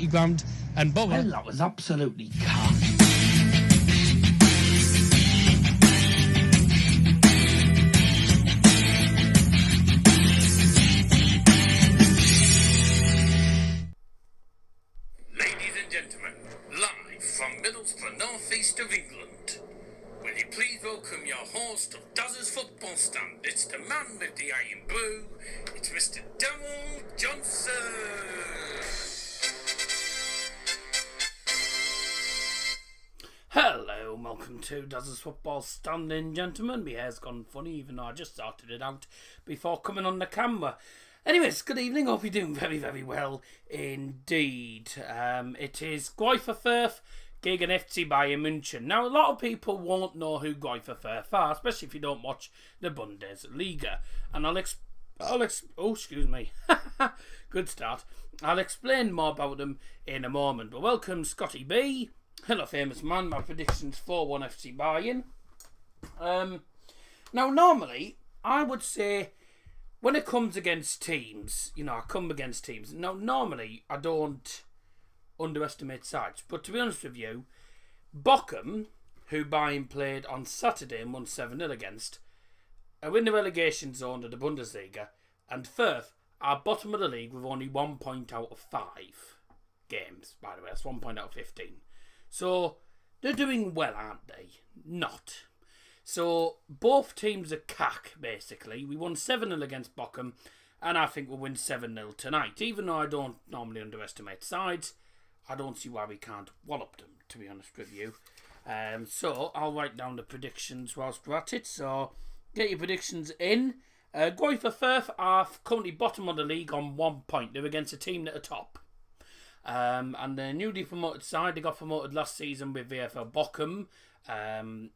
dirty ground, and Borough... Well, that was absolutely cock. Ladies and gentlemen, live from Middlesbrough, northeast of England, will you please welcome your host of Dozzers Football Stand? It's the man with the eye in blue, it's Mr. Darryl Johnson. Hello and welcome to Dozzers Football Stand, gentlemen. My hair's gone funny even though I just sorted it out before coming on the camera. Anyways, good evening. Hope you're doing very, very well indeed. It is Greuther Furth gegen FC Bayern Munchen. Now, a lot of people won't know who Greuther Furth are, especially if you don't watch the Bundesliga. And excuse me. Good start. I'll explain more about them in a moment. But welcome, Scotty B. Hello, famous man. My predictions 4-1 FC Bayern. Now, normally, I would say... when it comes against teams, I come against teams. Now, normally, I don't underestimate sides. But to be honest with you, Bochum, who Bayern played on Saturday and won 7-0 against, are in the relegation zone of the Bundesliga. And Furth are bottom of the league with only 1 point out of 5 games. By the way, that's 1 point out of 15. So, they're doing well, aren't they? Not. So, both teams are cack, basically. We won 7-0 against Bochum, and I think we'll win 7-0 tonight. Even though I don't normally underestimate sides, I don't see why we can't wallop them, to be honest with you. So, I'll write down the predictions whilst we're at it. So, get your predictions in. Greuther Furth are currently bottom of the league on 1 point. They're against a team that are top. And the newly promoted side, they got promoted last season with VFL Bochum. From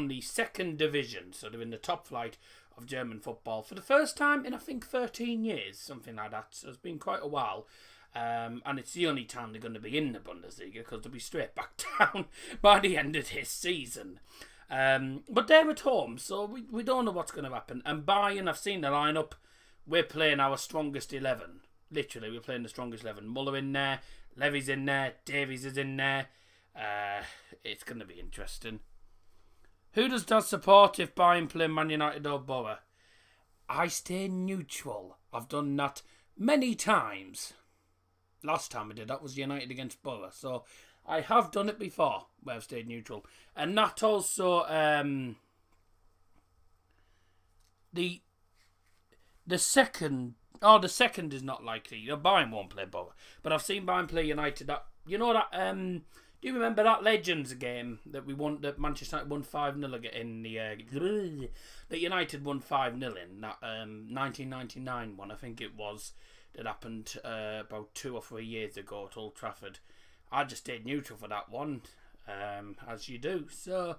the second division, so they're in the top flight of German football for the first time in I think 13 years, something like that. So it's been quite a while, and it's the only time they're going to be in the Bundesliga because they'll be straight back down by the end of this season. But they're at home, so we don't know what's going to happen. And Bayern, I've seen the lineup. We're playing our strongest 11. Literally, we're playing the strongest 11. Muller in there, Levy's in there, Davies is in there. It's going to be interesting. Who does Dad support if Bayern play Man United or Borough? I stay neutral. I've done that many times. Last time I did that was United against Borough. So I have done it before where I've stayed neutral. And that also the second is not likely. Bayern won't play Borough. But I've seen Bayern play United. Do you remember that Legends game that we won? That Manchester United won 5-0 in the that United won 5-0 in that 1999 one, I think it was, that happened about 2 or 3 years ago at Old Trafford. I just stayed neutral for that one, as you do. So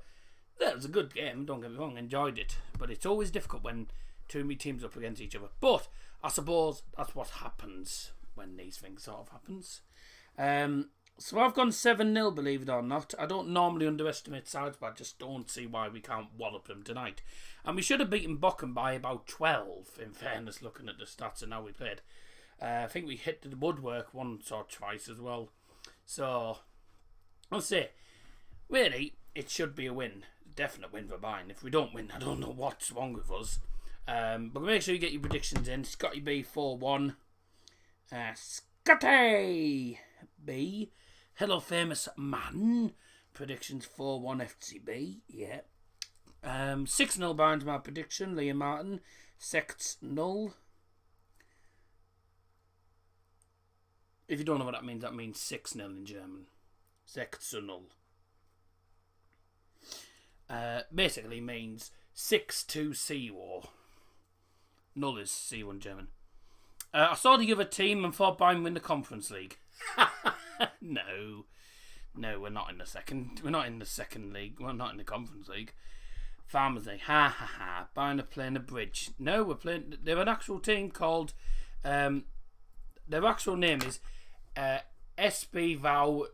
that was a good game. Don't get me wrong, enjoyed it. But it's always difficult when too many teams up against each other. But I suppose that's what happens when these things sort of happens. So I've gone 7-0, believe it or not. I don't normally underestimate sides, but I just don't see why we can't wallop them tonight. And we should have beaten Bochum by about 12, in fairness, looking at the stats and how we played. I think we hit the woodwork once or twice as well. So, I'll say, really, it should be a win. Definite win for Bayern. If we don't win, I don't know what's wrong with us. But make sure you get your predictions in. Scotty B 4-1. Scotty B. Hello, famous man. Predictions 4-1 FCB. Yeah. 6-0 Bayern's my prediction. Liam Martin. 6-0. If you don't know what that means 6-0 in German. 6-0. Basically means 6 to C-War. Null is C1 in German. I saw the other team and thought Bayern win the Conference League. No, we're not in the second. We're not in the second league. We're not in the Conference League. Farmers League. Bayern are playing a bridge. No, we're playing. They're an actual team called. Their actual name is SpVgg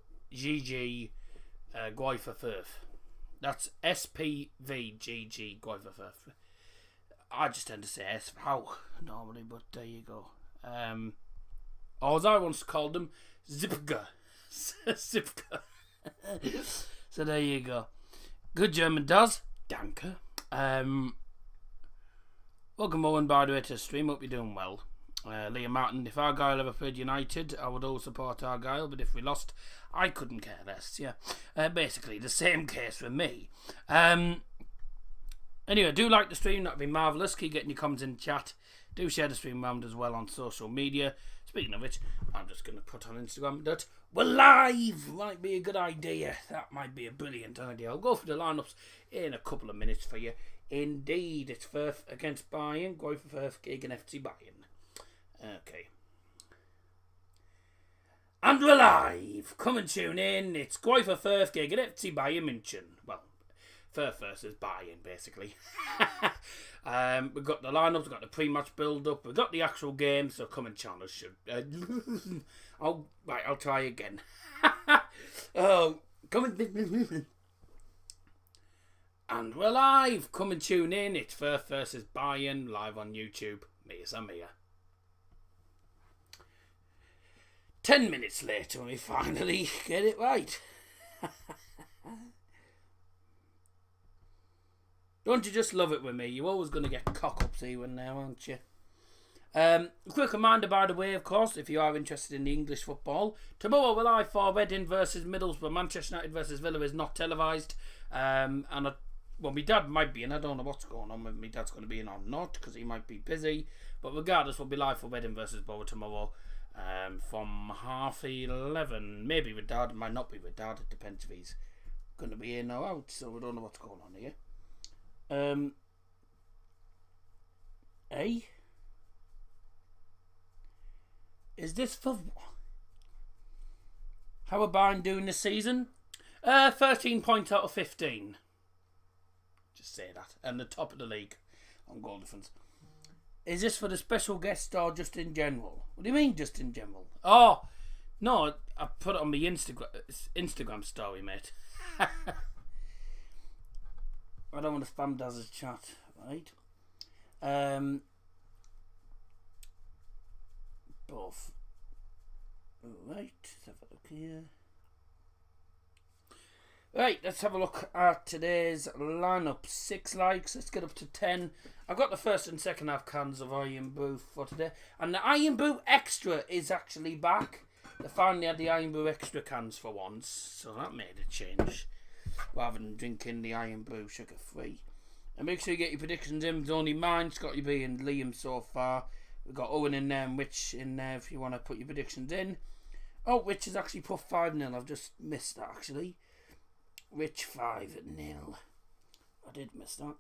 Greuther Furth. That's SpVgg Greuther Furth. I just tend to say SV normally, but there you go. or as I once called them, SpVgg. SpVgg. So there you go. Good German does. Danke. Welcome on, by the way, to the stream. Hope you're doing well. Liam Martin, if Argyle ever played United, I would all support Argyle, but if we lost, I couldn't care less. Yeah, basically the same case with me. Anyway, do like the stream, that'd be marvellous. Keep getting your comments in the chat. Do share the stream around as well on social media. Speaking of which, I'm just going to put on Instagram that we're live. Might be a good idea. That might be a brilliant idea. I'll go for the lineups in a couple of minutes for you. Indeed, it's Furth against Bayern. Greuther Furth gegen FC Bayern. Okay. And we're live. Come and tune in. It's Greuther Furth gegen FC Bayern Munchen. Well, Furth versus Bayern, basically. We've got the lineups, we've got the pre-match build-up, we've got the actual game, so come and channel should. I'll try again. Oh, come and... And we're live. Come and tune in. It's Furth versus Bayern, live on YouTube. Mia Samia. 10 minutes later, we finally get it right. Don't you just love it with me? You're always going to get cock-ups here and there, aren't you? Quick reminder, by the way, of course, if you are interested in the English football, tomorrow we're live for Reading versus Middlesbrough. Manchester United versus Villa is not televised. Well, my dad might be in. I don't know what's going on. Whether my dad's going to be in or not, because he might be busy. But regardless, we'll be live for Reading versus Borough tomorrow from 11:30. Maybe with dad. Might not be with dad. It depends if he's going to be in or out. So we don't know what's going on here. Is this for... How are Bayern doing this season? 13 points out of 15. Just say that. And the top of the league on goal difference. Is this for the special guest or just in general? What do you mean just in general? Oh, no, I put it on my Instagram story, mate. I don't want to spam Daz's chat, right? Both. Right, let's have a look here. Right, let's have a look at today's lineup. 6 likes, let's get up to 10. I've got the first and second half cans of Iron Brew for today. And the Iron Brew Extra is actually back. They finally had the Iron Brew Extra cans for once, so that made a change. Rather than drinking the Iron Brew sugar free. And make sure you get your predictions in. It's only mine, Scotty B and Liam so far. We've got Owen in there and Rich in there if you want to put your predictions in. Oh, Rich has actually put 5-0. I've just missed that actually. Rich 5-0. I did miss that.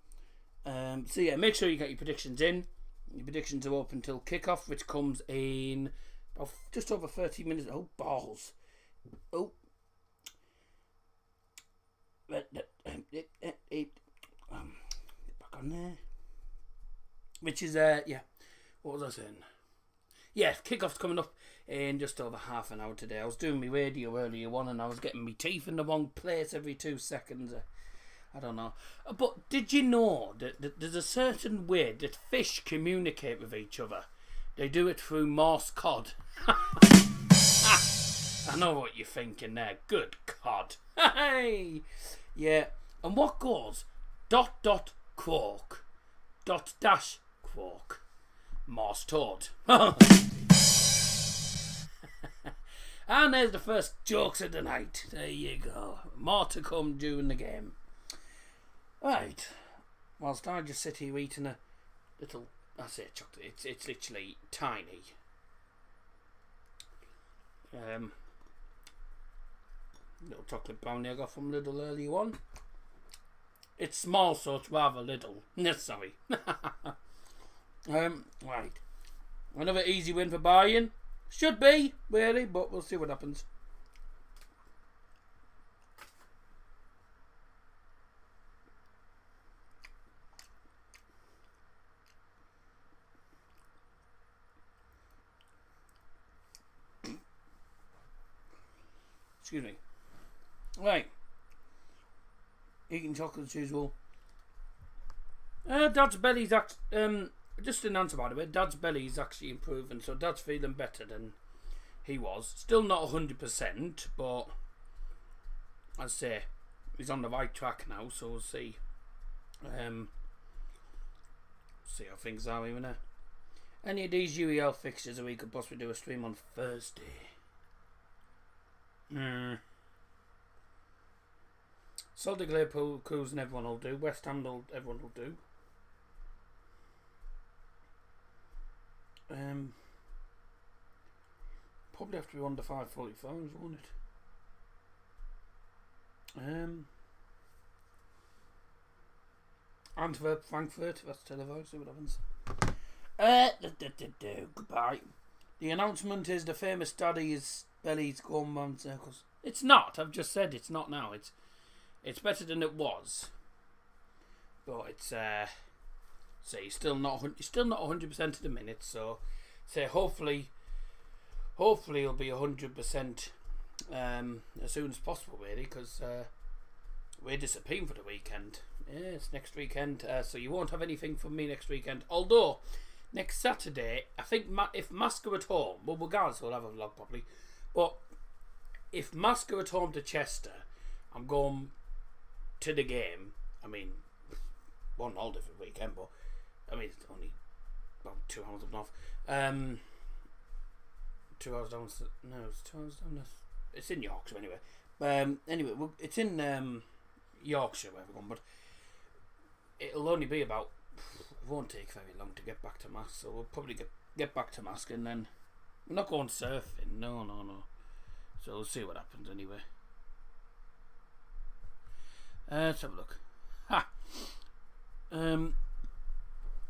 So yeah, make sure you get your predictions in. Your predictions are open till kickoff, which comes in about just over 30 minutes. Oh, balls. Oh. Get back on there. Which is yeah. What was I saying? Yeah, kickoff's coming up in just over half an hour today. I was doing my radio earlier on and I was getting my teeth in the wrong place every 2 seconds. I don't know. But did you know that there's a certain way that fish communicate with each other? They do it through Morse code. I know what you're thinking there. Good cod. Hey! Yeah. And what goes? ... quark. ... quark. Morse toad. And there's the first jokes of the night. There you go. More to come during the game. Right. Whilst I just sit here eating a little... I say chocolate. It's literally tiny. Little chocolate brownie I got from Lidl earlier on. It's small, so it's rather little. Sorry. Right. Another easy win for Bayern. Should be, really, but we'll see what happens. Excuse me. Right. Eating chocolate as usual. Dad's belly's actually... just an answer, by the way. Dad's belly is actually improving, so Dad's feeling better than He was. Still not 100%, but I'd say he's on the right track now, so we'll see. See how things are even there. Any of these UEL fixtures that we could possibly do a stream on Thursday? Celtic, Liverpool, Cruise, and everyone will do. West Ham, everyone will do. Probably have to be under 5:45, won't it? Antwerp, Frankfurt, that's televised, see what happens. Goodbye. The announcement is the famous Daddy's bellies going round circles. It's not, I've just said it's not now. It's better than it was. But it's so he's still not 100% at the minute, so say hopefully he'll be 100% as soon as possible, really, because we're disappearing for the weekend. Yeah, it's next weekend, so you won't have anything from me next weekend. Although next Saturday, I think if Mask are at home, well, regardless, we'll have a vlog probably. But if Mask are at home to Chester, I'm going to the game. I mean, one all different weekend, but I mean it's only about 2 hours up north. 2 hours down. No, it's 2 hours down. It's in Yorkshire anyway. Anyway, it's in Yorkshire where we're going, but it'll only be about. It won't take very long to get back to Mask, so we'll probably get back to Mask, and then we're not going surfing. No. So we'll see what happens anyway. Let's have a look.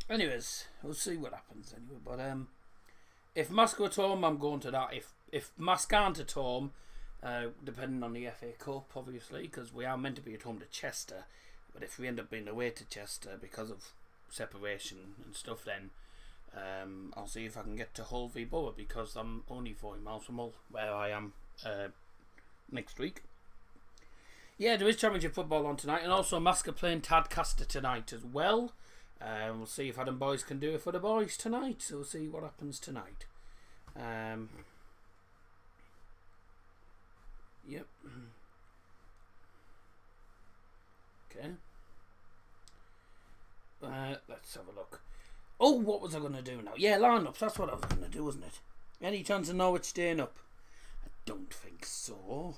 Anyways, we'll see what happens anyway. But if Mask are at home, I'm going to that. If Mask aren't at home, depending on the FA Cup, obviously, because we are meant to be at home to Chester. But if we end up being away to Chester because of separation and stuff, then I'll see if I can get to Hull v Borough, because I'm only 40 miles from Hull, where I am next week. Yeah, there is Championship football on tonight, and also Mask are playing Tadcaster tonight as well. We'll see if Adam Boys can do it for the boys tonight, so we'll see what happens tonight. Yep. Okay. Let's have a look. Oh, what was I going to do now? Yeah, lineups, that's what I was going to do, wasn't it? Any chance of Norwich staying up? I don't think so.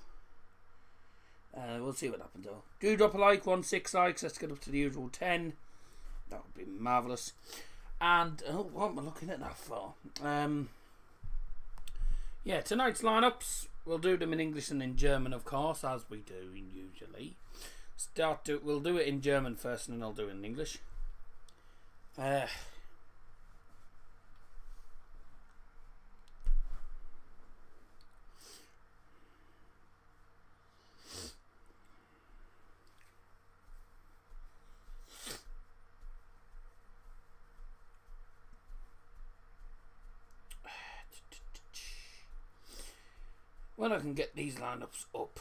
We'll see what happens though. Do drop a like, 6 likes, let's get up to the usual 10. That would be marvellous. And what am I looking at that for? Yeah, tonight's lineups, we'll do them in English and in German, of course, as we do usually. We'll do it in German first, and then I'll do it in English. When I can get these lineups up.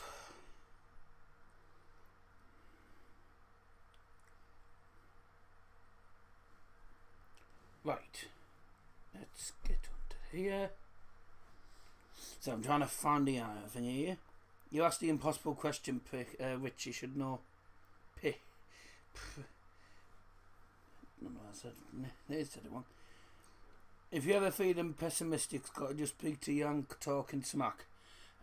Right. Let's get onto here. So I'm trying to find the thing here. You asked the impossible question, which you should know. No, I said. There's the one. If you ever feeling pessimistic, got to just speak to Yank talking smack.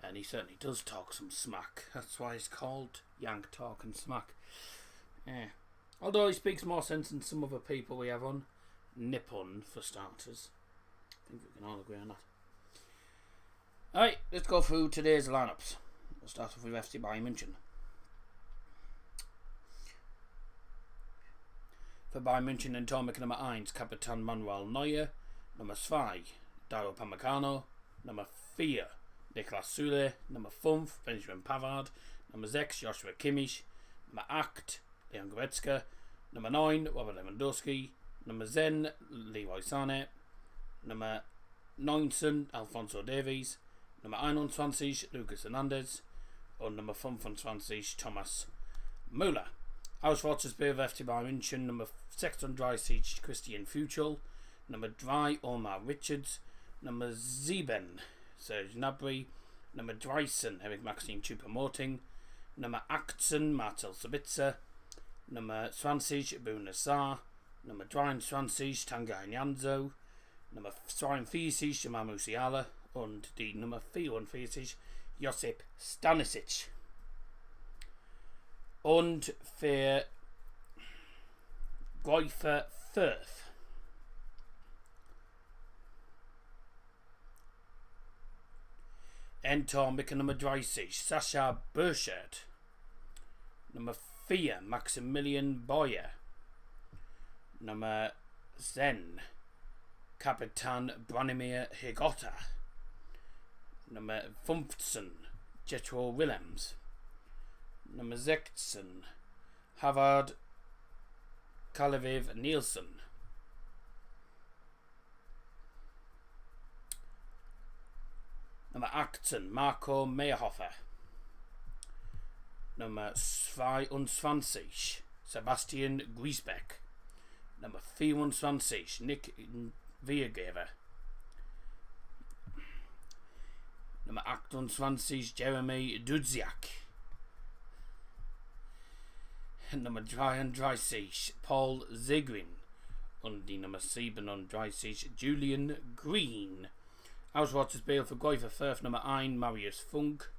And he certainly does talk some smack. That's why he's called Yank Talking Smack. Yeah. Although he speaks more sense than some other people we have on. Nippon, for starters. I think we can all agree on that. Alright, let's go through today's lineups. We'll start off with FC Bayern Munchen. Für Bayern München in Tor mit Nummer 1 Kapitän Manuel Neuer, Nummer 2 Dario Upamecano, Nummer 4 Niklas Süle, Nummer 5 Benjamin Pavard, Nummer 6 Joshua Kimmich, Nummer 8 Leon Goretzka, Nummer 9 Robert Lewandowski, Nummer 10 Leroy Sané, Nummer 19 Alphonso Davies, Nummer 21 Lucas Hernandez und Nummer 25 Thomas Müller. Auswärtsspiel FC Bayern München, Nummer 36 Christian Fuchel, Nummer 3 Omar Richards, Nummer 7 Serge Gnabry. Nummer Dreisen, Eric Maxim Choupo-Moting. Nummer 18, Marcel Sabitzer. Nummer 20, Bouna Sarr. Nummer 23, Tanguy Nyanzo. Nummer 42, Jamal Musiala. Und die Nummer 44, Josip Stanisic. Und für Greuther Furth. Tor mit Nummer 30, Sascha Burchard. Nummer 4, Maximilian Boyer. Nummer 10, Kapitän Branimir Hegota. Nummer 15, Jetro Willems. Nummer 16, Havard Kaleviv Nielsen. Nummer 18, Marco Meyerhofer. Nummer 22, Sebastian Griesbeck. Nummer 24, Nick Viergever. Nummer 28, Jeremy Dudziak. Nummer 33, Paul Zegrin. Und die Nummer 37, Julian Green. Auswärtsspiel für Greuther Furth Nummer 1, Marius Funk.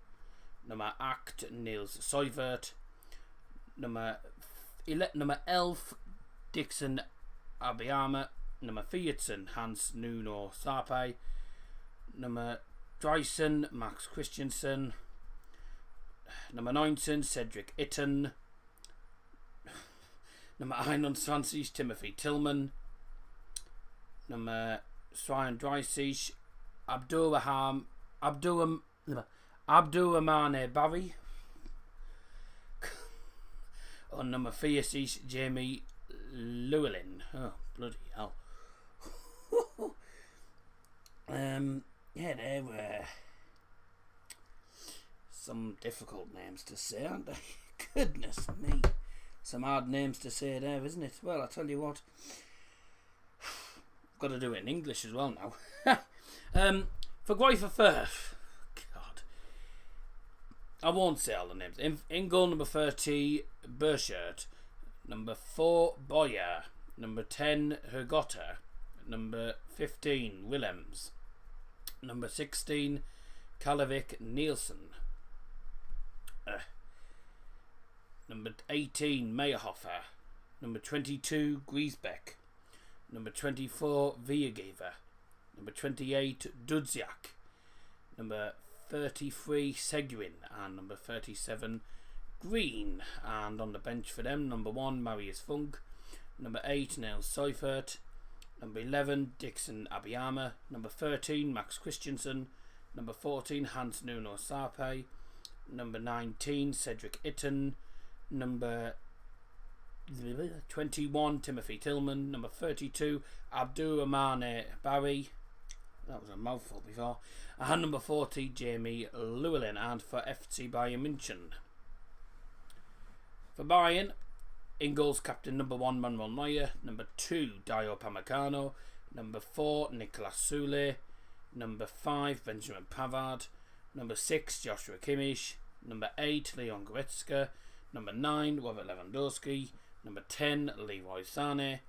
Nummer 8, Niels Seuvert. Nummer 11, Dixon Abiyama. Nummer 14, Hans Nuno Sarpei. Nummer 13, Max Christiansen. Nummer 19, Cedric Itten. Nummer 21, Timothy Tillman. Nummer 32, Abdurrahmane Barry. Und Nummer 40, Jamie Llewellyn. Oh, bloody hell. Yeah, there were some difficult names to say, aren't they? Goodness me. Some hard names to say there, isn't it? Well, I tell you what. I've got to do it in English as well now. For Greuther Furth. God. I won't say all the names. In goal, number 30, Burchard. Number 4, Boyer. Number 10, Hergota. Number 15, Willems. Number 16, Kalevic Nielsen. Number 18, Meyerhofer. Number 22, Griesbeck. Number 24, Viergever. Number 28, Dudziak. Number 33, Seguin. And number 37, Green. And on the bench for them, number 1, Marius Funk. Number 8, Niels Seufert. Number 11, Dixon Abiyama. Number 13, Max Christiansen. Number 14, Hans Nuno Sarpei. Number 19, Cedric Itten. Number 21, Timothy Tillman. Number 32, Abdurrahmane Barry. That was a mouthful before. And number 40, Jamie Llewellyn. And for FC Bayern Munchen. For Bayern, in goals, captain number 1, Manuel Neuer. Number 2, Dio Pamecano. Number 4, Nicolas Soule. Number 5, Benjamin Pavard. Number 6, Joshua Kimmich. Number 8, Leon Goretzka. Number 9, Robert Lewandowski. Number 10, Leroy Sané.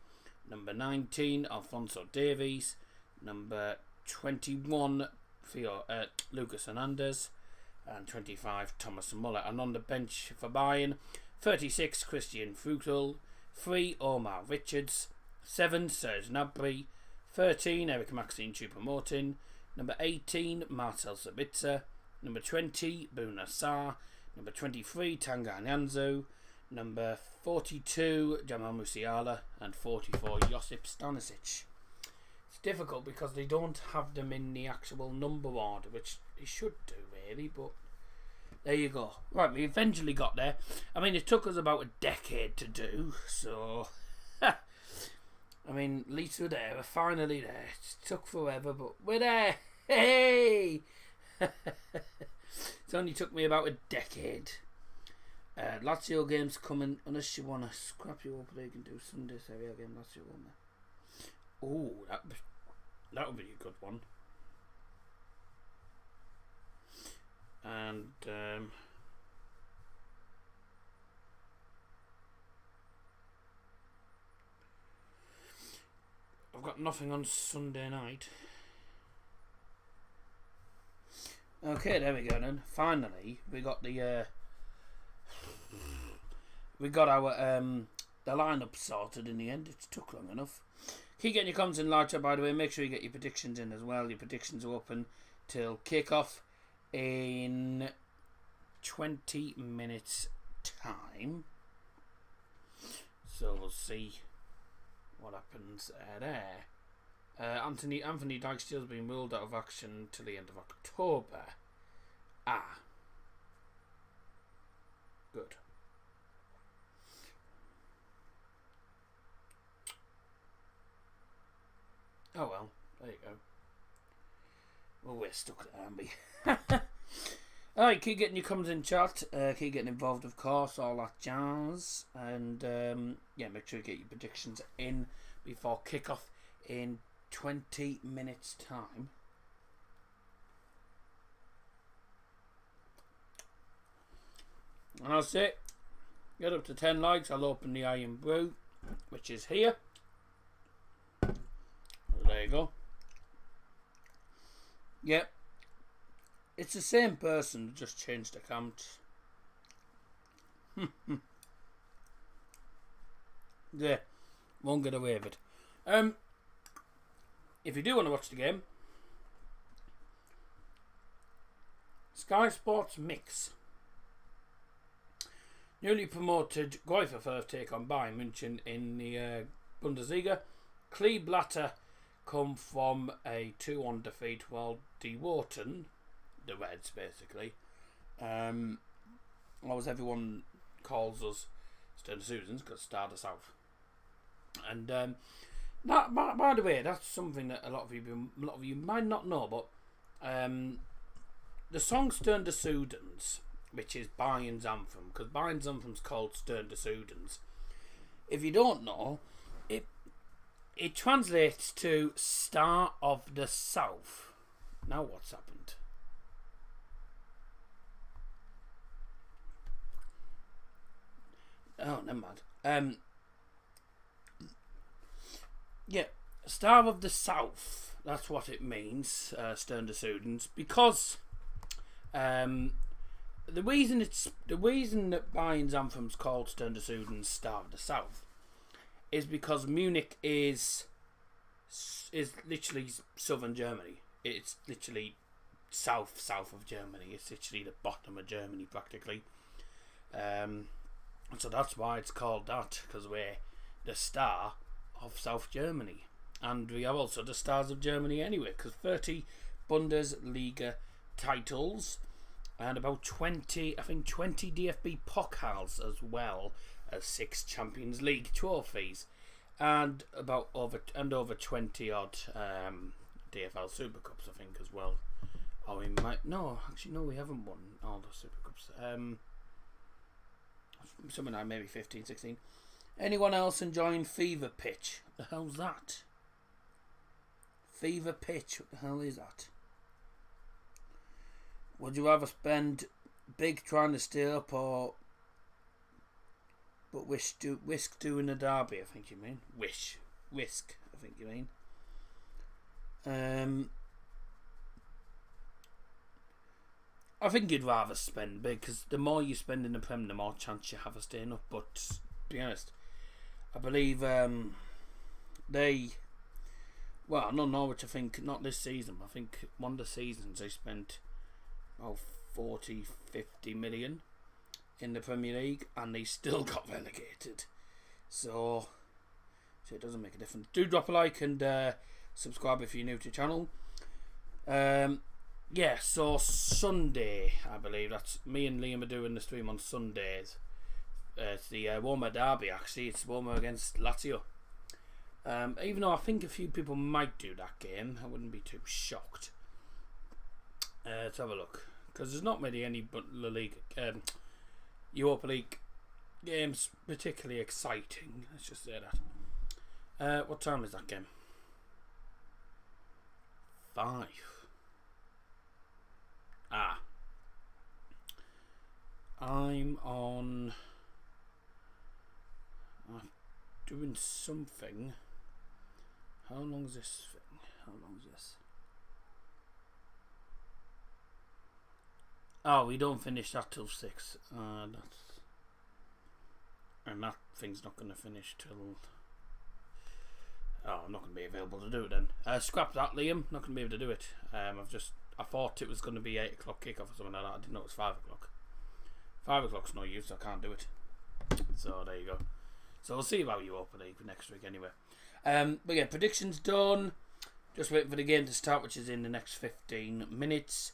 Number 19, Alphonso Davies. Number 21, Lucas Hernandez. And 25, Thomas Muller. And on the bench for Bayern, 36, Christian Fuchtel. 3, Omar Richards. 7, Serge Gnabry. 13, Eric Maxim Choupo-Moting. Number 18, Marcel Sabitzer. Number 20, Bouna Sarr. Number 23, Tanguy Nyanzo. Number 42, Jamal Musiala. And 44, Josip Stanisic. It's difficult because they don't have them in the actual number order, which they should do really, but there you go. Right, we eventually got there. I mean, it took us about a decade to do, so I mean, at least we're there. We're finally there. It took forever, but we're there. Hey! It's only took me about a decade. Lazio game's coming, unless you want to scrap you up, they can do Sunday Serie A game, Lazio one there. Oh, that would be a good one. And I've got nothing on Sunday night. Okay, there we go then. Finally, we got the our the lineup sorted in the end. It took long enough. Keep getting your comments in larger, by the way. Make sure you get your predictions in as well. Your predictions are open till kick-off in 20 minutes time. So we'll see what happens there. Anthony Dijksteel's been ruled out of action till the end of October. Good. Oh well, there you go. Well, we're stuck there, aren't we? Alright, keep getting your comments in chat. Keep getting involved, of course, all that jazz. And yeah, make sure you get your predictions in before kick-off in 20 minutes time. And that's it. Get up to 10 likes, I'll open the Iron Brew, which is here. There you go. Yep. It's the same person, just changed account. Yeah, won't get away with it. If you do want to watch the game, Sky Sports Mix. Newly promoted Greuther Furth take on Bayern Munchen in the Bundesliga. Kleeblatter come from a 2-1 defeat, while De Wharton, the Reds basically, as everyone calls us, Stern Susans, because Star the South. And that, by the way, that's something that a lot of you might not know, but the song Stern de Sudens, which is Bayern's anthem, because Bayern's anthem's called Stern de Sudens. If you don't know, it translates to Star of the South. Now what's happened? Oh, never mind. Yeah, Star of the South. That's what it means, Stern de Sudens, because the reason that Bayern's anthem's called Stern de Sudens, Star of the South, is because Munich is literally southern Germany. It's literally south of Germany. It's literally the bottom of Germany practically. So that's why it's called that, because we're the star of South Germany, and we are also the stars of Germany anyway, because 30 Bundesliga titles and about 20 DFB Pokals, as well as 6 Champions League trophies, and over 20 odd DFL Super Cups, I think, as well. Or we might we haven't won all the Super Cups. Something like maybe 15, 16. Anyone else enjoying Fever Pitch? What the hell's that? Fever Pitch, what the hell is that? Would you rather spend big trying to stay up, but whisk doing a derby, I think you mean. Whisk, I think you mean. I think you'd rather spend big, because the more you spend in the Prem, the more chance you have of staying up. But to be honest, I believe Norwich, I think, not this season, I think one of the seasons they spent 40-50 million in the Premier League, and they still got relegated. So it doesn't make a difference. Do drop a like and subscribe if you're new to the channel. Yeah, so Sunday, I believe, that's me and Liam are doing the stream on Sundays. It's the Roma derby, actually. It's Roma against Lazio. Even though I think a few people might do that game, I wouldn't be too shocked. Let's have a look, because there's not many any La Liga, Europa League games particularly exciting. Let's just say that. What time is that game? 5. I'm on... I'm doing something. How long is this thing? How long is this? Oh, we don't finish that till 6. And that thing's not going to finish till... Oh, I'm not going to be available to do it then. Scrap that, Liam. Not going to be able to do it. I thought it was going to be 8 o'clock kickoff or something like that. I didn't know it was 5 o'clock. 5 o'clock's no use, so I can't do it. So there you go. So we'll see about you Europa League next week anyway. But yeah, predictions done. Just waiting for the game to start, which is in the next 15 minutes.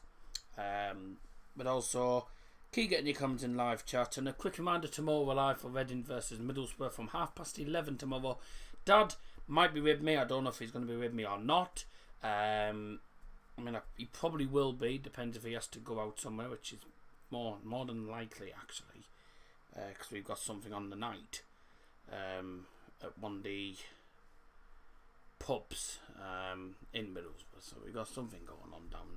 But also, keep getting your comments in live chat. And a quick reminder, tomorrow we're live for Reading versus Middlesbrough from 11:30 tomorrow. Dad might be with me. I don't know if he's going to be with me or not. He probably will be. Depends if he has to go out somewhere, which is more than likely, actually. Because we've got something on the night. At one of the pubs in Middlesbrough, so we got something going on down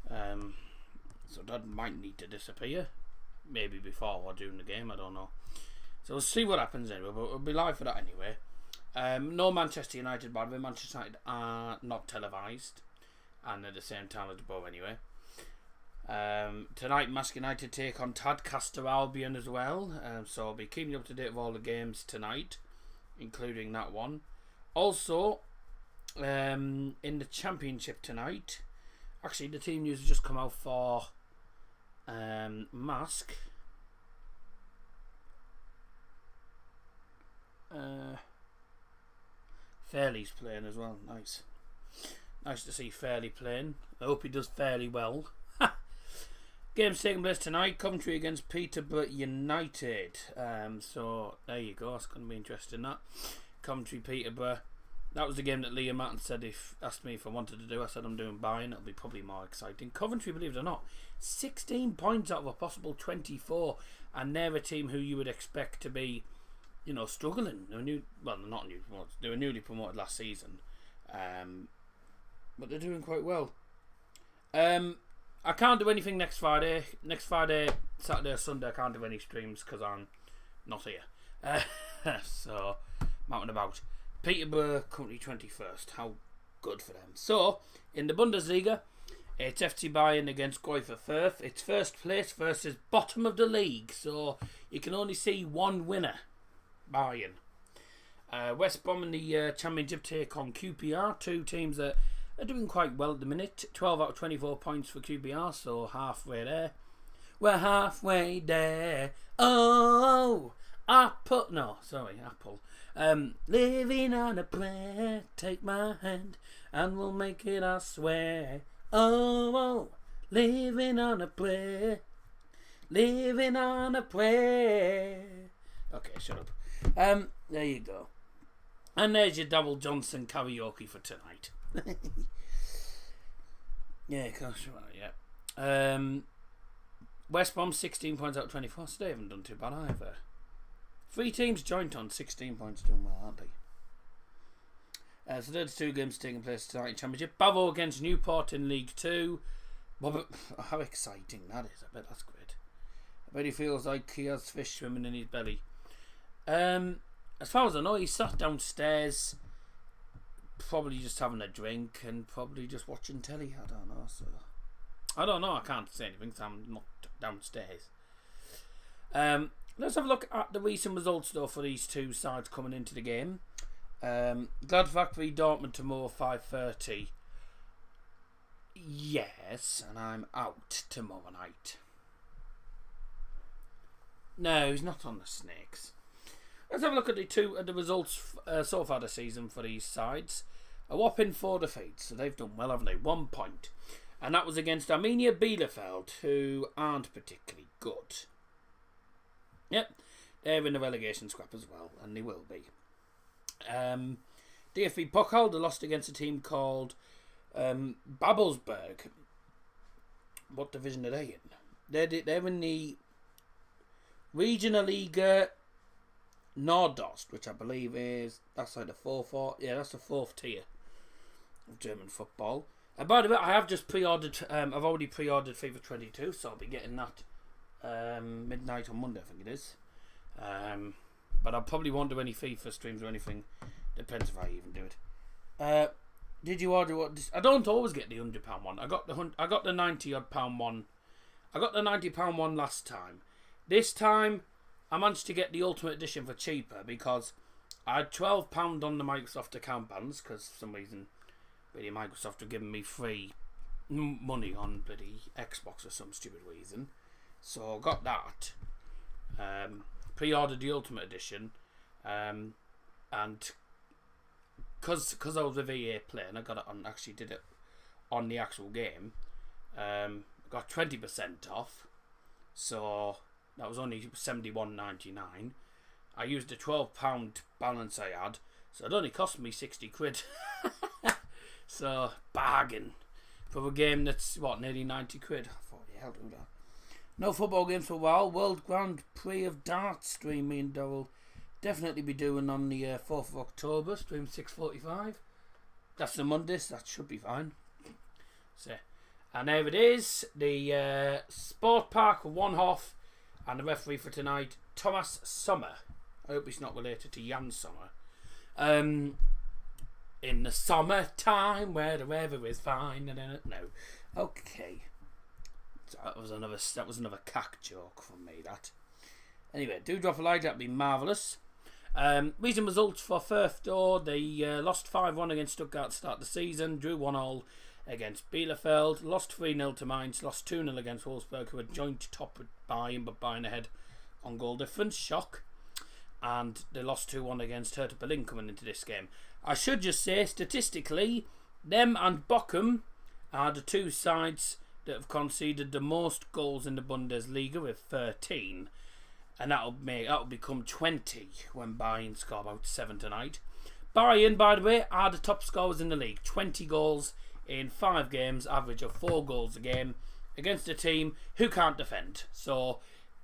there. So that might need to disappear, maybe before or during the game, I don't know. So we'll see what happens anyway, but we'll be live for that anyway. No Manchester United, by the way. Manchester United are not televised, and at the same time as above anyway. Tonight, Mask United take on Tadcaster Albion as well. So I'll be keeping you up to date with all the games tonight, including that one. Also, in the Championship tonight, actually the team news has just come out for Mask. Fairley's playing as well. Nice to see Fairley playing. I hope he does fairly well. Game's taking place tonight. Coventry against Peterborough United. So there you go. It's going to be interesting. That Coventry Peterborough. That was the game that Liam Martin said asked me if I wanted to do. I said I'm doing Bayern. It'll be probably more exciting. Coventry, believe it or not, 16 points out of a possible 24, and they're a team who you would expect to be, struggling. They were newly promoted last season, but they're doing quite well. I can't do anything next Friday. Next Friday, Saturday or Sunday, I can't do any streams because I'm not here. So, I'm out and about. Peterborough currently 21st. How good for them. So, in the Bundesliga, it's FC Bayern against Greuther Furth. It's first place versus bottom of the league. So, you can only see one winner. Bayern. West Brom in the Championship take on QPR. Two teams that are doing quite well at the minute. 12 out of 24 points for QPR, so halfway there. We're halfway there. Oh, Apple. Living on a prayer. Take my hand and we'll make it, I swear. Oh, living on a prayer. Living on a prayer. Okay, shut up. There you go. And there's your Double Johnson karaoke for tonight. Yeah, gosh, right, yeah. West Brom 16 points out of 24, so they haven't done too bad either. 3 teams joint on 16 points, doing well, aren't they? So there's 2 games taking place tonight in Championship. Bravo against Newport in League 2. How exciting that is! I bet that's great. I bet he feels like he has fish swimming in his belly. As far as I know, he sat downstairs, probably just having a drink and probably just watching telly. I don't know. So I don't know. I can't say anything because I'm not downstairs. Let's have a look at the recent results though for these two sides coming into the game. Gladbach v Dortmund tomorrow 5:30. Yes, and I'm out tomorrow night. No, he's not on the Snakes. Let's have a look at the results so far this season for these sides. A whopping 4 defeats, so they've done well, haven't they? 1 point. And that was against Arminia Bielefeld, who aren't particularly good. Yep, they're in the relegation scrap as well, and they will be. DFB Pokal, they lost against a team called Babelsberg. What division are they in? They're in the Regionalliga Nordost, which I believe that's like the that's the 4th tier of German football. And by the way, I have just pre-ordered. I've already pre-ordered FIFA 22, so I'll be getting that midnight on Monday, I think it is. But I probably won't do any FIFA streams or anything. Depends if I even do it. Did you order what? I don't always get the £100 one. I got the £90 one. I got the £90 one last time. This time, I managed to get the Ultimate Edition for cheaper because I had £12 on the Microsoft account balance because for some reason, really Microsoft were giving me free money on bloody Xbox for some stupid reason. So I got that. Pre-ordered the Ultimate Edition, and because I was with EA playing, I got it on. Actually, did it on the actual game. Got 20% off, so that was only £71.99. I used the £12 balance I had, so it only cost me £60. So bargain for a game that's nearly £90. I thought, yeah, I'll do that. No football games for a while. World Grand Prix of Darts stream me and Daryl definitely be doing on the 4th of October, stream 6:45. That's the Monday, so that should be fine. So, and there it is, the Sport Park one half, and the referee for tonight, Thomas Sommer. I hope he's not related to Jan Sommer. In the summertime where the weather is fine. No, okay. So that was another cack joke from me. That. Anyway, do drop a like. That'd be marvellous. Recent results for Furth though. They lost 5-1 against Stuttgart to start the season. Drew 1-1 against Bielefeld. Lost 3-0 to Mainz. Lost 2-0 against Wolfsburg, who had joint top with Bayern, but Bayern ahead on goal difference. Shock. And they lost 2-1 against Hertha Berlin coming into this game. I should just say, statistically, them and Bochum are the two sides that have conceded the most goals in the Bundesliga with 13. And that'll become 20 when Bayern score about 7 tonight. Bayern, by the way, are the top scorers in the league. 20 goals in 5 games, average of 4 goals a game, against a team who can't defend. So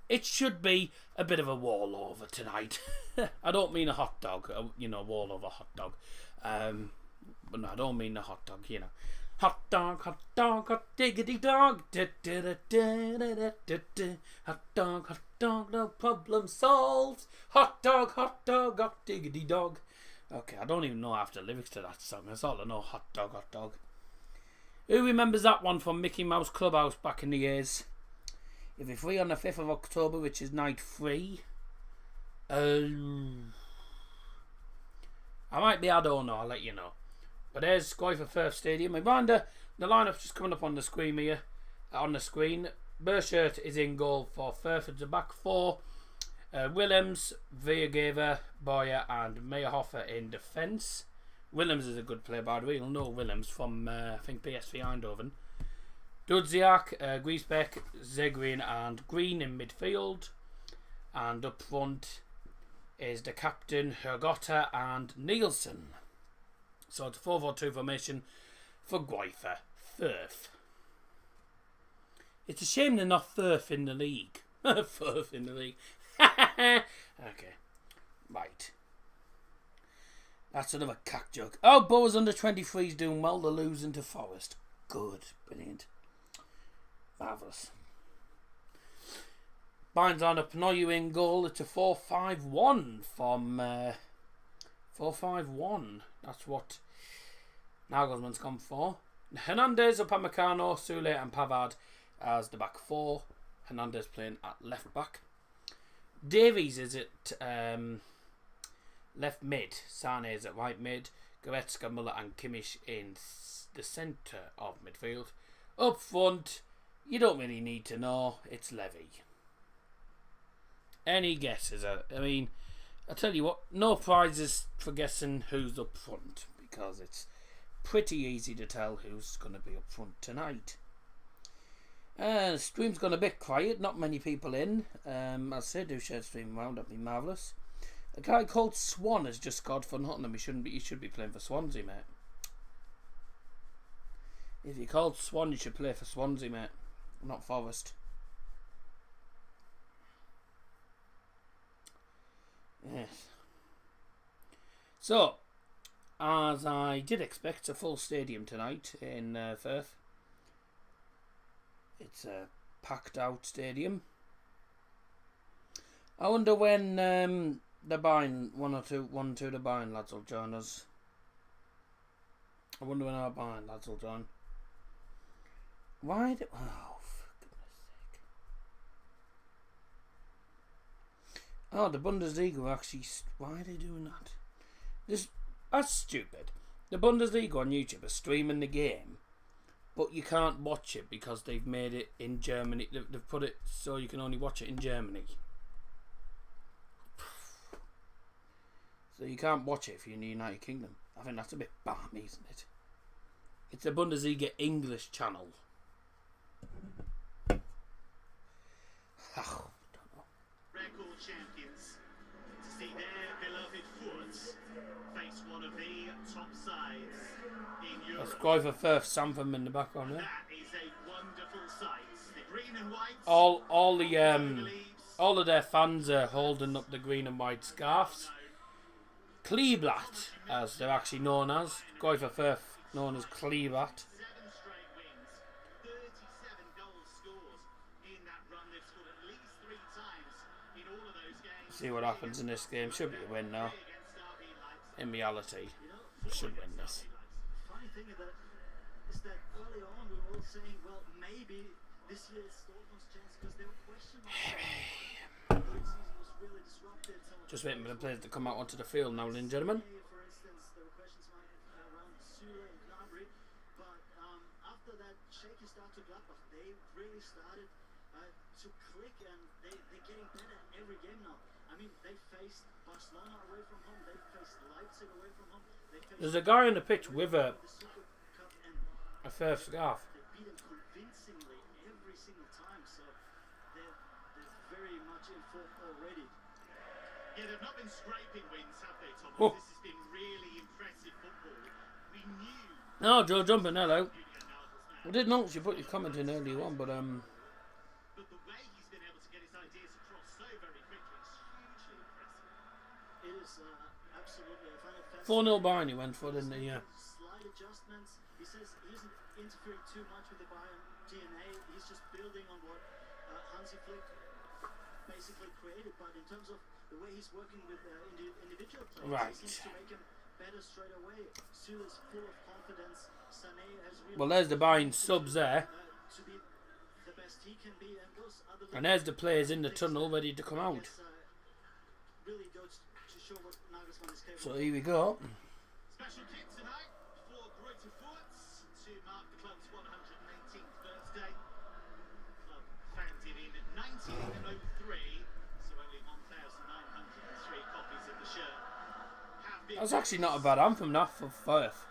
it should be a bit of a wallover tonight. I don't mean a hot dog, wallover hot dog. But no, I don't mean a hot dog, Hot dog, hot diggity dog. Hot dog, no problem solved. Hot dog, hot diggity dog. Okay, I don't even know half the lyrics to that song. That's all I know, hot dog. Who remembers that one from Mickey Mouse Clubhouse back in the years? If you're free on the 5th of October, which is night 3, I might be, I don't know, I'll let you know. But there's Greuther Furth Stadium. Reminder, the lineup's just coming up on the screen here. Burchert is in goal for Furth at the back 4. Willems, Viergever, Boyer and Meyerhofer in defence. Willems is a good player, by the way. You'll know Willems from, I think, PSV Eindhoven. Dudziak, Griesbeck, Zegrin and Green in midfield. And up front is the captain, Hergotta and Nielsen. So it's a 4-4-2 formation for Greuther Furth. It's a shame they're not Furth in the league. Furth in the league. Okay. Right. That's another cack joke. Oh, Boas under 23's doing well. They're losing to Forest. Good. Brilliant. Marvellous. Bayern's on a Pnoyu in goal. It's a 4-5-1 from 4-5-1. That's what Nagelsmann's gone for. Hernandez, Upamecano, Sule and Pavard as the back 4. Hernandez playing at left back. Davies is at left mid. Sane is at right mid. Goretzka, Müller and Kimmich in the centre of midfield. Up front, you don't really need to know. It's Levy. Any guesses? I mean, I tell you what, no prizes for guessing who's up front because it's pretty easy to tell who's going to be up front tonight. The stream's gone a bit quiet, not many people in. I'll say do share stream around, that'd be marvellous. A guy called Swan has just scored for Nottingham. He should be playing for Swansea, mate. If you're called Swan, you should play for Swansea, mate, not Forest. Yes. So, as I did expect, a full stadium tonight in Furth. It's a packed out stadium. I wonder when the Bayern, one or two of the Bayern lads will join us. I wonder when our Bayern lads will join. Why do... Oh, for goodness sake. Oh, the Bundesliga actually... Why are they doing that? That's stupid. The Bundesliga on YouTube are streaming the game, but you can't watch it because they've made it in Germany. They've put it so you can only watch it in Germany. So you can't watch it if you're in the United Kingdom. I think that's a bit balmy, isn't it? It's a Bundesliga English channel. Oh, don't know. Record champions to see their beloved Furth face one of the top sides in Europe. That's Greuther Furth, Sanford in the background there. That is a wonderful sight. The green and white. All of their fans are holding up the green and white scarves. Kleeblatt, as they're actually known as. Greuther Furth, known as Kleeblatt. 7 straight wins, 37 goals scored in that run. They've scored at least 3 times in all of those games. See what happens in this game. Should be a win now. In reality, should win this. Funny thing is that early on we were all saying, well, maybe this year is Dortmund's chance because they were questioning. The season was really disrupted. Just waiting for the players to come out onto the field now, ladies and gentlemen. For instance, there were questions around Süle and Gnabry, but after that shaky start to Gladbach, they really started to click, and they're getting better every game now. I mean, they faced Barcelona away from home, they faced Leipzig away from home. There's a guy on the pitch with a Furth scarf. They beat them convincingly every single time, so they're very much in form already. Yeah, they've not been scraping wins, have they, Thomas? Oh. This has been really impressive football. We knew. No, Joe jumping hello. I did notice you put your comment in earlier on, but But the way he's been able to get his ideas across so very quickly is hugely impressive. It is absolutely. I find it 4-0 fascinating. Bayern he went for, didn't he? Yeah. Slight adjustments. He says he isn't interfering too much with the Bayern DNA. He's just building on what Hansi Flick basically created. But in terms of the way he's working with individual players, Right. he seems to make him better straight away. Süle is full of confidence. Sané has really Well, there's the Bayern subs there. to be the best he can be, and those other And there's the players in the tunnel ready to come out. really goes to show what Nagelsmann is capable So of. here we go. Special kick tonight for Greuther Furth to mark the club's 118th birthday. Club founded in 1903, so only 1,903 copies of the shirt have been. That's actually not a bad anthem, that, for Furth.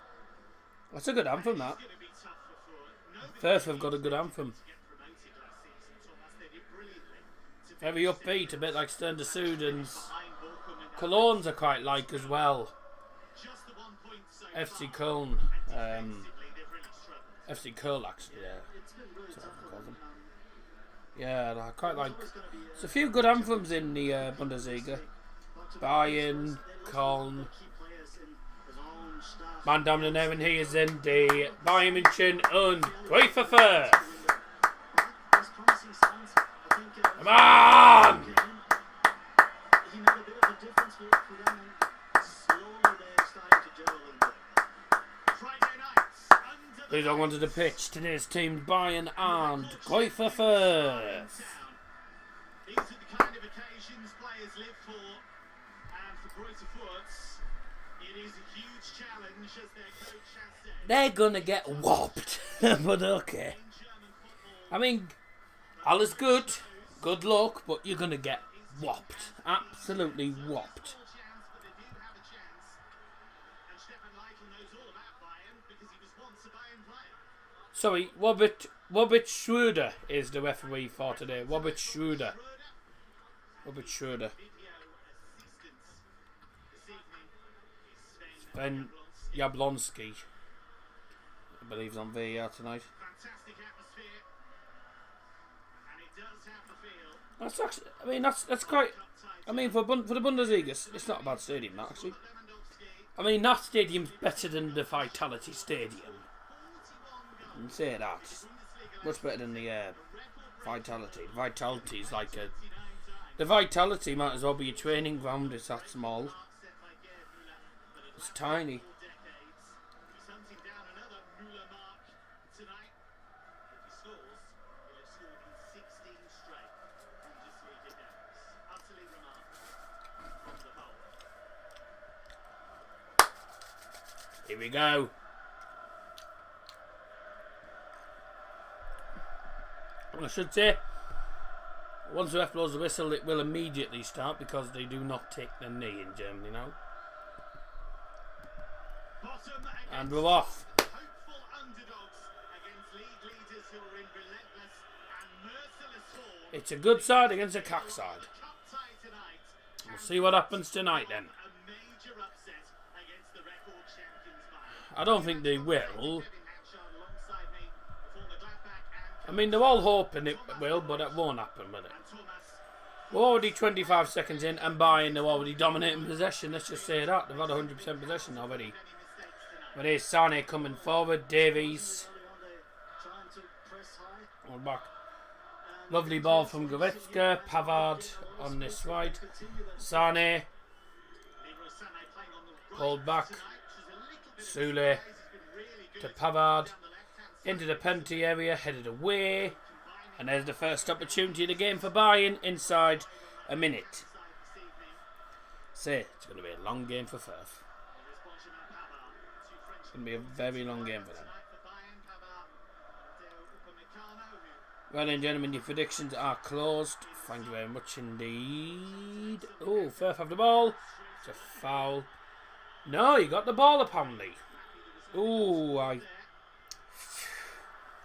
That's a good anthem, that. It's going to be tough for Furth. Nobody Furth have got a good anthem. to get promoted last season, Thomas. They did brilliantly to Very upbeat, a bit like Stern de Suden's. behind Bochum and Cologne's are quite like as well. just the 1 point so FC far. Köln. Defensively, they've really struggled. FC Köln, actually, yeah. It's been really That's what tough I for call them. them. Yeah, I quite like. It's going to be There's a few good anthems in the Bundesliga. Bayern, Köln. key players in his own staff. Meine Damen und Herren, hier sind die Bayern München und Greuther Furth. There's promising signs. I think Come on! he made a bit of a difference for them, and slowly they're starting to gel a little bit. Friday nights under the Please on to the pitch. Today's team Bayern and Greuther Furth. town. These are the kind of occasions players live for, and for Greuther Furth, it is a huge challenge as their coach has said. They're gonna get whopped, but okay. In German football, I mean, all is good, good luck, but you're gonna get whopped, absolutely whopped. no chance, but they do have a chance. And Stefan Leitl knows all about Bayern because he was once a Bayern player. Sorry, Robert Schröder is the referee for today. Robert Schröder. Robert Schröder. Video assistance this evening is Ben Sven Jablonski. Jablonski. I believe he's on VAR tonight. Fantastic atmosphere, and it does have the feel. That's actually, I mean, that's quite. I mean, for the Bundesliga, it's not a bad stadium, that, actually. Lewandowski, I mean, that stadium's better than the Vitality Stadium. 41 I goals. can say that. Much better than the Vitality. Vitality's like a. The Vitality might as well be a training ground. It's that small. It's tiny. He's hunting down another Müller mark tonight. If he scores, he'll have scored in 16 straight Bundesliga games. Utterly remarkable on the whole. Here we go. I should say, once the ref blows the whistle, it will immediately start because they do not take the knee in Germany now. And we're off. Hopeful underdogs against league leaders who are in relentless and merciless form. It's a good side against a cack side. Cup tie tonight. We'll see what happens tonight then. A major upset against the record champions Bayern. I don't think they will. Alongside me, the former Gladbach and I mean, they're all hoping it will, but it won't happen, will it? Thomas. We're already 25 seconds in and Bayern are already dominating possession. Let's just say that. They've had 100% possession already. But here's Sané coming forward. Davies. Trying to press high. All back. Lovely ball from Goretzka. Pavard on this right. Sané. Pulled back. Sule to Pavard. Into the penalty area. Headed away. And there's the first opportunity of the game for Bayern inside a minute. Say, it's going to be a long game for Furth. It's going to be a very long game for them. Well then, gentlemen, your predictions are closed. Thank you very much indeed. Oh, Furth have the ball. It's a foul. No, you got the ball apparently. Oh,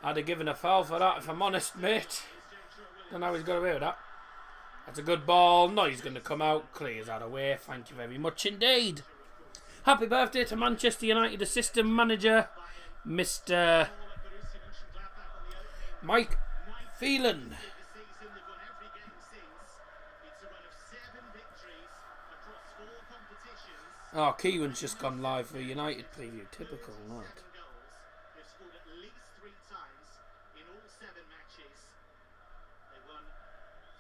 I'd have given a foul for that if I'm honest, mate. Don't know how he's got away with that. That's a good ball. No, he's going to come out. Clears that away. Thank you very much indeed. Happy birthday to Manchester United assistant manager, Mr. Mike Phelan. Oh, Kieran's just gone live for United preview. Typical, not. They've scored at least 3 times in all 7 matches. They won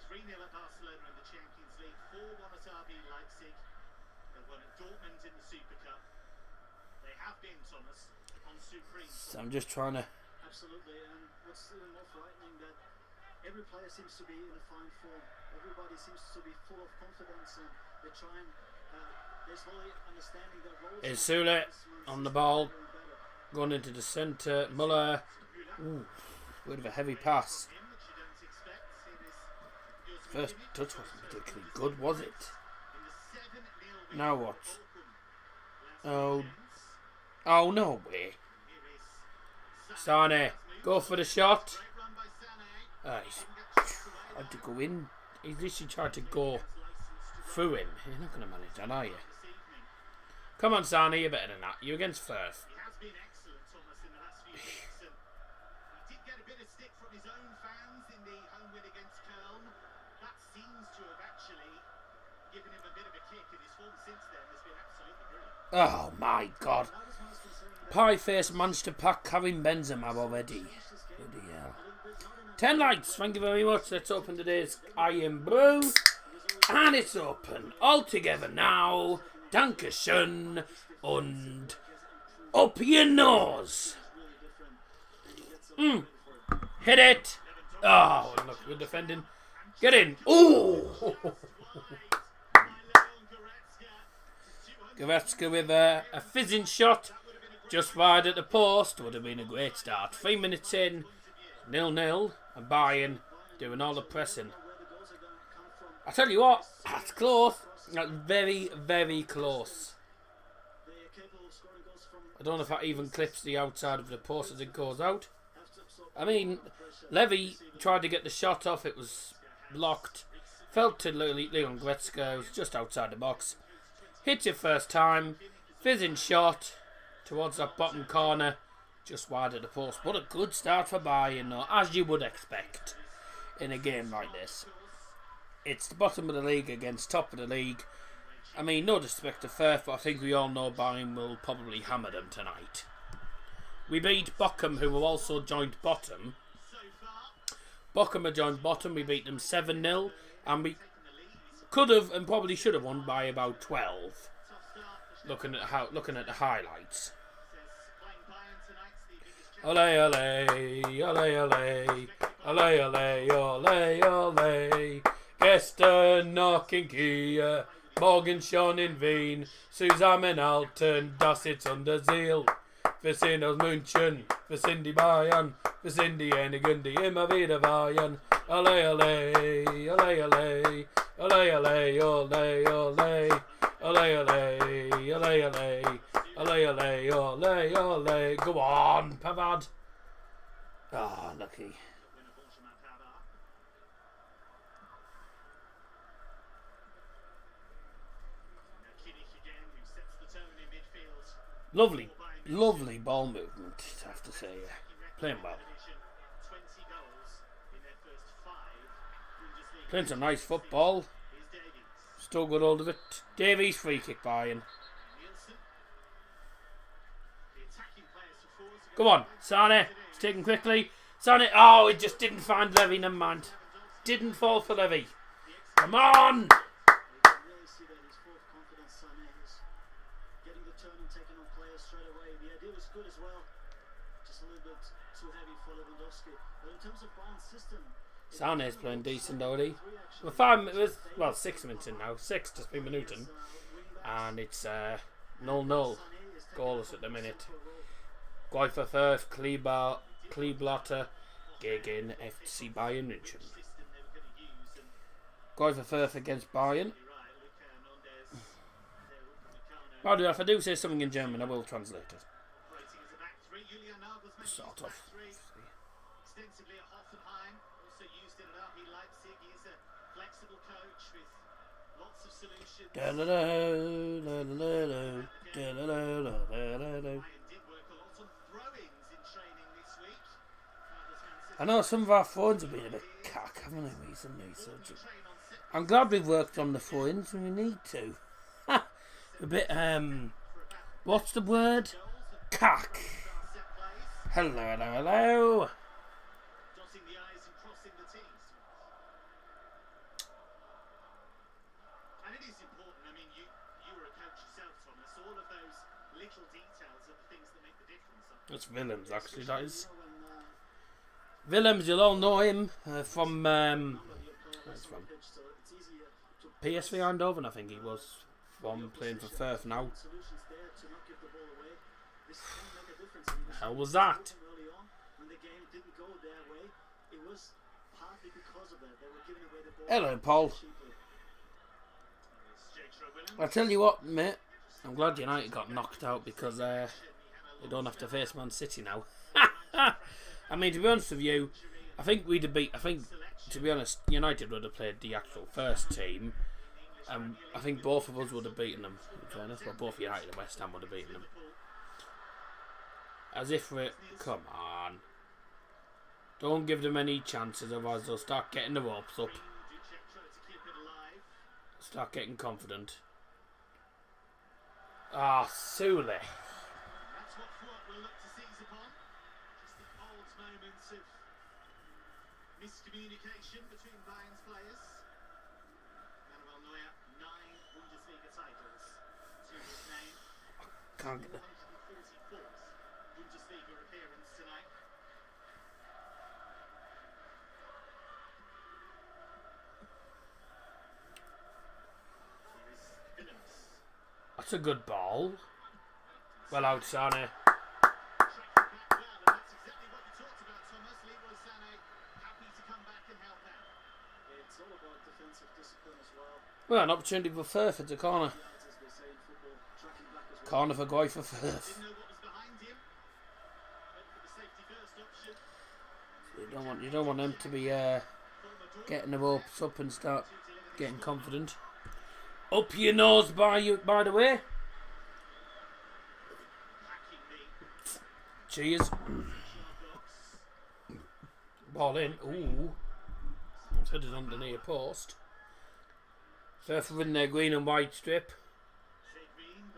3-0 at Barcelona in the Champions League, 4-1 at RB Leipzig. They won at Dortmund in the Super Cup. They have been, Thomas, on supreme. So I'm just trying to. Absolutely, and what's even more frightening that every player seems to be in a fine form. Everybody seems to be full of confidence, and they're trying. They're slowly understanding their roles. Is Sule on the ball, going into the centre. Muller, ooh, bit of a heavy pass. First touch wasn't particularly good, was it? Now what? Oh no way! Sané, go for the shot. He's tried to go in. He's literally tried to go through him. You're not going to manage that, are you? Come on, Sané, you're better than that. You're against Furth. He has been excellent, Thomas, in the last few weeks. And he did get a bit of stick from his own fans in the home win against Köln. That seems to have actually given him a bit of a kick, and his form since then has been absolutely brilliant. Oh my God! Pie-face managed to pack Karim Benzema already. Bloody hell. 10 likes, thank you very much. Let's open today's Iron Brew. And it's open all together now. Dankeschön und up your nose. Hit it. Oh, look, we're defending. Get in. Oh! Goretzka with a fizzing shot just wide at the post. Would have been a great start. 3 minutes in, 0-0, and Bayern doing all the pressing. I tell you what, that's close. That's very, very close. I don't know if that even clips the outside of the post as it goes out. I mean, Levy tried to get the shot off. It was blocked. Fell to Leon Goretzka. It was just outside the box. Hits it first time. Fizzing shot towards that bottom corner. Just wide of the post. What a good start for Bayern, though, as you would expect in a game like this. It's the bottom of the league against top of the league. I mean, no disrespect to Furth, but I think we all know Bayern will probably hammer them tonight. We beat Bochum, who were also joint bottom. Bochum are joint bottom. We beat them 7-0, and could have and probably should have won by about 12. Looking at the highlights. Ole ole, ole ole, ole ole, ole ole. Gestern noch in Kiel, morgen schon in Wien. Zusammenhalten, das ist unser Ziel. Wir sind aus München, wir sind die Bayern, wir sind diejenigen, die immer wieder weihen. Ole ole, ole ole, ole ole, ole ole, ole ole, ole ole, ole ole, ole ole. Go on, Pavard. Ah, lucky. Lovely, lovely ball movement, I have to say. Playing well. Playing some nice football. Still got hold of it. Davies free kick Bayern. Come on, Sane. It's taken quickly. Sane. Oh, it just didn't find Levy, never mind. Didn't fall for Levy. Come on! Straight away. The idea was good as well. Just a little bit too heavy for Lewandowski. But in terms of Bayern's system, Sane's playing decent already. Well, 6 minutes in now. 6 just been minuten. And it's 0-0. Goalless at the minute. Greuther Furth, Kleeblatter gegen FC Bayern Munchen. Greuther Furth against Bayern. If I do say something in German, I will translate it. Sort of. Extensively at Hoffenheim, also used it at RB Leipzig. He's a flexible coach with lots of solutions. Bayern did work a lot on throw-ins in training this week. I know some of our phones have been a bit cack, haven't they, recently? So I'm glad we've worked on the phones when we need to. A bit, what's the word? Cack. Hello, hello, hello. Dotting the I's and crossing the T's. And it is important. I mean, you were a coach yourself, Thomas. All of those little details are the things that make the difference. That's Willems, actually, that is. Willems, you'll all know him from PSV Eindhoven, I think he was. From playing for Furth now. How was that? Hello, Paul. I tell you what, mate. I'm glad United got knocked out because they don't have to face Man City now. I mean, to be honest with you, I think we'd have beat. To be honest, United would have played the actual first team. I think both of us would have beaten them, in fairness. Well, both United and West Ham would have beaten them. As if we're... Come on. Don't give them any chances, otherwise they'll start getting the ropes up. Start getting confident. Ah, Sule. That's what Furth will look to seize upon. Just the old moments of miscommunication between Bayern's players. Bundesliga titles to his name. Can't get the... 144th Bundesliga appearance tonight. Here is Willems. That's a good ball. Well out, Sane. Tracking back well, and that's exactly what you talked about, Thomas. Leroy Sané happy to come back and help out. It's all about defensive discipline as well. Well, an opportunity for Furth at the corner. Corner for Greuther Furth. Didn't know what was behind him. Went for the safety first option. You don't want them to be getting the ropes up and start getting confident. Up your nose, by the way. Cheers. Ball in. Ooh. It's headed under the near post. Furth in their green and white strip.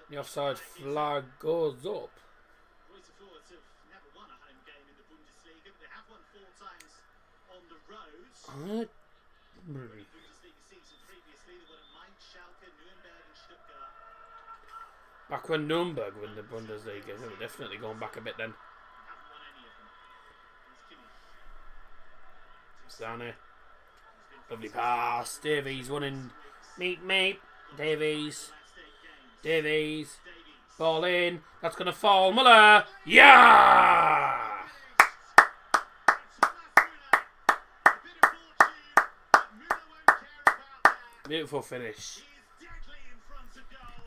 The offside flag goes up. Greuther Furth have never won a home game in the Bundesliga, but they have won 4 times on the road. Bundesliga season previously, they won at Back when Nuremberg won the Bundesliga. They were definitely going back a bit then. Sane. Lovely pass. Davies running. Meet. Davies. Ball in. That's going to fall. Muller. Yeah! Beautiful finish.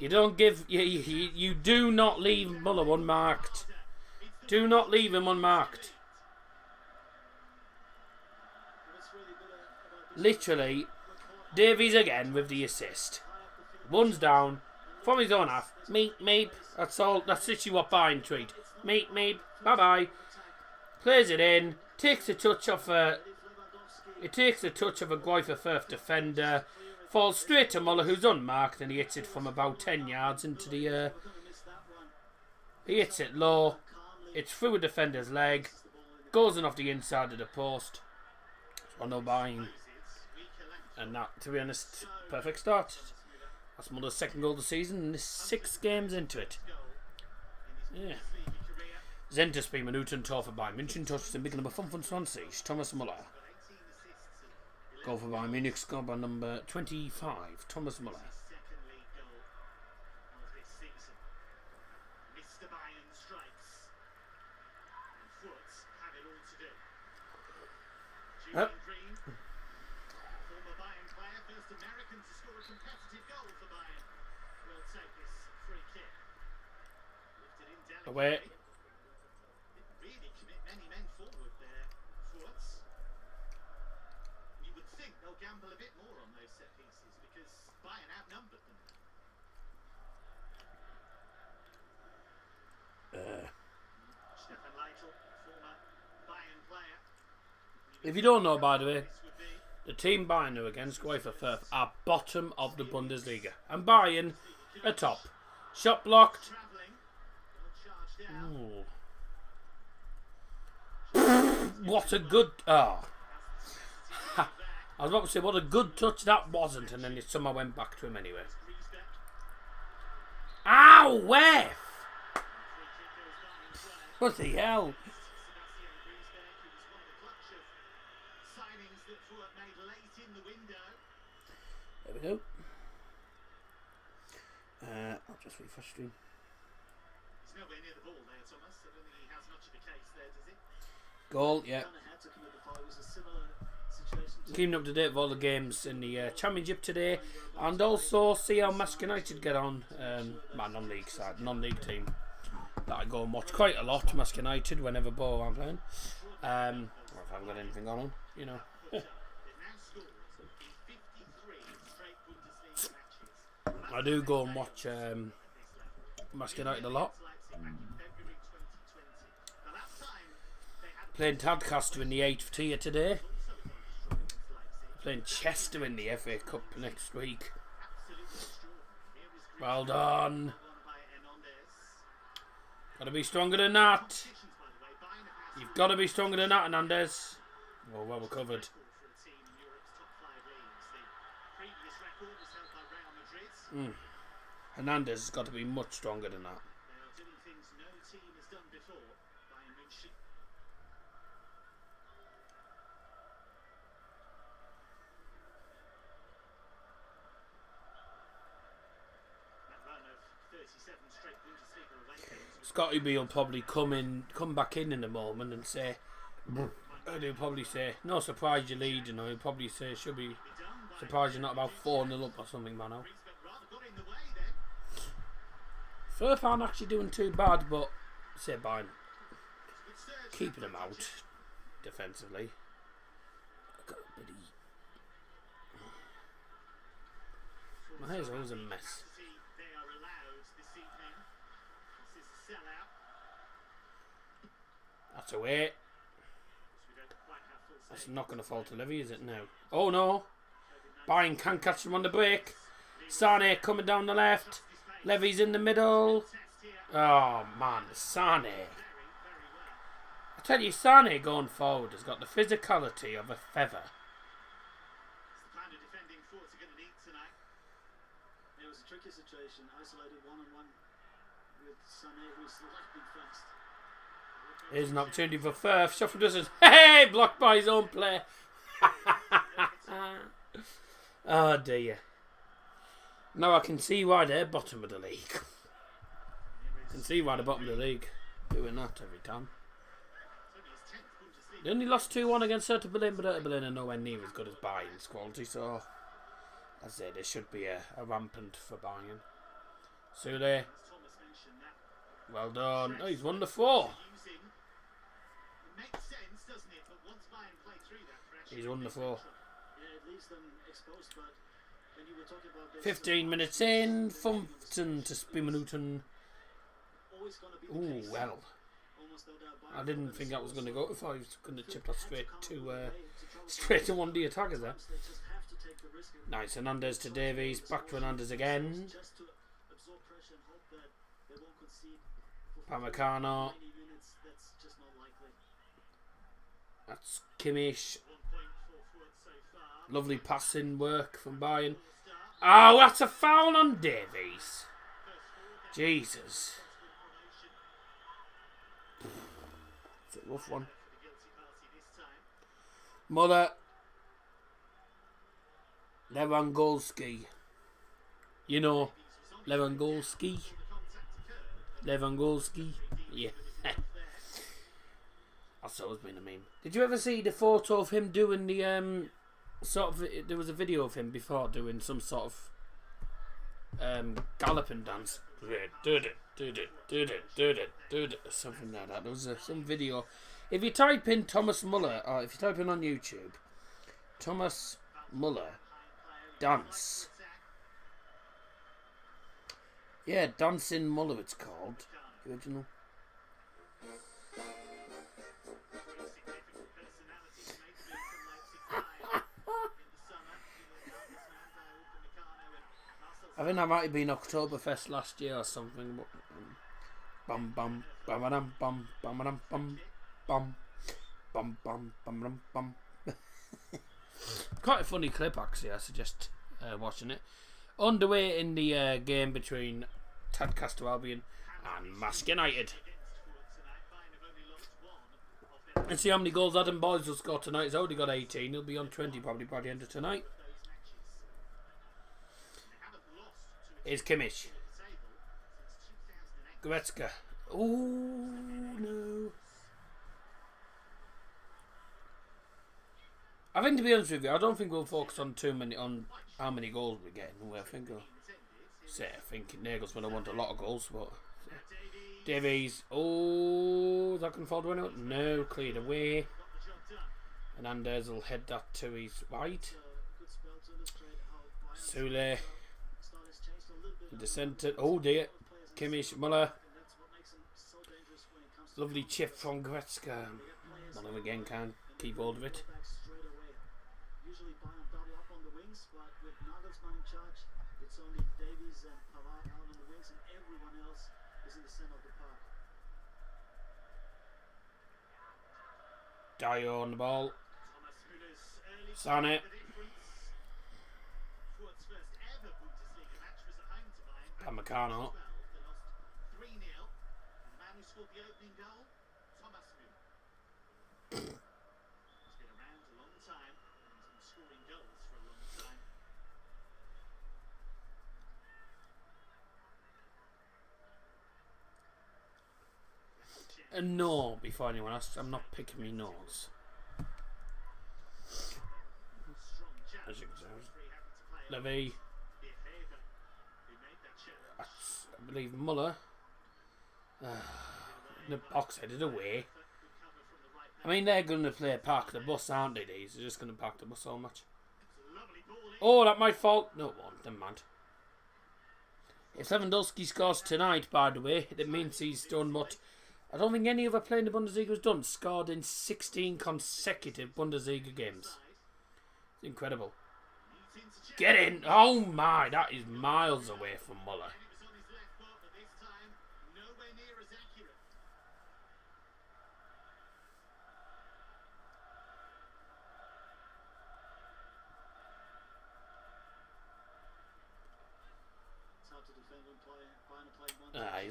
You don't give. You do not leave Muller unmarked. Do not leave him unmarked. Literally, Davies again with the assist. One's down from his own half. Meep. That's all. That's literally what Bayern treat. Meep. Bye. Plays it in. Takes the touch off a. It takes the touch of a Greuther Furth defender. Falls straight to Muller, who's unmarked, and he hits it from about 10 yards into the air. He hits it low. It's through a defender's leg. Goes in off the inside of the post. So no buying. And that, to be honest, perfect start. That's Muller's second goal of the season, and this 6 games into it. Yeah. 60 Minuten Tor für Bayern München, Torschütze Nummer 25, Thomas Muller. Goal for Bayern Munich, scored by number 25, Thomas Muller. Yep. Former Bayern player, first American to score a competitive goal for Bayern. Will take this free kick. Lifted in delicately. Away. Didn't really commit many men forward there, Furth. You would think they'll gamble a bit more on those set pieces because Bayern outnumbered them. Stefan Leitl, former Bayern player. If you don't know, by the way, the team Bayern are against Greuther Furth are bottom of the Bundesliga. And Bayern are top. Shot blocked. Ooh. What a good... Oh. I was about to say, what a good touch that wasn't. And then it somehow went back to him anyway. Ow! Where? What the hell? There we go. I'll just refresh stream. He's nowhere near the ball there, Thomas. I don't think he has much of a case there, does he? Goal, yeah. Keeping up to date with all the games in the Championship today, and also see how Manchester United get on. My non-league side, non-league team that I go and watch quite a lot. Manchester United whenever Bo I'm playing. Or if I haven't got anything on, you know. I do go and watch Manchester United a lot. Playing Tadcaster in the 8th tier today. Playing Chester in the FA Cup next week. Well done. Got to be stronger than that. You've got to be stronger than that, Hernandez. Oh, well recovered. Hernandez has got to be much stronger than that. They are doing things no team has done before. Bayern Munchen. That run of 37 straight Bundesliga away games. Scotty B will probably come back in a moment and say, he'll probably say, no surprise you lead, you know. He'll probably say, should be surprised you're not about 4-0 up or something, man. Furth aren't actually doing too bad, but say Bayern keeping them out defensively. My hair's always a mess. That's away. That's not going to fall to Levy, is it now? Oh no! Bayern can catch them on the break. Sane coming down the left. Levy's in the middle. Oh man, Sane. I tell you, Sane going forward has got the physicality of a feather. It was a tricky situation, isolated one-on-one Sané, who's lightning fast. Here's an opportunity for Furth. Shot from distance. Hey, blocked by his own player. Oh dear. Now I can see why they're bottom of the league. I can see why they're bottom of the league. Doing that every time. They only lost 2-1 against Hertha Berlin, but Hertha Berlin are nowhere near as good as Bayern's quality, so I say there should be a rampant for Bayern. Sule. Well done. Oh, he's won the 4. He's won the 4. 15 minutes in. 15 to Spiminuten. Ooh, well. I didn't think that was going to go. If I was going to chip that straight to one of the attackers there. Nice. Hernandez to Davies. Back to Hernandez again. Pamecano. That's Kimmich. Lovely passing work from Bayern. Oh, that's a foul on Davies. Jesus. It's a rough one. Muller. Lewandowski. You know, Lewandowski. Yeah. That's always been a meme. Did you ever see the photo of him doing the there was a video of him before doing some sort of galloping dance. Something like that. There was some video. If you type in Thomas Muller, or if you type in on YouTube, Thomas Muller dance. Yeah, Dancing Muller it's called. The original. I think that might have been Oktoberfest last year or something. Bum bum bum bum bum bum bum bum bum bum bum bum. Quite a funny clip actually. I suggest watching it. Underway in the game between Tadcaster Albion and Mask United. Let's see how many goals Adam Boyes will score tonight. He's already got 18. He'll be on 20 probably by the end of tonight. Here's Kimmich. Goretzka. Oh no. I think, to be honest with you, I don't think we'll focus on how many goals we're getting. I think Nagel's going to want a lot of goals, but Davies. Oh, is that going to fall to anyone? No, cleared away. Hernandez will head that to his right. Sule. Descended. Oh dear. Kimmich, Muller. Lovely chip from Goretzka. Muller again can't keep hold of it. Usually Bayern double up on the wings, but with Nagelsmann in charge, it's only Davies and Pavard out on the wings, and everyone else is in the center of the park. Dio on the ball. Sané. Pamecano. A no before anyone asks. I'm not picking me nose. As you can see. Levy. I believe Muller. The box headed away. I mean, they're going to play park the bus, aren't they? They're just going to park the bus so much. Oh, that might fall. No, it won't. Never mind. If Lewandowski scores tonight, by the way, it means he's done what I don't think any other player in the Bundesliga has done. Scored in 16 consecutive Bundesliga games. It's incredible. Get in! Oh my, that is miles away from Muller.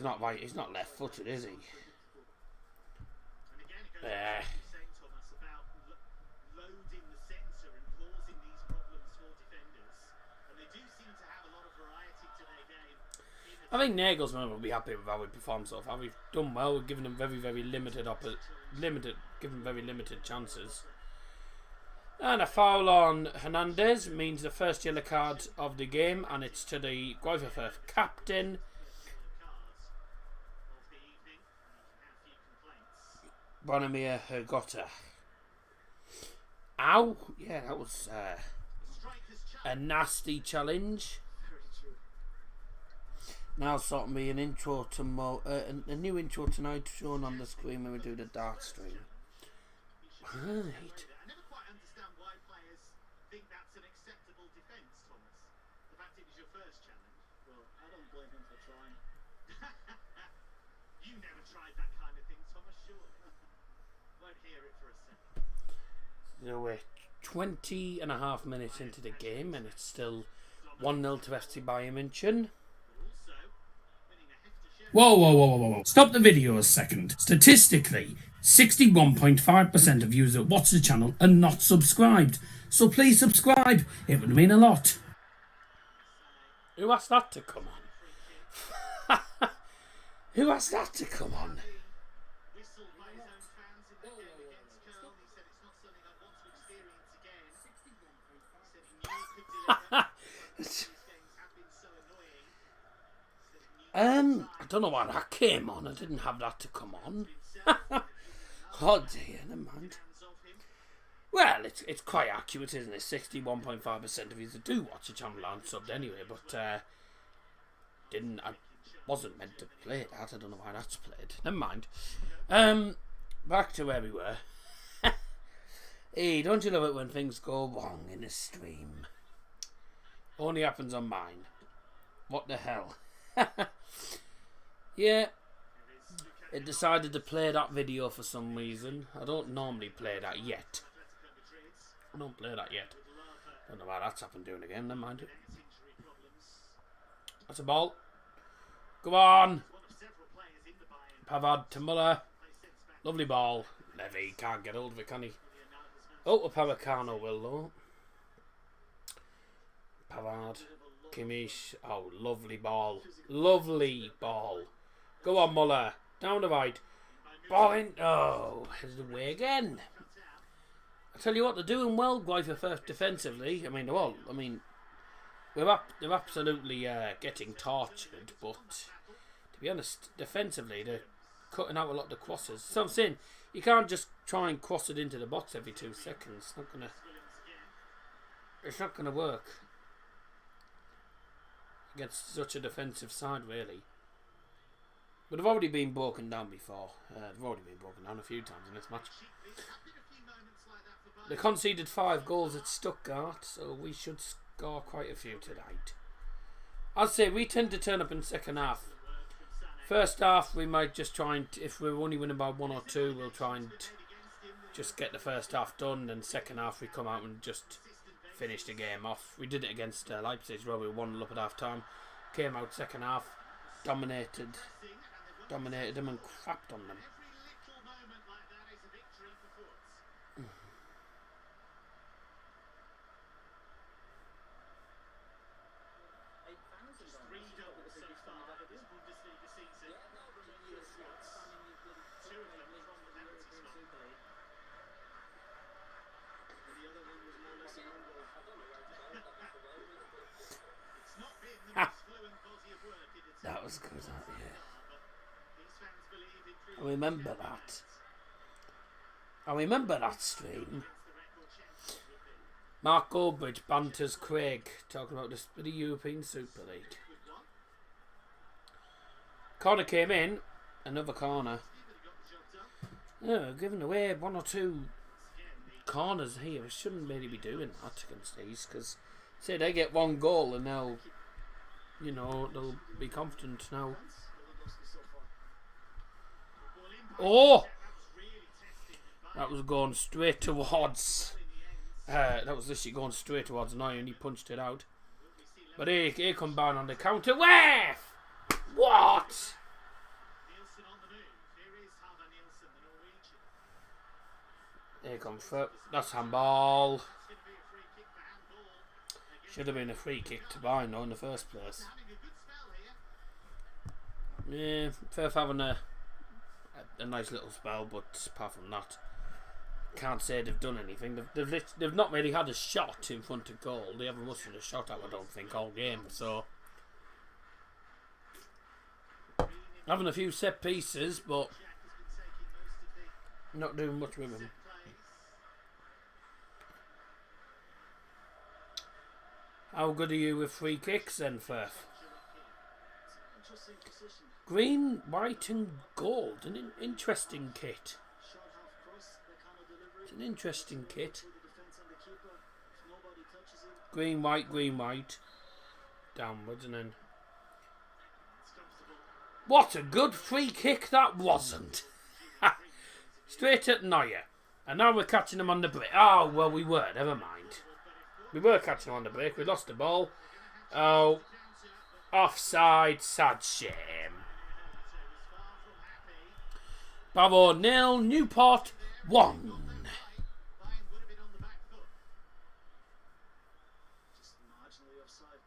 he's not right. He's not left-footed, is he? And again, it goes back to what you were saying, Thomas, about loading the centre and causing these problems for defenders. And they do seem to have a lot of variety to their game. I think Nagelsmann will be happy with how we performed so far. We've done well. We've given him very limited chances. And a foul on Hernandez means the first yellow card of the game, and it's to the Greuther Furth captain. Bonamir Hergota. Ow! Yeah, that was a nasty challenge. Now sort of me an intro to a new intro tonight shown on the screen when we do the dart stream. Right. I never quite understand why players think that's an acceptable defence, Thomas. The fact it was your first challenge. Well, I don't blame him for trying. You never tried that kind of thing, Thomas, surely. Won't hear it for a second. So we're 20 and a half minutes into the game, and it's still 1-0 to FC Bayern Munchen. Also, winning a hefty share. Whoa. Stop the video a second. Statistically, 61.5% of users that watch the channel are not subscribed. So please subscribe. It would mean a lot. Who asked that to come on? Who asked that to come on? Whistled by his own fans in the game against Köln. He said it's not something I want to experience again. He said he knew he could deliver. These games have been so annoying. He said he knew I don't know why that came on. I didn't have that to come on. Oh dear, never mind. hands off him. Well, it's quite accurate, isn't it? 61.5% of you that do watch the channel aren't subbed anyway, but I wasn't meant to play that. I don't know why that's played. Never mind. Back to where we were. Hey, don't you love it when things go wrong in a stream? Only happens on mine. What the hell? Yeah. It decided to play that video for some reason. I don't normally play that yet. I don't play that yet. Don't know why that's happened during the game. Never mind it. That's a ball. Go on. One of several players in the Bayern Pavard to Muller. Lovely ball. Levy can't get hold of it, can he? Oh, Upamecano will though. Pavard. Kimmich. Oh, lovely ball. Lovely ball. Go on, Muller. Down the right. Ball in. Oh, here's the way again. I tell you what, they're doing well, Greuther Furth defensively. I mean, they're absolutely getting tortured, but to be honest, defensively, they're cutting out a lot of the crosses. So I'm saying, you can't just try and cross it into the box every 2 seconds. It's not gonna work against such a defensive side, really. But they've already been broken down before. They've already been broken down a few times in this match. They conceded 5 goals at Stuttgart, so we should score quite a few tonight. I'd say we tend to turn up in second half. First half, we might just try and, if we're only winning by 1 or 2, we'll try and just get the first half done. Then second half, we come out and just finish the game off. We did it against Leipzig, where we were 1-0 up at half time. Came out second half, dominated them and crapped on them. That was good, yeah. I remember that. I remember that stream. Mark Goldbridge banters Craig talking about the European Super League. Corner came in, another corner. Yeah, giving away 1 or 2 corners here. We shouldn't really be doing that against these, because say they get 1 goal and they'll be confident now. Oh! That was going straight towards. That was literally going straight towards Neuer, and he punched it out. But here come Bayern on the counter. Where? What? on the move. Here is Harvard Nielsen, the Norwegian. Here comes Furth. That's handball. It's going to be a free kick for handball. Should have been a free kick to Bayern though in the first place. Having a good spell here. Yeah, Furth having a nice little spell, but apart from that, can't say they've done anything. They've not really had a shot in front of goal. They haven't much of a shot out, I don't think, all game. So having a few set pieces, but not doing much with them. How good are you with free kicks then, Furth? Interesting position. Green, white and gold. An interesting kit. Short half cross, the kind of delivery. It's an interesting kit. To the defense and the keeper. If nobody touches it, Green, white. Downwards and then... What a good free kick that wasn't. Straight at Neuer. And now we're catching them on the break. Oh, well, we were. Never mind. We were catching them on the break. We lost the ball. Oh, offside. Sad shame. Bravo 0. Newport 1. Bayern would have been on the back foot. just marginally offside.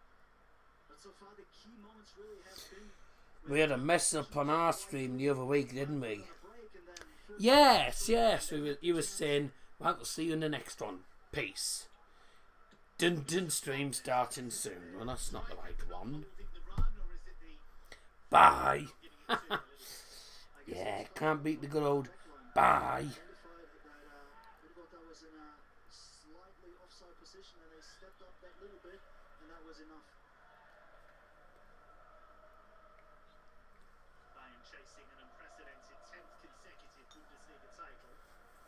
But so far, the key moments really have been We had a mess up on our stream the other week, didn't we? a break and then Yes. You were saying, well, we'll see you in the next one. Peace. Dun stream starting soon. Well, that's not the right one. Bye. Yeah, can't beat the good old bye. identified that was in a slightly offside position and they stepped up that little bit and that was enough. Bayern chasing an unprecedented 10th consecutive Bundesliga title.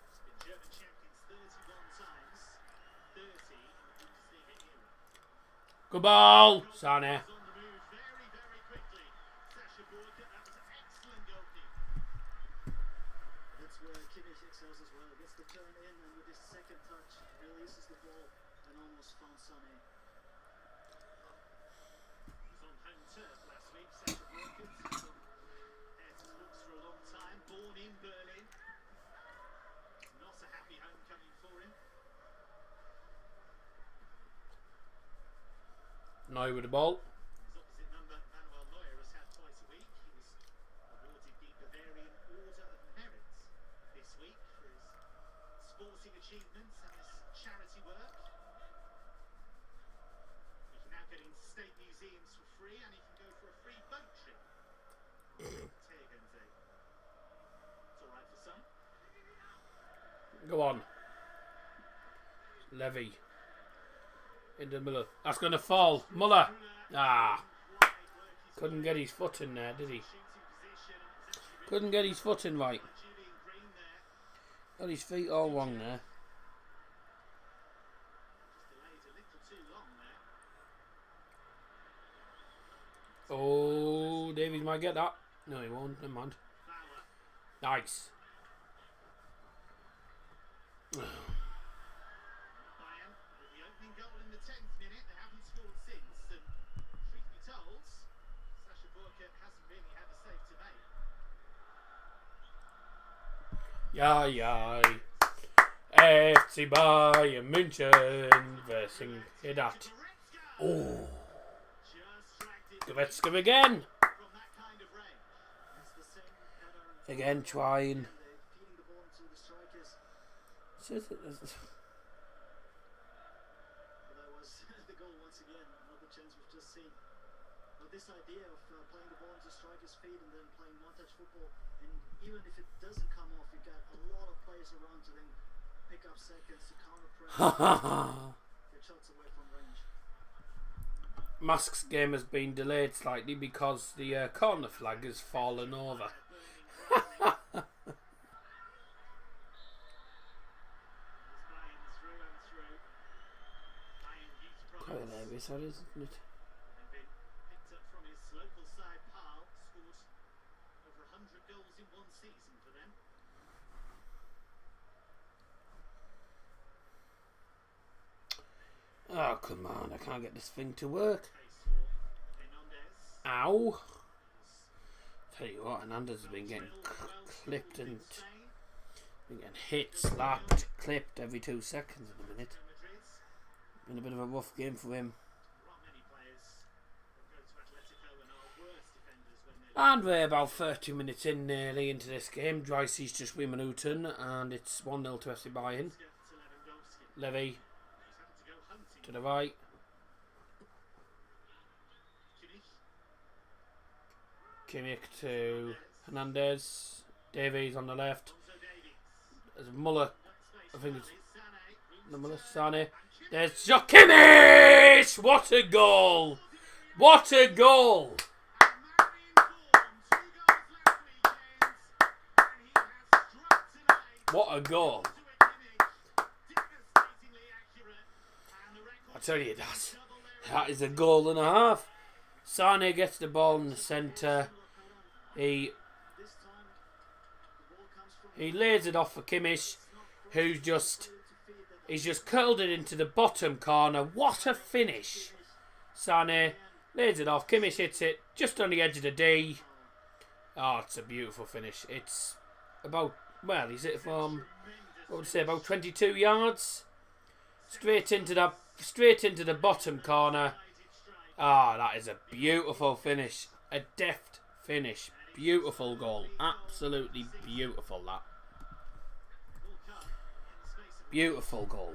It's been German champions 31 times, 30 in the Bundesliga era. Good ball, Sane. On the move very, very quickly. Sasha Burka, that was an excellent goalkeeper. That's where Kimmich excels as well. Gets the turn in and with his second touch releases the ball and almost found Sané. He was on home turf last week, Sasha Burka. Had his looks for a long time. Born in Berlin. Not a happy homecoming for him. Neuer with the ball. His opposite number, Manuel Neuer, has had twice a week. He was awarded the Bavarian Order of Merit this week for his sporting achievements and his charity work. He can now get into state museums for free and he can go for a free boat trip. Tegernsee. It's alright for some. Go on. Levy. Into the middle. That's going to fall. Muller. Ah. Couldn't get his foot in there, did he? Couldn't get his foot in right. Julian Green there. Got his feet all wrong there. Just delayed a little too long there. Oh, Davies might get that. No, he won't. Never mind. Bauer. Nice. Bayern with the opening goal in the 10th minute. They haven't scored since. And truth be told, Sasha Burka hasn't really had a save to make. FC Bayern Munchen versus Hidat. Oh, Just dragged it Goretzka again. from that kind of range. It's the same pattern. Again trying. They're feeding the ball into the strikers. So But that was the goal once again. Another chance we've just seen. But this idea of playing the ball into strikers' feet and then playing one-touch football, and even if it doesn't come off, you've got a lot of players around to then pick up seconds to counter press, get shots away from range. Musk's game has been delayed slightly because the corner flag has fallen over. Bayern through and through. Bayern youth Quite products hilarious, that isn't it? have been picked up from his local side, Pal. Scored over 100 goals in one season for them. Oh, come on, I can't get this thing to work. Pace for Hernandez. Ow. Tell you what, Hernandez has been getting clipped and been getting hit, slapped, clipped every 2 seconds at the minute. Been a bit of a rough game for him. And we're about 30 minutes in nearly into this game. Dreise's just Wimmenuten and it's 1-0 to FC Bayern. Levy to the right. Kimmich to Hernandez. Davies on the left. There's Muller. I think it's the Muller. Sane. There's Kimmich! What a goal! What a goal! What a goal! I tell you that is a goal and a half. Sane gets the ball in the centre. He lays it off for Kimmich, who's he's just curled it into the bottom corner. What a finish! Sane lays it off. Kimmich hits it just on the edge of the D. Oh, it's a beautiful finish. It's about, well, he's hit from, what would I say, about 22 yards. Straight into the bottom corner. Ah, that is a beautiful finish. A deft finish. Beautiful goal. Absolutely beautiful, that. Beautiful goal.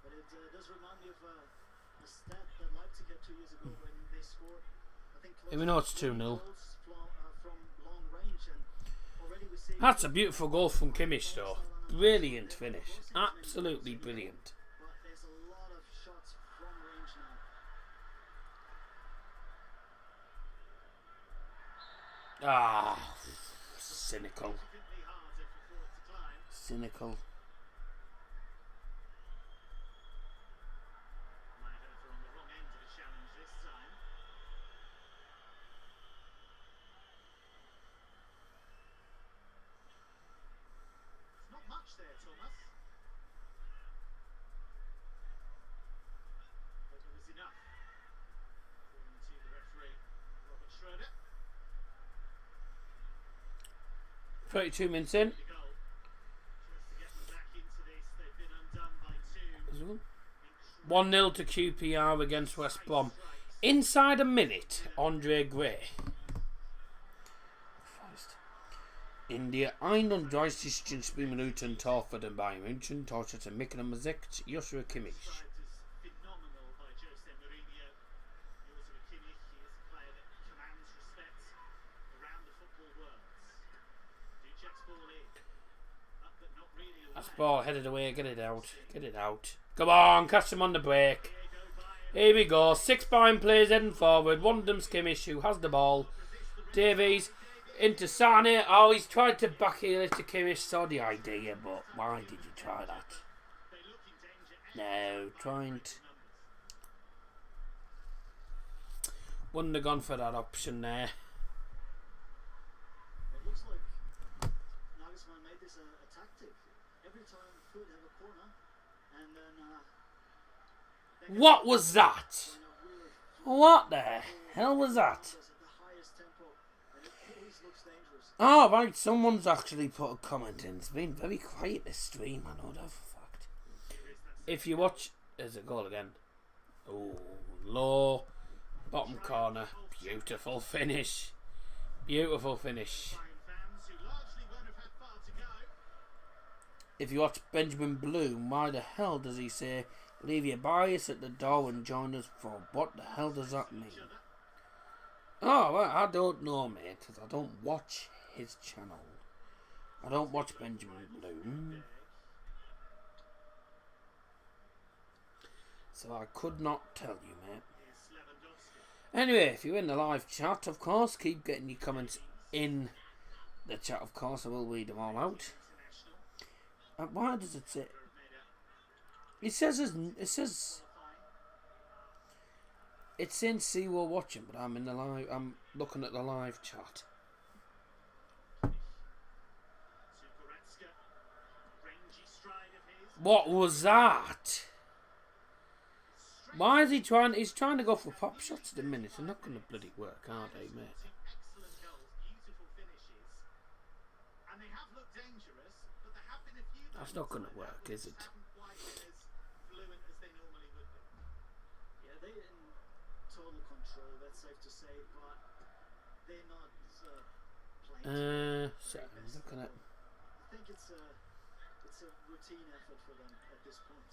But it does remind me of a stat that Leipzig had 2 years ago when they scored, I think, We know it's 2-0. from long range, and already we see That's a beautiful goal from Kimmich, though. Brilliant finish. Absolutely brilliant. but there's a lot of shots from range now. Ah, cynical. Cynical. Not much there, Thomas. But it was enough. According to the referee, Robert Schroeder. 32 minutes in. The goal. Just to get them back into this, they've been undone by 2. 1-0 to QPR against West Brom. Inside a minute, Andre Gray. India 31 Minuten Tor für den Bayern München. Torschütze Mikkel Mazek, Joshua Kimmich. Phenomenal by Jose Mourinho. Joshua Kimmich, he is a player that commands respect around the football world. Duchek's ball in. Up but not really away. That's ball headed away. Get it out. Get it out. Come on, catch him on the break. Here we go. 6 Bayern players heading forward. One of them's Kimmich, who has the ball. Davies into Sane. Oh, he's tried to backheel it to Kimmich. Saw the idea, but why did you try that? No, trying to... Wouldn't have gone for that option there. It looks like Nagelsmann made this a tactic. Every time Fürth have a corner, and then What was that? What the hell was that? at the highest tempo, and it always looks dangerous. Oh, right, someone's actually put a comment in. It's been very quiet this stream, I know that for a fact. If you watch... There's a goal again. Oh, low. Bottom corner. Beautiful finish. Beautiful finish. Fans who largely won't have had far to go. If you watch Benjamin Bloom, why the hell does he say, leave your bias at the door and join us for? What the hell does that mean? Oh, well, I don't know, mate, because I don't watch his channel. I don't watch Benjamin Bloom. So I could not tell you, mate. Anyway, if you're in the live chat, of course, keep getting your comments in the chat, of course. I will read them all out. Why does it say... It says it's saying see we're watching, but I'm in the live. I'm looking at the live chat. What was that? Why is he trying? He's trying to go for pop shots at the minute. They're not going to bloody work, are they, mate? And they have looked dangerous, but there have been a few. That's not going to work, is it? Haven't quite been as fluent as they normally would be. Yeah, they're in total control, that's safe to say, but they're not playing. So I'm looking at. I think it's a routine effort for them at this point.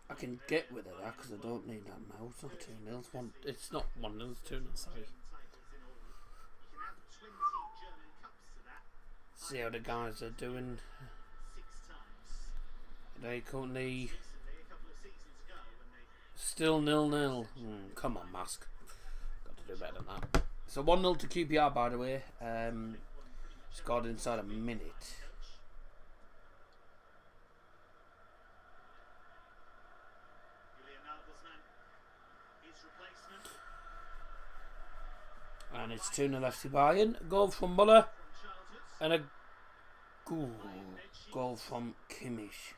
I can get rid of that because I don't need that now. It's not 2-0. It's not 1-0. It's 2-0. Sorry. Titles in all. You can add 20 German cups to that. See how the guys are doing. 6 times. They currently Recently, a couple of seasons ago, when they still 0-0. Come on, Mask. Got to do better than that. So 1-0 to QPR, by the way. Scored inside a minute. And it's 2-0 FC Bayern. Goal from Muller. And a goal from Kimmich.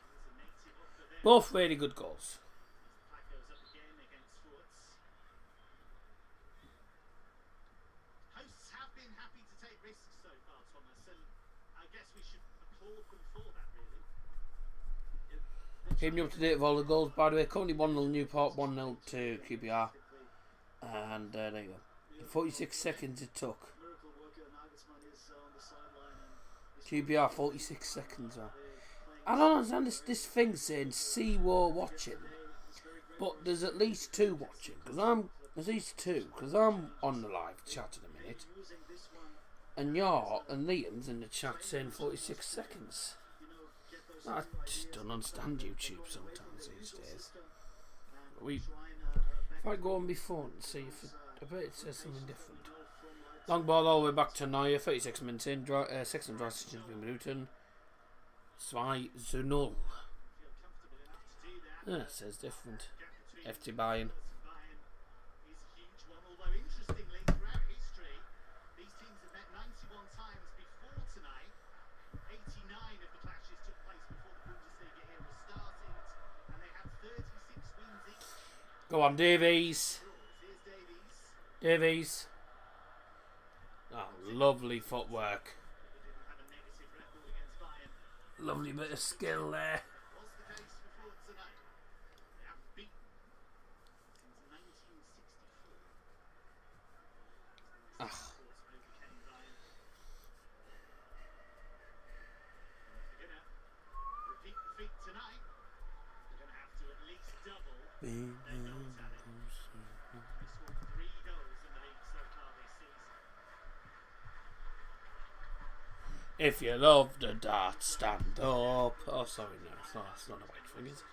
Both really good goals. Hosts have been happy to take risks so far, Thomas, and I guess we should applaud them for that, really. Keeping you up to date with all the goals, by the way. Currently 1-0 Newport, 1-0 to QPR. And there you go. 46 seconds it took. Miracle worker Nagelsmann is on the sideline and QPR 46 seconds. I don't understand this thing saying see war watching, but there's at least 2 watching there's at least 2 because I'm on the live chat in a minute, and Liam's in the chat saying 46 seconds. I just don't understand YouTube sometimes these days. If I go on before and see if I bet it says something different. Long ball all the way back to Neuer, 36 minutes in, 6 and Drastisch has been Minuten. 2-0. Yeah, it says different. FC Bayern. Is a huge one, although interestingly, throughout history, these teams have met 91 times before tonight. 89 of the clashes took place before the Bundesliga era started, and they have 36 wins each. Go on, Davies. Here's Davies. Davies. Oh, lovely footwork. Didn't have a negative record against Bayern. Lovely bit of skill there. Was the case before tonight. They have beaten since 1964. Ah. Overcame Bayern. If they're going to repeat the feat tonight, they're going to have to at least double their goal tally. They scored 3 goals in the league so far this season. If you love the dart, stand up. Oh, sorry, no, it's not a white thing, is it?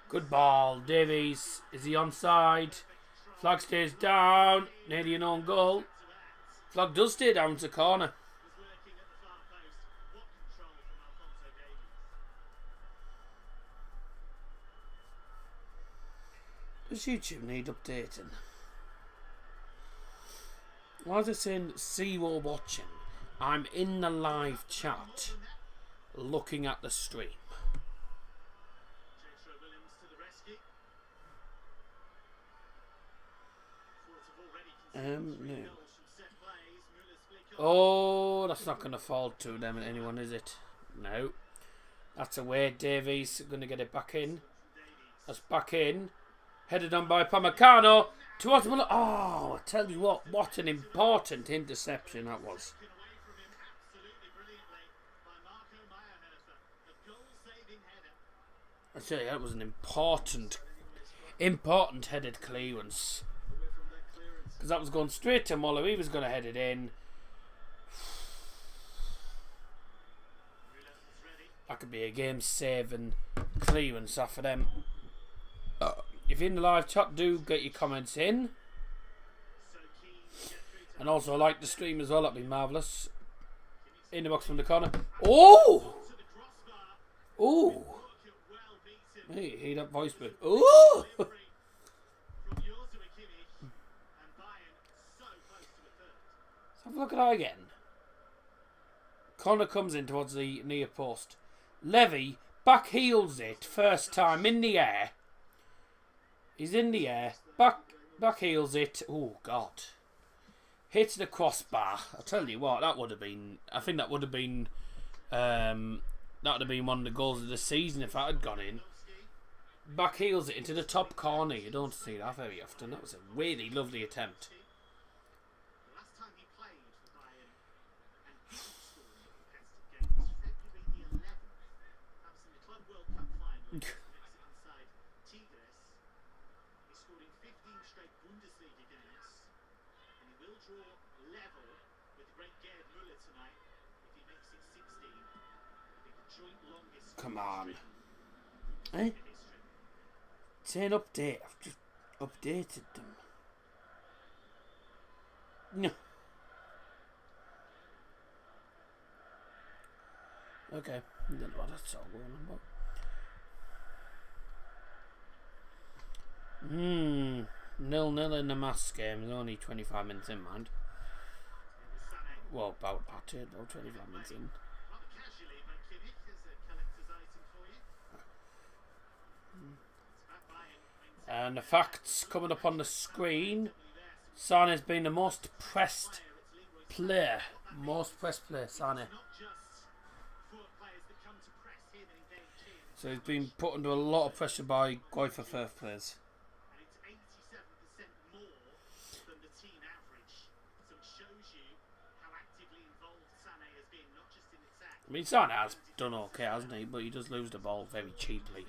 Good ball, Davies. Is he onside? Flag stays down. Nearly an own goal. Flag does stay down to corner. Was working at the far post. What control from Alphonso Davies. Does YouTube need updating? Why is it saying see or watching? I'm in the live chat looking at the stream. J. Williams to the rescue. Furth have already conceded 3 No. goals from set plays. Muller's flick on. Oh, that's not going to fall to them and anyone, is it? No. That's away. Davies going to get it back in. That's back in. Headed on by Pamecano. Towards Muller. Oh, I tell you what an important interception that was. Taken away from him absolutely brilliantly by Marco Meyerhofer. A goal-saving header. I tell you, that was an important headed clearance. Because that was going straight to Muller. He was going to head it in. That could be a game-saving clearance off of them. If you're in the live chat, do get your comments in. So keen to get through to And also like the stream as well, that'd be marvellous. In the box from the corner. Oh! the crossbar. Oh! Look at well beaten. Hey, hear that voice bit. Oh! Delivery from Joshua Kimmich. And Bayern so close to a third. Let's have a look at that again. Connor comes in towards the near post. Levy back heels it first time in the air. He's in the air. Back heels it. Oh God. hits the crossbar. I tell you what, that would have been. I think that would have been. That would have been one of the goals of the season if that had gone in. Back heels it into the top corner. You don't see that very often. That was a really lovely attempt. The last time he played for Bayern and didn't score in a competitive game was February the 11th. That was in the Club World Cup final against Mexican side Tigres. He scored in 15 straight Bundesliga games, and he will draw level with the great Gerd Müller tonight if he makes it 16. I think the joint longest. Come on. Eh? Say an update. I've just updated them. No. Okay. I don't know what that's all going on about. 0-0 in the mass game. There's only 25 minutes in, mind. Well, about 25 minutes in. And the facts coming up on the screen. Sane has been the most pressed player. Sane. So he's been put under a lot of pressure by Greuther Furth players. And it's 87% more than the team average. So it shows you how actively involved Sané has been, not just in attack. I mean, Sane has done okay, hasn't he? But he does lose the ball very cheaply.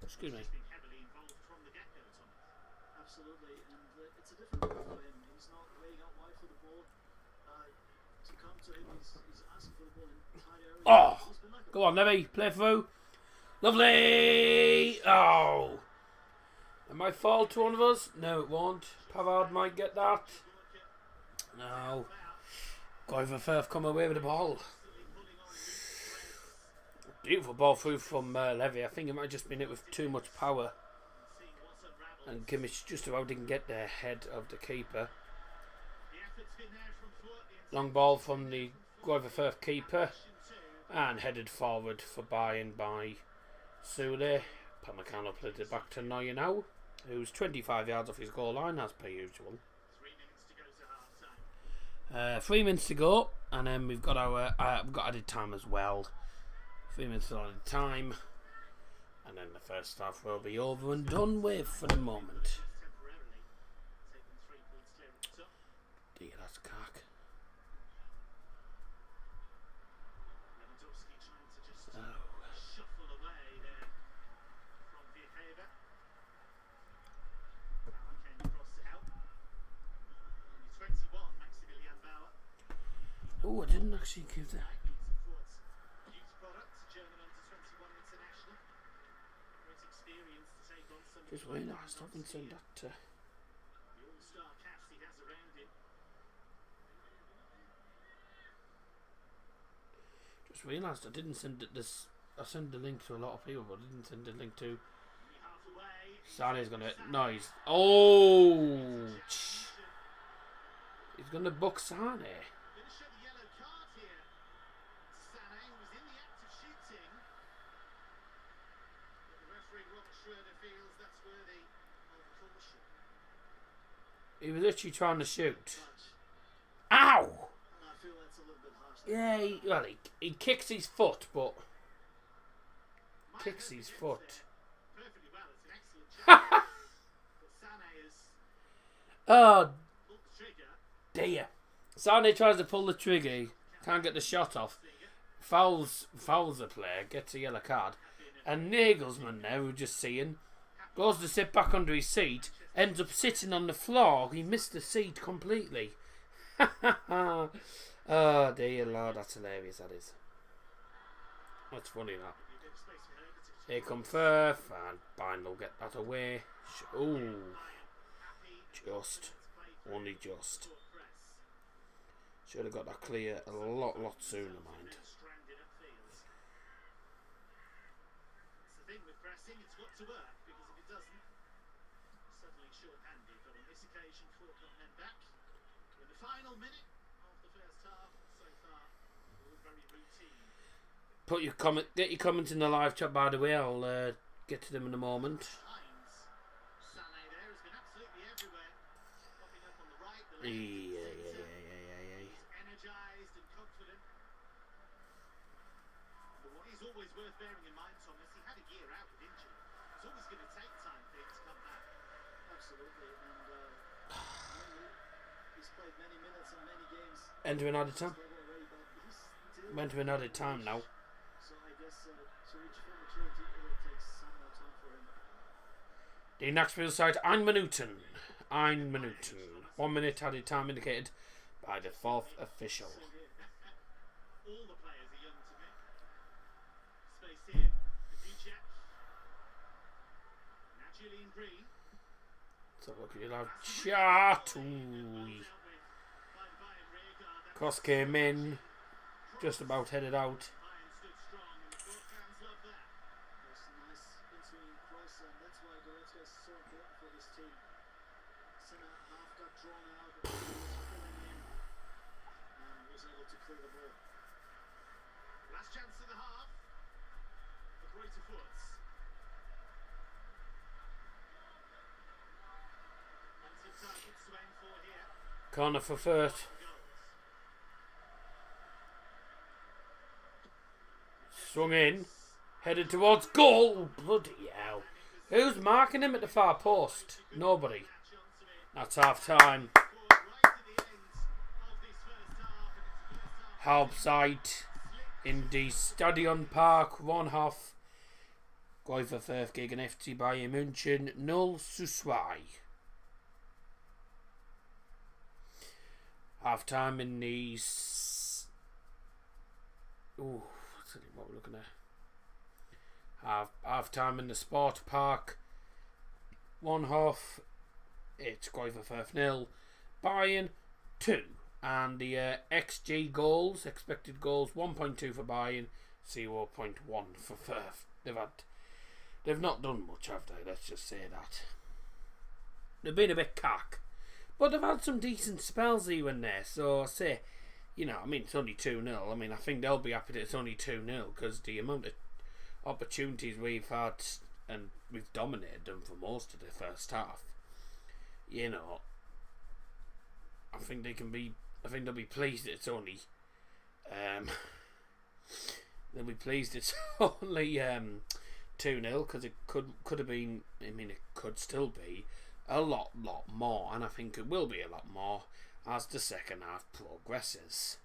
Excuse me. Absolutely, and it's a different ball for him. He's not waiting out wide for the ball to come to him. He's asking for the ball in tight areas. Oh, go on, Levy, play through. Lovely. Oh, it might fall to one of us. No, it won't. Pavard might get that. No. Greuther Furth come away with the ball. Beautiful ball through from Levy. I think it might have just been hit with too much power. And Kimmich just about didn't get there ahead of the keeper. Long ball from the Greuther Furth keeper. And headed forward for Bayern by Sule. Pamecano played it back to Neuer now, who's 25 yards off his goal line as per usual. 3 minutes to go, and then we've got our we've got added time as well. 3 minutes added time, and then the first half will be over and done with for the moment. Dear, that's cock. Oh, I didn't actually give that. Just realised I haven't sent that to... Just realised I didn't send it this... I sent the link to a lot of people, but I didn't send the link to... Sane's gonna... No, he's... Oh! He's gonna book Sane. He was literally trying to shoot. Ow! I feel that's a little bit harsh. Yeah, he kicks his foot, but... Kicks his foot. Oh, dear. Sane tries to pull the trigger. Can't get the shot off. Fouls the player. Gets a yellow card. And Nagelsmann there, who we're just seeing, goes to sit back under his seat. Ends up sitting on the floor. He missed the seat completely. Oh dear Lord, that's hilarious, that is. That's funny, that. Here come Furth, and Bayern will get that away. Ooh. Just. Only just. Should have got that clear a lot sooner, mind. It's the thing with pressing, it's got to work, because if it doesn't, suddenly short-handed, but on this occasion, Furth got men back. In the final minute of the first half, so far, all very routine. Put your comment, get your comments in the live chat. By the way, I'll get to them in a moment. Sané there has been absolutely everywhere. Popping up on the right, the left, Yeah. He's energised and confident. But what is always worth bearing in mind, Thomas, he had a year out with injury. It's always going to take time for him to come back. Absolutely, and he's played many minutes and many games. Entering added time. Already, but he's still Entering added time now. So I guess to reach full maturity, it will take some more time for him. The Knoxville side, 1 Minuten. 1 Minuten. 1 minute added time indicated by the fourth official. All the players are young to me. Space here. Ducek. Now Julian Green. So look at you live chat. Ooh. Cross came in. Just about headed out. Bayern stood strong and the Furth fans love that. There's a nice in-swinging cross, and that's why Goretzka is so important for this team. Centre half got drawn out, but he was filling in and was able to clear the ball. Last chance of the half for Greuther Furth. Plenty of targets to aim for here. Corner for Furth. Goals. Swung in. Headed towards goal. Bloody hell. Who's marking him at the far post? Nobody. That's half time. Halbzeit in the Stadion Park. 1-1. Greuther Furth gegen FC Bayern Munchen 0-2. Half time in the. Ooh, what we're looking at. Half time in the Sport Park. 1-1. It's Greuther Furth 0, Bayern 2. And the XG goals, expected goals, 1.2 for Bayern, 0.1 for Furth. They've not done much, have they? Let's just say that. They've been a bit cack. But they've had some decent spells here and there. So I say, it's only 2-0. I mean, I think they'll be happy that it's only 2-0 because the amount of opportunities we've had and we've dominated them for most of the first half. I think they'll be pleased that it's only they'll be pleased it's only 2-0 because it could have been, it could still be a lot more, and I think it will be a lot more as the second half progresses.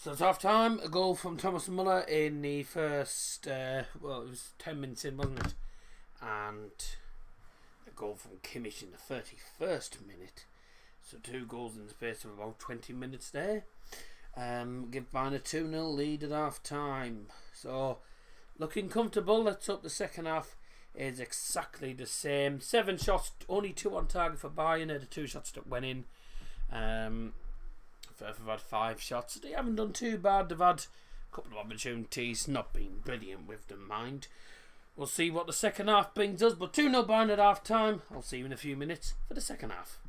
So it's half time. A goal from Thomas Muller in the first, it was 10 minutes in, wasn't it? And a goal from Kimmich in the 31st minute. So 2 goals in the space of about 20 minutes there. Give Bayern a 2-0 lead at half time. So looking comfortable. Let's hope the second half is exactly the same. 7 shots, only 2 on target for Bayern. They're the 2 shots that went in. Furth have had 5 shots. They haven't done too bad. They've had a couple of opportunities, not been brilliant with them, mind. We'll see what the second half brings us. But 2-0 Bayern at half time. I'll see you in a few minutes for the second half.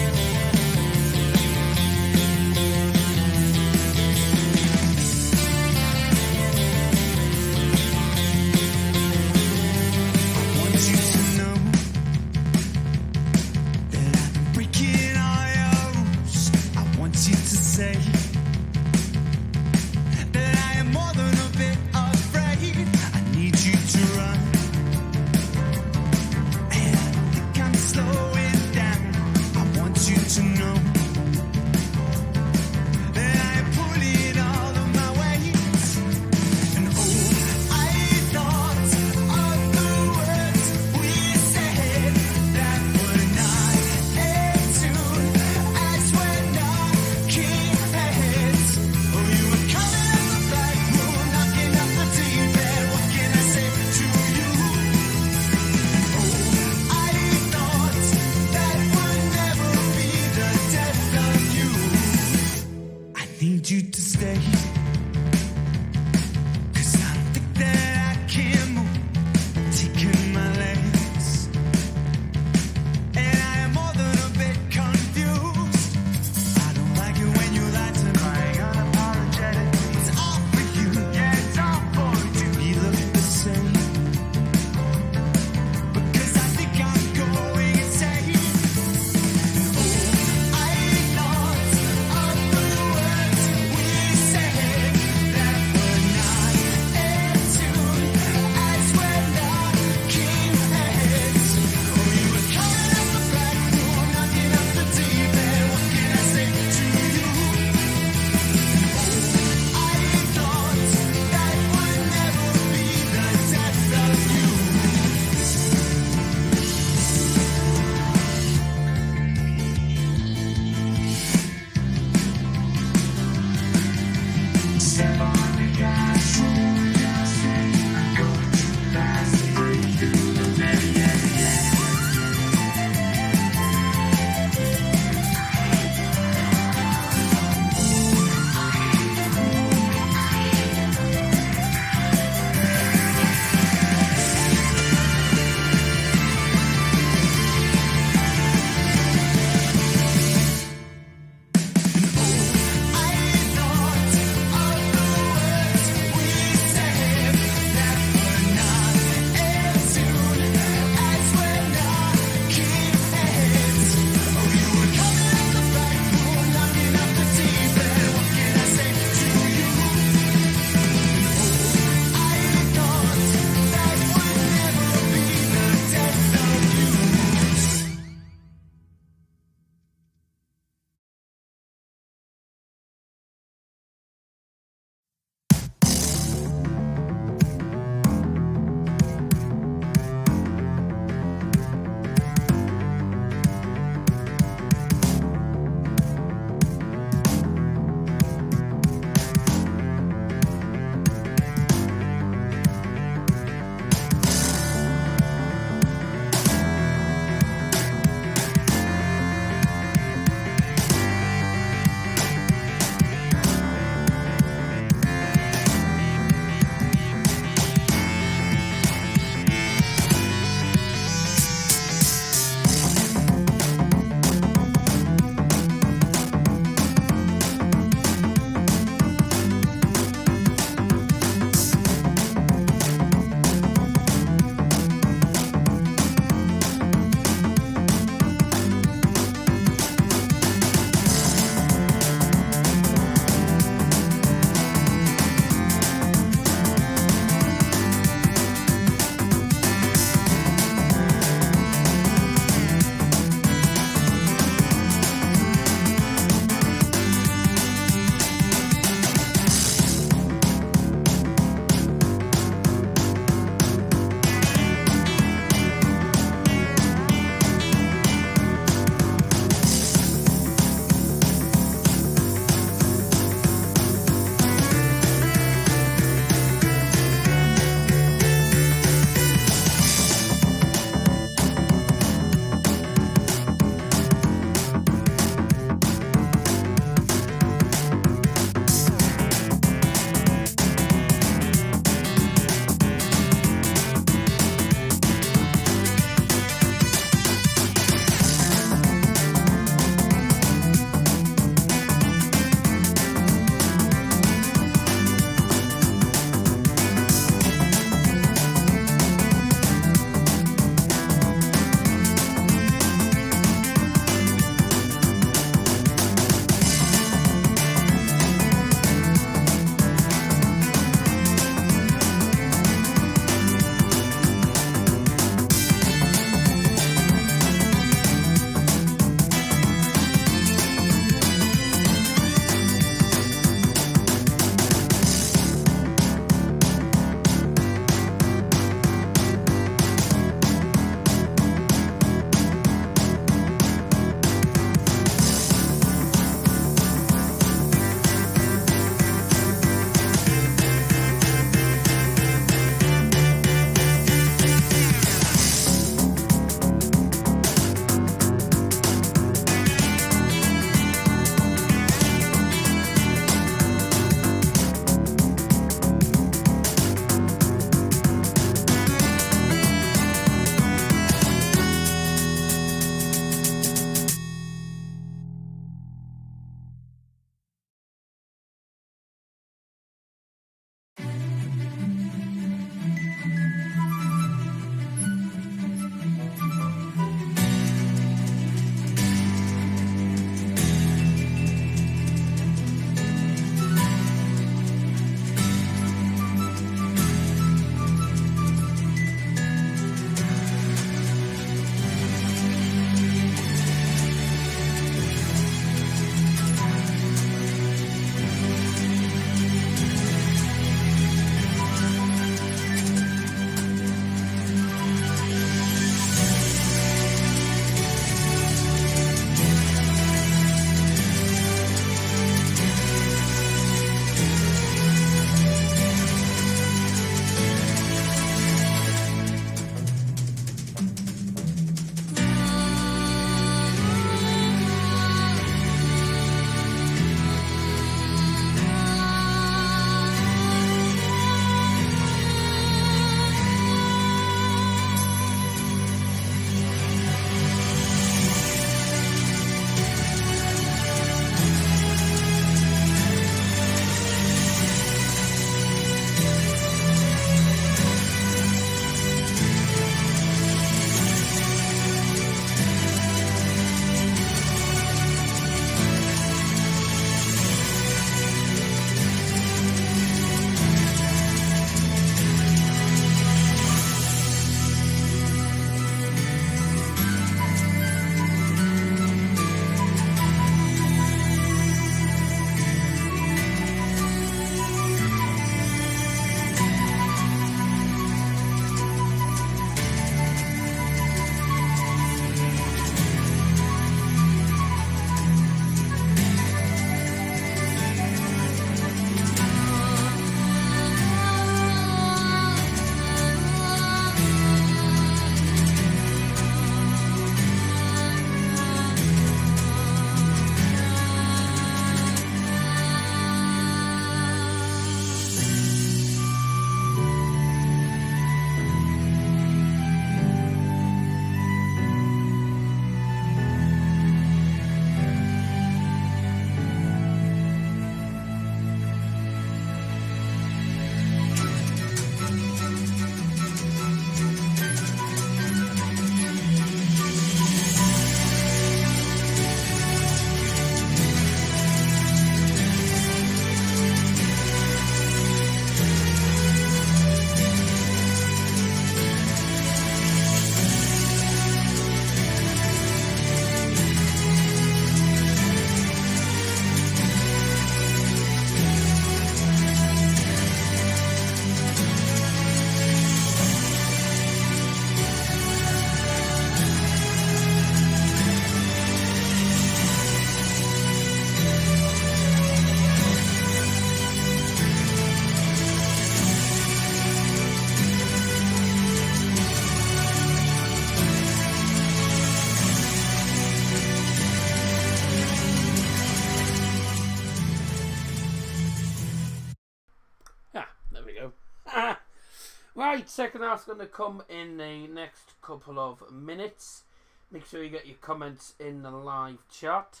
Right, second half's going to come in the next couple of minutes. Make sure you get your comments in the live chat.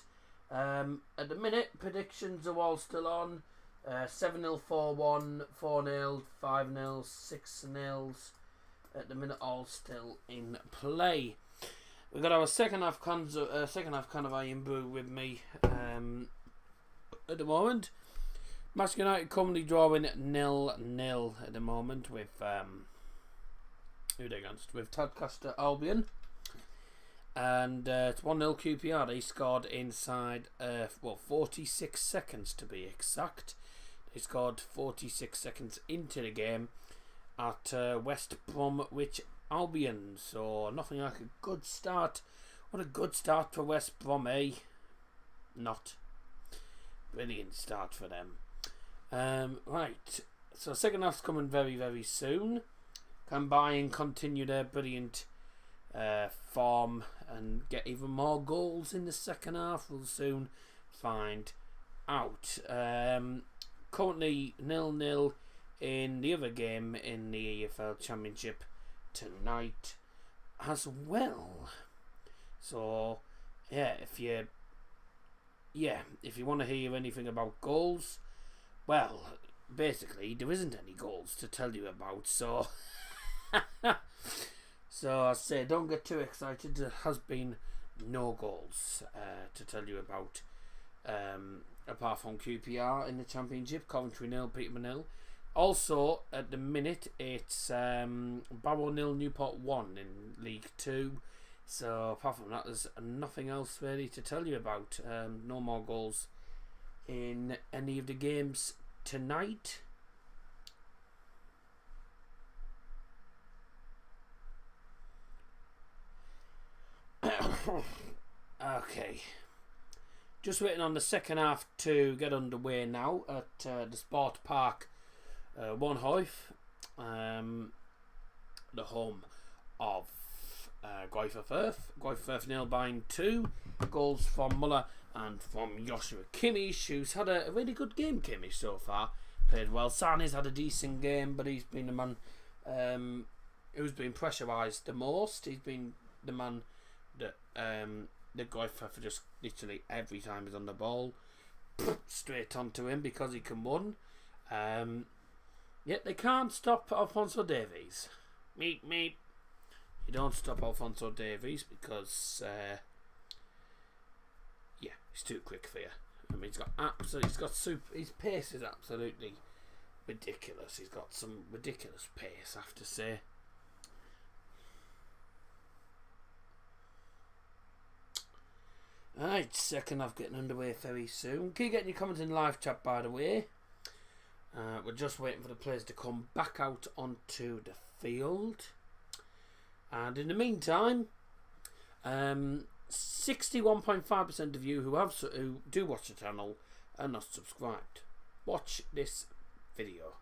At the minute, predictions are all still on. 7-0, 4-1, 4-0, 5-0, 6-0. At the minute, all still in play. We've got our second half cans of Iron Brew with me at the moment. Manchester United currently drawing 0-0 at the moment with who they against? With Tadcaster Albion. And it's 1-0 QPR. They scored inside 46 seconds to be exact. They scored 46 seconds into the game at West Bromwich Albion. So nothing like a good start. What a good start for West Brom, eh? Not. Brilliant start for them. Right. So second half's coming very, very soon. Can Bayern continue their brilliant form and get even more goals in the second half? We'll soon find out. Currently 0-0 in the other game in the EFL Championship tonight as well. So if you want to hear anything about goals, well, basically there isn't any goals to tell you about, so so I say don't get too excited. There has been no goals to tell you about, apart from QPR in the Championship, Coventry 0, Peterborough 0. Also at the minute it's Barrow 0, Newport 1 in League 2. So apart from that, there's nothing else really to tell you about. No more goals in any of the games tonight. Okay, just waiting on the second half to get underway now at the Sport Park Woonhoif, the home of Greuther Furth. Greuther Furth 0 Bayern 2. Goals from Muller and from Joshua Kimmich, who's had a really good game. Kimmich so far played well. Sané's had a decent game, but he's been the man who's been pressurised the most. He's been the man that Greuther for just literally every time he's on the ball, straight onto him because he can run. Yet they can't stop Alphonso Davies. Meep meep. You don't stop Alphonso Davies because he's too quick for you. I mean, his pace is absolutely ridiculous. He's got some ridiculous pace, I have to say. Alright, second half getting underway very soon. Keep getting your comments in live chat, by the way. We're just waiting for the players to come back out onto the field. And in the meantime, 61.5% of you who do watch the channel are not subscribed. Watch this video.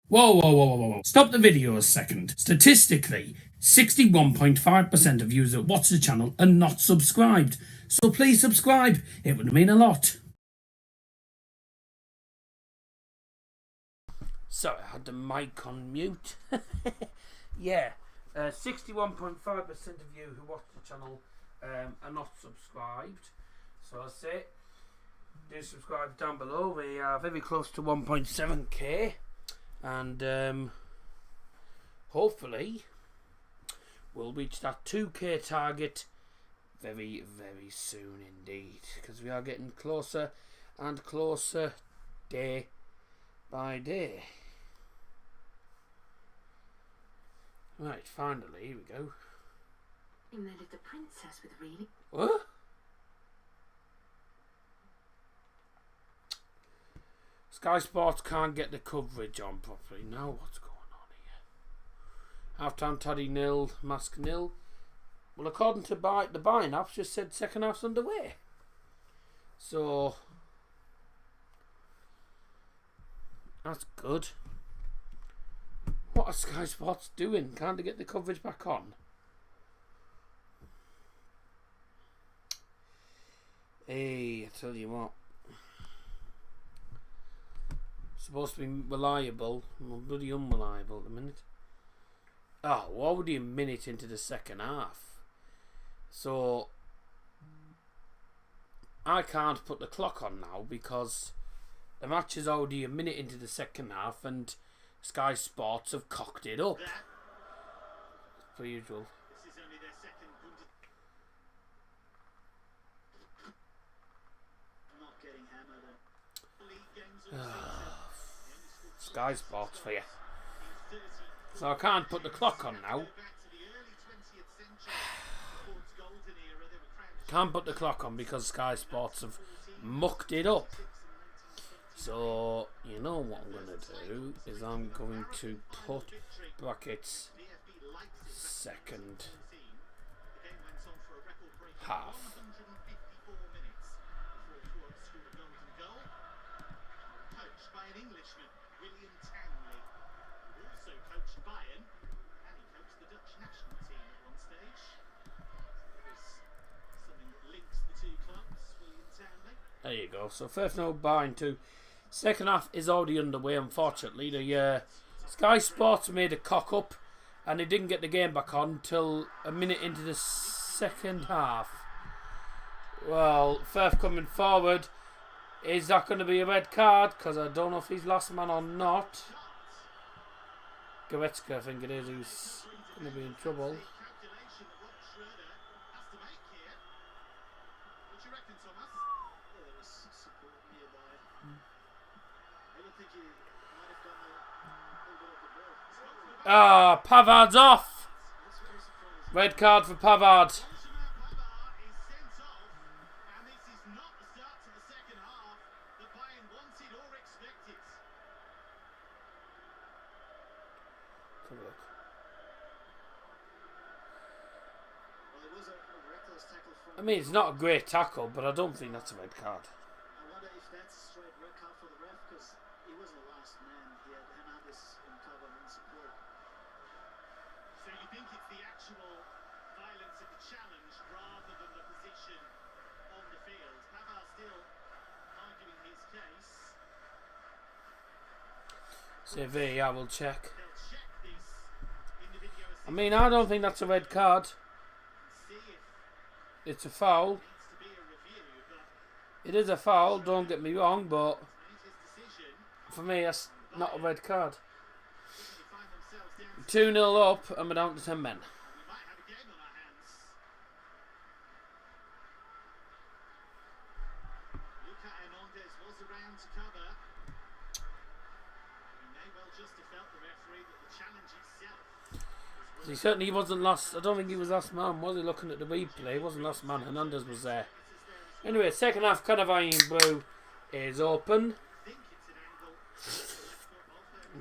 Whoa. Stop the video a second. Statistically, 61.5% of you that watch the channel are not subscribed. So please subscribe. It would mean a lot. Sorry, I had the mic on mute. 61.5% of you who watch the channel are not subscribed. So I say, do subscribe down below. We are very close to 1.7k. And hopefully we'll reach that 2k target very, very soon indeed, because we are getting closer and closer day by day. Right, finally, here we go. And there lived a princess with really... What? Sky Sports can't get the coverage on properly. Now what's going on here? Half-time Toddy 0, Mask 0. Well, according to the Bayern apps, just said second half's underway. So that's good. What are Sky Sports doing? Can't they get the coverage back on? Hey, I tell you what. Supposed to be reliable. Well, bloody unreliable at the minute. Oh, already a minute into the second half. So I can't put the clock on now because the match is already a minute into the second half and Sky Sports have cocked it up. Per usual. This is only their second Not getting hammered. League games all season. Sky Sports for you. So I can't put the clock on now. Back to the early 20th century. Ford's golden era, they were crowned Can't put the clock on because Sky Sports have mucked it up. So, you know what I'm going to do is I'm going to put brackets VFB Leipzig second team. The game went on for a record-breaking half. 154 minutes before Ford scored a golden goal. Coached by an Englishman, William Townley, who also coached Bayern, and he coached the Dutch national team at one stage. There was something that links the two clubs, William Townley. There you go. So first no Bayern 2. Second half is already underway, unfortunately. The Sky Sports made a cock up and they didn't get the game back on till a minute into the second half. Well, Firth coming forward. Is that going to be a red card? Because I don't know if he's last man or not. Goretzka, I think it is, who's going to be in trouble. Calculation of what Schröder has to make here. What do you reckon, Thomas? Yeah, there was support nearby. I don't think he might have done a little bit of the ball. Ah, Pavard's off. That's very surprising. Red card for Pavard. Benjamin Pavard is sent off, and this is not the start to the second half that Bayern wanted or expected. Well, it was a reckless tackle from. I mean, it's not a great tackle, but I don't think that's a red card. I wonder if that's a straight red card for the ref because he was the last man. He had Hernandez in cover and support. So you think it's the actual violence of the challenge rather than the position on the field? Pavard still arguing his case. CV, I will check. They'll check this in the video I mean, I don't think that's a red card. see if It's a foul. needs to be a review, but It is a foul, don't get me wrong, but made his decision. for me, that's not a red card. They find themselves down 2-0 up, and we're down to 10 men. and we might have a game on our hands. Luca Hernandez was around to cover. He may well just have felt the referee that the challenge itself was He certainly wasn't last. I don't think he was last man, was he? Looking at the replay, he wasn't last man. Hernandez was there. Anyway, second half, Cannavine Blue is open. I think it's an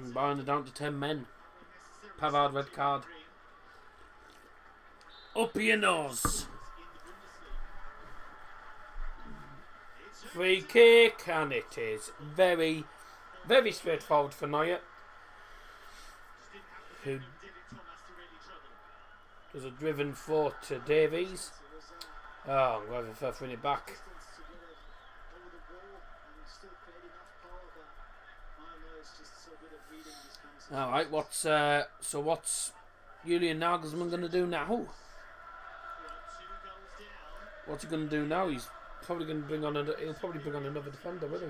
angle. And Bayern are down to 10 men. Pavard, red card. Up your nose. Free kick, and it is very, very straightforward for Neuer, who does a driven forward to Davies. Oh, Greuther Furth winning it back. Distance to get it over the wall and still create enough power, but Milo is just so good at reading these kinds of. All right, what's Julian Nagelsmann going to do now? What's he going to do now? He's probably going to bring on he'll probably bring on another defender, won't he?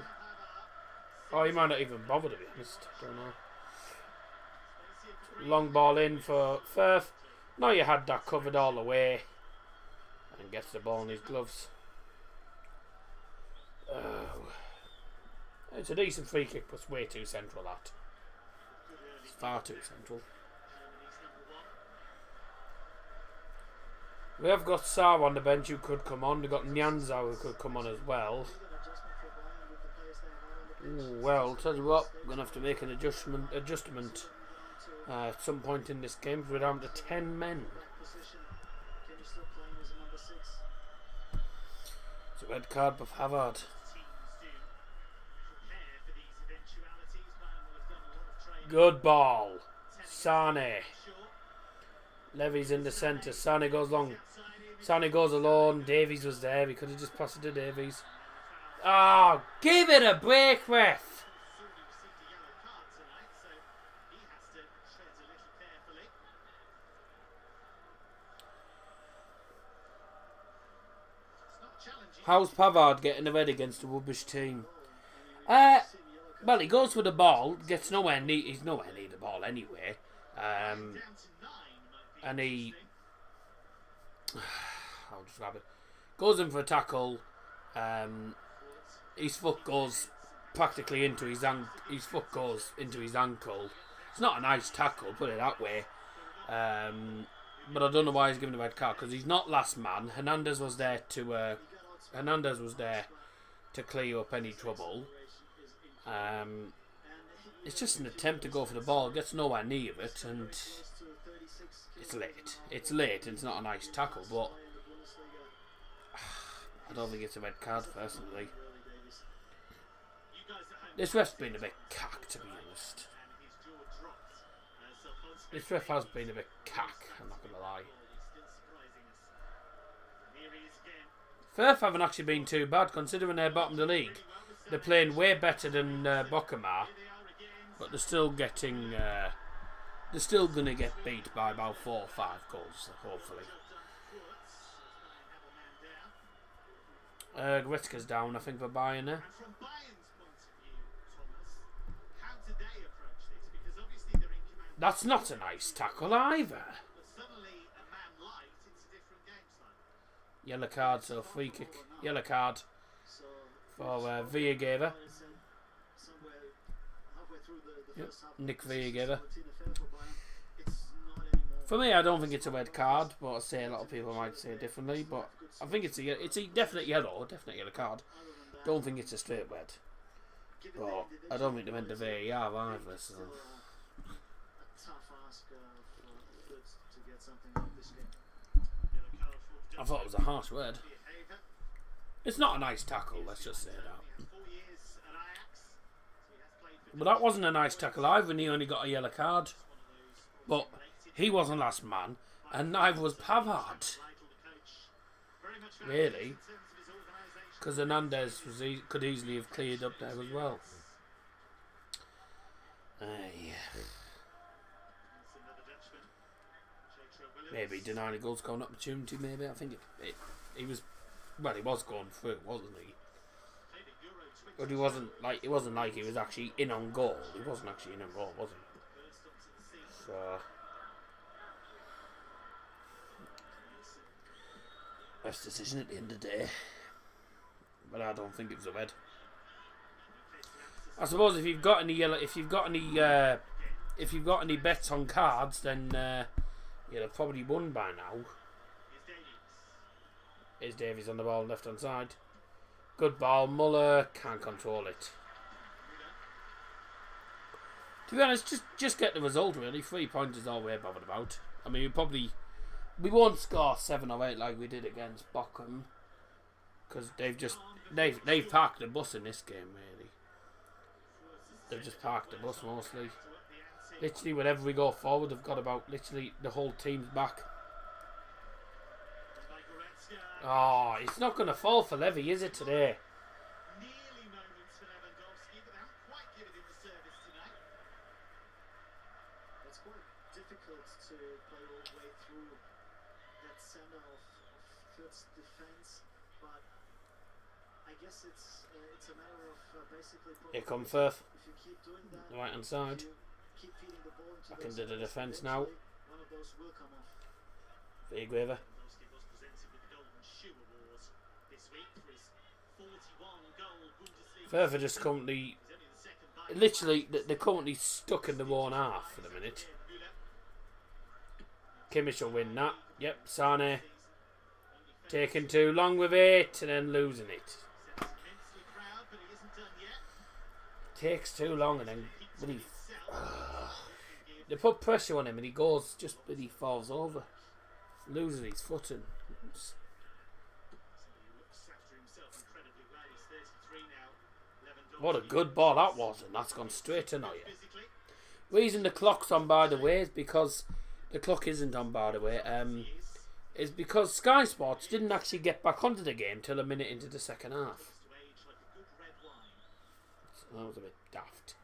Oh, he might not even bother, to be honest. Don't know. Long ball in for Firth. Now you had that covered all the way, and gets the ball in his gloves. Oh. It's a decent free kick, but it's way too central. That it's far too central. We have got Sarr on the bench who could come on. We've got Nyanza who could come on as well. Ooh, well, tell you what, we're going to have to make an adjustment at some point in this game. We're down to 10 men. It's a red card for Pavard. Good ball. Sane. Levy's in the centre. Sane goes long. Sane goes alone. Davies was there. He could have just passed it to Davies. Oh, give it a break, ref. How's Pavard getting a red against a rubbish team? Well, he goes for the ball, gets nowhere near. He's nowhere near the ball anyway. And he, I'll just grab it. Goes in for a tackle. His foot goes practically into his foot goes into his ankle. It's not a nice tackle, put it that way. But I don't know why he's given a red card, because he's not last man. Hernandez was there to clear up any trouble. It's just an attempt to go for the ball, gets nowhere near it, and it's late. It's late, and it's not a nice tackle, but I don't think it's a red card personally. This ref's been a bit cack, to be honest. This ref has been a bit cack, I'm not going to lie. Furth haven't actually been too bad, considering they're bottom of the league. They're playing way better than Bochum are, but they're still getting... they're still going to get beat by about 4 or 5 goals, hopefully. Goretzka's down, I think, for Bayern there. That's not a nice tackle either. Yellow card, so free kick. Yellow card for VFL. Yep, Nick VFL. For me, I don't think it's a red card, but I say a lot of people might say it differently. But I think it's a definite yellow card. Don't think it's a straight red. But I don't think they meant the VAR either. So. I thought it was a harsh word. It's not a nice tackle, let's just say that. But that wasn't a nice tackle either, and he only got a yellow card. But he wasn't last man, and neither was Pavard. Really. Because Hernandez could easily have cleared up there as well. Maybe denying a goal scoring opportunity, maybe. I think he was... Well, he was going through, wasn't he? But it wasn't like he was actually in on goal. He wasn't actually in on goal, was he? So... Best decision at the end of the day. But I don't think it was a red. I suppose if you've got any bets on cards, then you'd have probably won by now. Here's Davies on the ball, left hand side. Good ball. Muller can't control it. To be honest, just get the result really. 3 points is all we're bothered about. I mean, we won't score 7 or 8 like we did against Bochum, because they've parked the bus in this game really. They've just parked the bus mostly. Literally, whenever we go forward, they've got about literally the whole team's back. Oh, it's not going to fall for Levy, is it, today? Nearly moments for Lewandowski, but they haven't quite given him the service tonight. It's quite difficult to play all the way through that center of Fürth's defense, but I guess it's a matter of basically... Here comes Furth. If you keep doing that, the right hand side. keep feeding the ball into Back into the defence now. one of those will come off. VFL Greuther. Lewandowski was presented with the Golden Shoe Award this week for his 41-goal Bundesliga. Further just currently... Literally, they're currently stuck in the one half for the minute. Kimmich will win that. Yep, Sane taking too long with it and then losing it. Takes too long and then really, they put pressure on him and he goes, just really falls over, loses his footing. What a good ball that was, and that's gone straight to Neuer. Reason the clock's on, by the way, is because the clock isn't on, by the way, is because Sky Sports didn't actually get back onto the game till a minute into the second half. So that was a bit daft.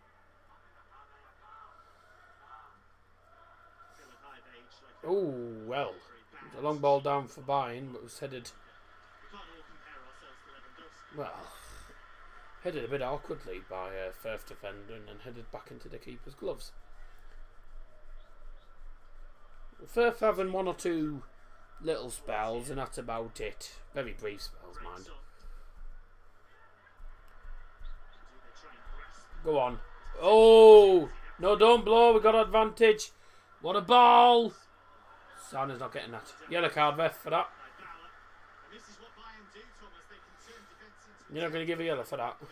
Oh, well. It was a long ball down for Bayern, but it was headed Well, headed a bit awkwardly by a Furth defender and then headed back into the keeper's gloves. Furth having one or two little spells, and that's about it. Very brief spells, mind. Go on. Oh! No, don't blow. We got advantage. What a ball! Sana's not getting that. Yellow card, ref, for that. You're not going to give a yellow for that. Yeah,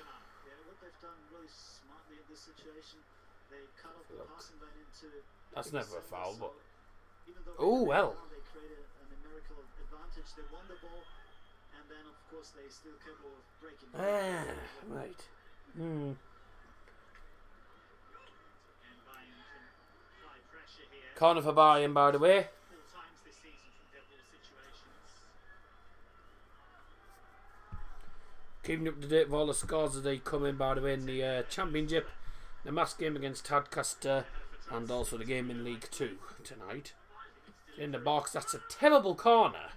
what they've done really smartly in this situation, they cut off the passing lane into. That's never a foul, but. Even though Oh, well. they created a numerical advantage, they won the ball, and then of course they still capable of breaking. Right. Hmm. Corner for Bayern, by the way. Keeping up to date with all the scores as they come in, by the way, in the Championship, the mass game against Tadcaster, and also the game in League 2 tonight. In the box, that's a terrible corner.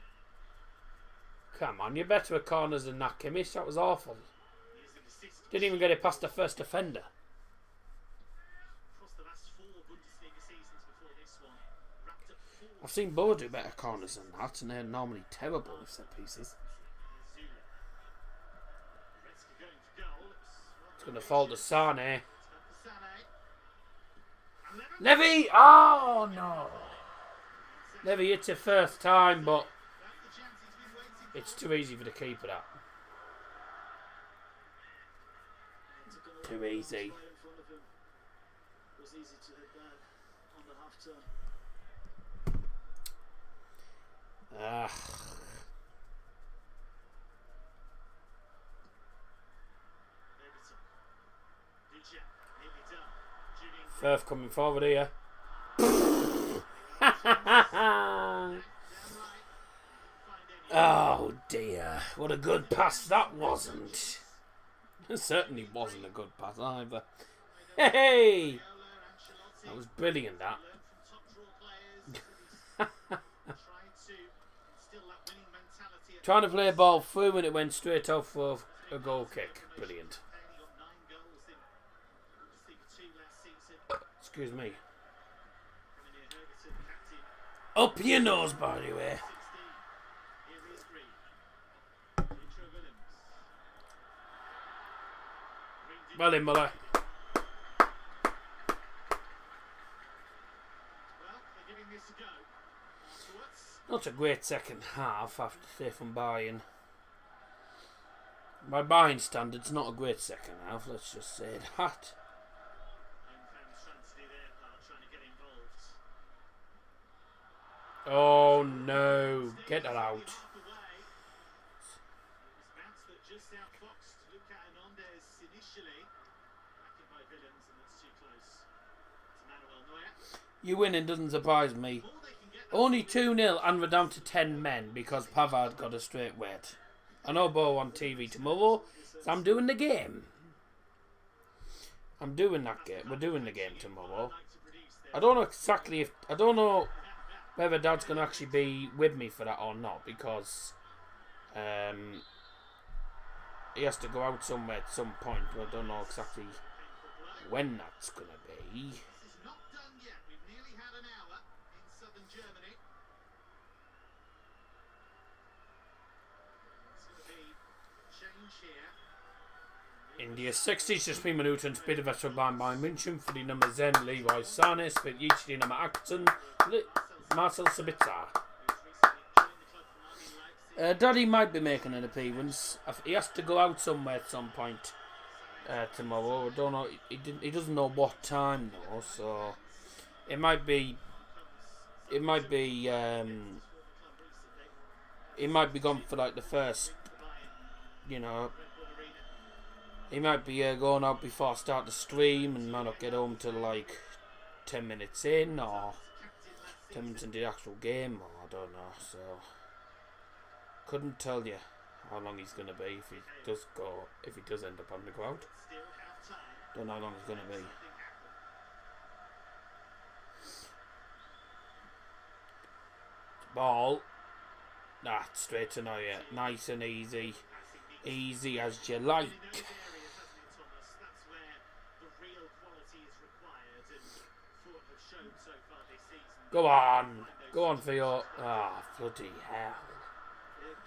Come on, you're better at corners than that, Kimmich. That was awful. Didn't even get it past the first defender. I've seen Bo do better corners than that, and they're normally terrible with set pieces. It's going to fall to Sane. Levy! Oh, no. Levy hits it first time, but it's too easy for the keeper, that. Too easy. It was easy to hit that on the half turn. Furth coming forward here. Oh dear, what a good pass that wasn't. It certainly wasn't a good pass either. Hey! That was brilliant, that. Trying to play a ball through and it went straight off for a goal kick. Brilliant. Excuse me. Up your nose, by the way. Well in, Muller. Not a great second half, I have to say, from Bayern. By Bayern standards, not a great second half, let's just say that. Oh no, get that out. You winning doesn't surprise me. Only 2-0 and we're down to 10 men because Pavard got a straight red. I know Bo on TV tomorrow, so I'm doing the game. I'm doing that game. We're doing the game tomorrow. I don't know exactly if... I don't know whether Dad's going to actually be with me for that or not because he has to go out somewhere at some point, but I don't know exactly when that's going to be. India 63 minuten speelt de wedstrijd bij Bayern München voor die nummer 10 Leroy Sané speelt each die nummer 18 Marcel Sabitzer. Daddy might be making an appearance. He has to go out somewhere at some point tomorrow. I don't know. He doesn't know what time though, so it might be. He might be gone for like the first. You know. He might be going out before I start the stream and might not get home till like 10 minutes in or 10 minutes into the actual game, or I don't know, so couldn't tell you how long he's going to be if he does end up on the ground. Don't know how long he's going to be. Ball. Straight to Neuer. Nice and easy. Easy as you like. In those areas, hasn't it, Thomas? That's where the real quality is required, and Ford have shown so far this season. Go on. Go on for your... Ah, bloody hell.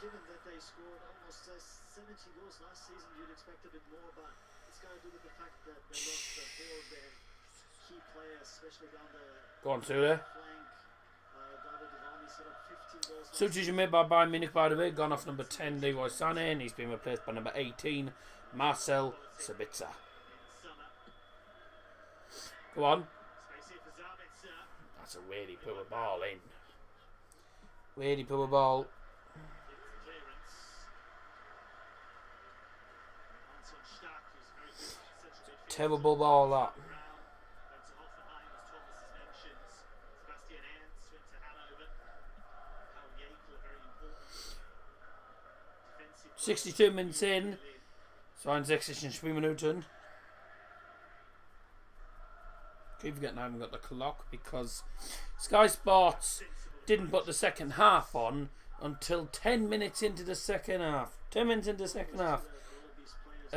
Given that they scored almost 70 goals last season, you'd expect a bit more, but it's got to do with the fact that they lost 4 of their key players, especially down the Go on, Sule. flank. David Devani set up 15 goals. Substitution made by Bayern Munich, by the way. Gone off number 10, Leroy Sané, and he's been replaced by number 18, Marcel Sabitzer. Go on. Space here for Zabitzer. That's a really poor ball in. Really poor ball. Clearance. Anton Stark was very good central midfield. Terrible ball, that. Brown went to Hoffenheim, as Thomas has mentioned. Sebastian Ernst went to Hanover. Paul Jäkel, very important defensive. 62 minutes in. 62 Minuten. Keep forgetting I haven't got the clock because Sky Sports didn't put the second half on until 10 minutes into the second half. 10 minutes into the second half.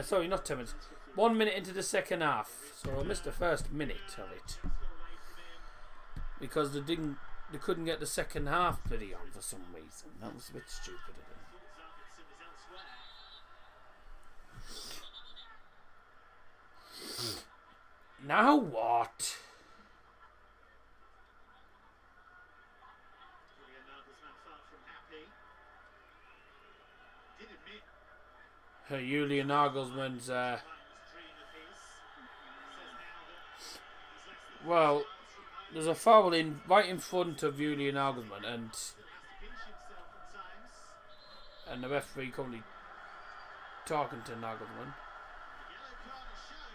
Sorry, not 10 minutes. 1 minute into the second half. So I missed the first minute of it because they couldn't get the second half bloody on for some reason. That was a bit stupid of them. Now what? Julian Nagelsmann far from happy. Did admit Julian Nagelsmann's Bayern's dream of his. Says now that he's less than well, there's a foul in right in front of Julian Nagelsmann, and has to pinch himself at times. the referee currently talking to Nagelsmann. Yellow card is shown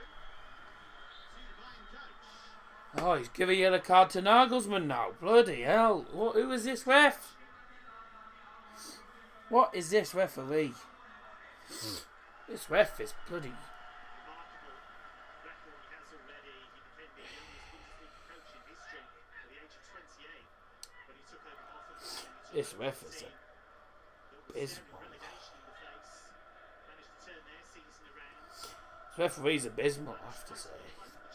to the Bayern coach. Oh, he's giving a yellow card to Nagelsmann now. Bloody hell! Who is this ref? What is this referee? This ref is bloody. Remarkable record he has already. He became the youngest Bundesliga coach in history at the age of 28 when he took over Hoffenheim. This ref is Abysmal. abysmal. Relegation in the face. Managed to turn their season around. This referee's abysmal, I have to say.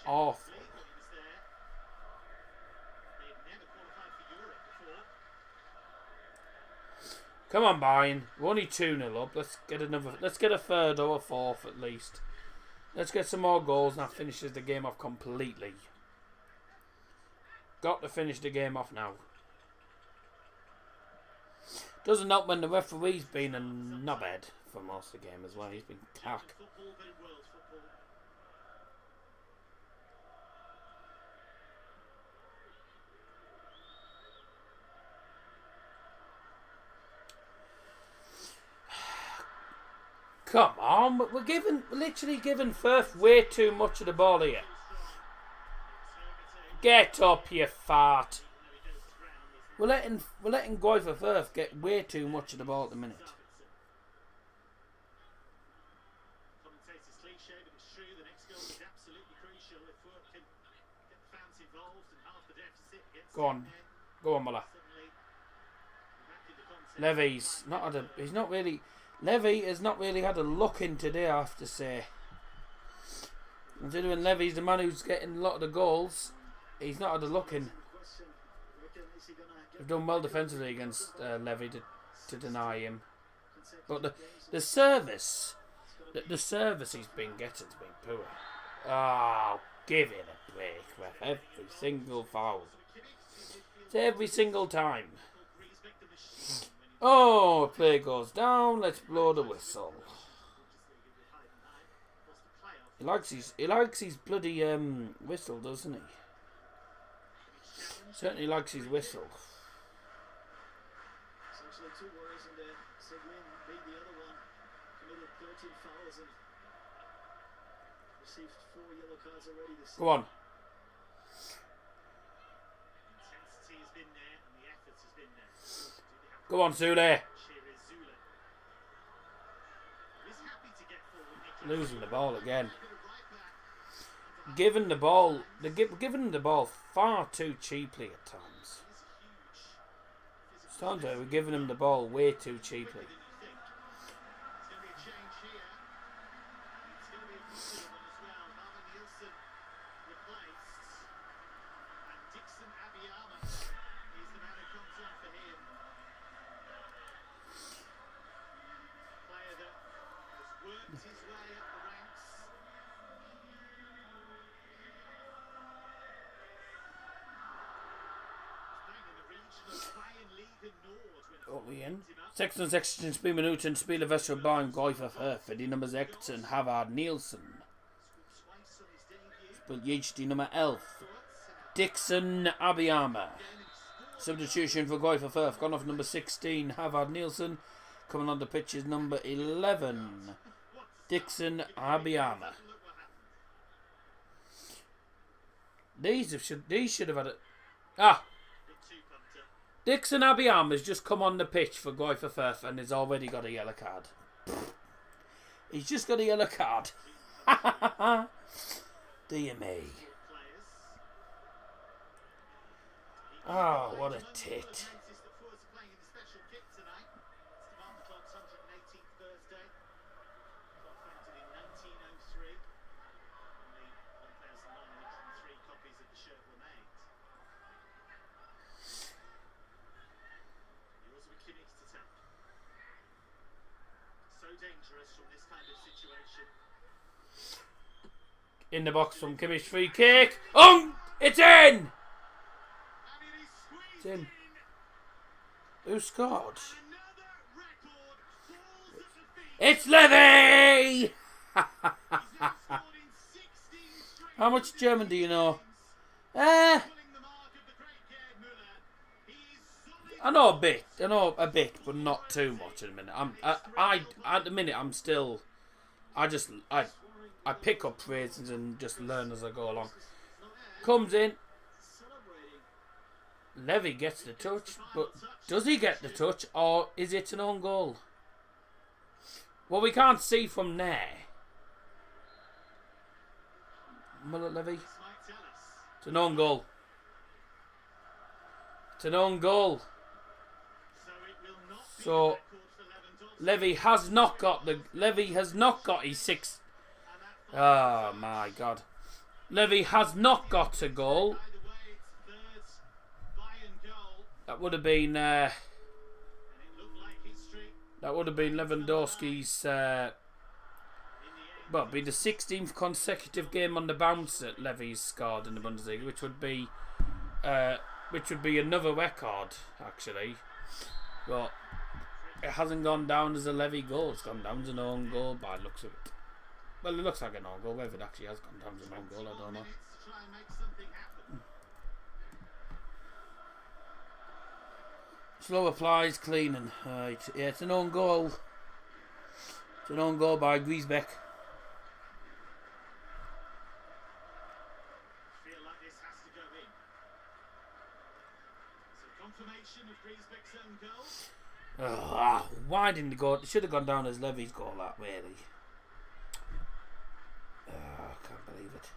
Awful. League when he was there. They had never qualified for Europe before. Come on, Bayern. We're only 2-0 up. Let's get a third or a fourth at least. Let's get some more goals and that finishes the game off completely. Got to finish the game off now. Doesn't help when the referee's been a knobhead for most of the game as well. He's been cack. Football, but in world football. Come on, but we're literally giving Furth way too much of the ball here. Get up, you fart. We're letting Greuther Furth get way too much of the ball at the minute. Commentators cliche, but it's true. The next goal is absolutely crucial. If Ford can get the fans involved and half the deficit gets Go on, Muller. suddenly back in the contest. Levy's not had a. He's not really. Levy has not really had a look in today, I have to say. Considering Levy's the man who's getting a lot of the goals, he's not had a look in. They've done well defensively against Levy to deny him, but the service he's been getting has been poor. Oh, give it a break, ref. Every single foul. It's every single time. Oh, play goes down. Let's blow the whistle. He likes his bloody whistle, doesn't he? Certainly likes his whistle. Essentially 2 worries in there. Seguin made the other one, committed 13 fouls and received 4 yellow cards already this season. Go on. Intensity has been there and the effort has been there. Go on, Sule. Here is Zula. He's happy to get forward. Losing the ball again. Right back. Giving the ball far too cheaply at times. It's times where we're giving him the ball way too cheaply. There's going to be a change his way up the ranks. Playing in the regional Bayern Liga Nord. What we in? 66 Spielminuten spielen wir schon beim Greuther Furth für die Nummer 16 Harvard Nielsen. Spielt jetzt die Nummer 11 Dixon Abiyama. Substitution for Greuther Furth. Gone off number 16 Harvard Nielsen. Coming on the pitch is number 11 Dixon Abiyama. These should have had it. Dixon Abiyama has just come on the pitch for Greuther Furth and has already got a yellow card. He's just got a yellow card. Dear me. Oh, what a tit. Dangerous from this kind of situation. In the box from Kimmich, free kick. It's in! And it is It's squeezed in. Who scored? Another record falls at the feet. It's Levy! He's now scored in 16 straight How much German do you know? pulling the mark of the great Gerd Müller. He is solid. I know a bit, but not too much at the minute. At the minute I'm still, I pick up phrases and just learn as I go along. Comes in, Levy gets the touch, but does he get the touch or is it an own goal? Well, we can't see from there. Muller Levy. It's an own goal. It's an own goal. So Levy has not got his sixth. Oh my God. Levy has not got a goal. That would have been Lewandowski's well, be the 16th consecutive game on the bounce that Levy's scored in the Bundesliga, which would be another record actually. But it hasn't gone down as a Levy goal. It's gone down as an own goal by the looks of it. Well, it looks like an own goal. Whether it actually has gone down as an own goal, I don't know. Slow applies, cleaning. Right, yeah, it's an own goal. It's an own goal by Greuther. Feel like this has to go in. So confirmation of Griesbeck's own goal. Why didn't it go? It should have gone down as Levy's goal, that really. I can't believe it.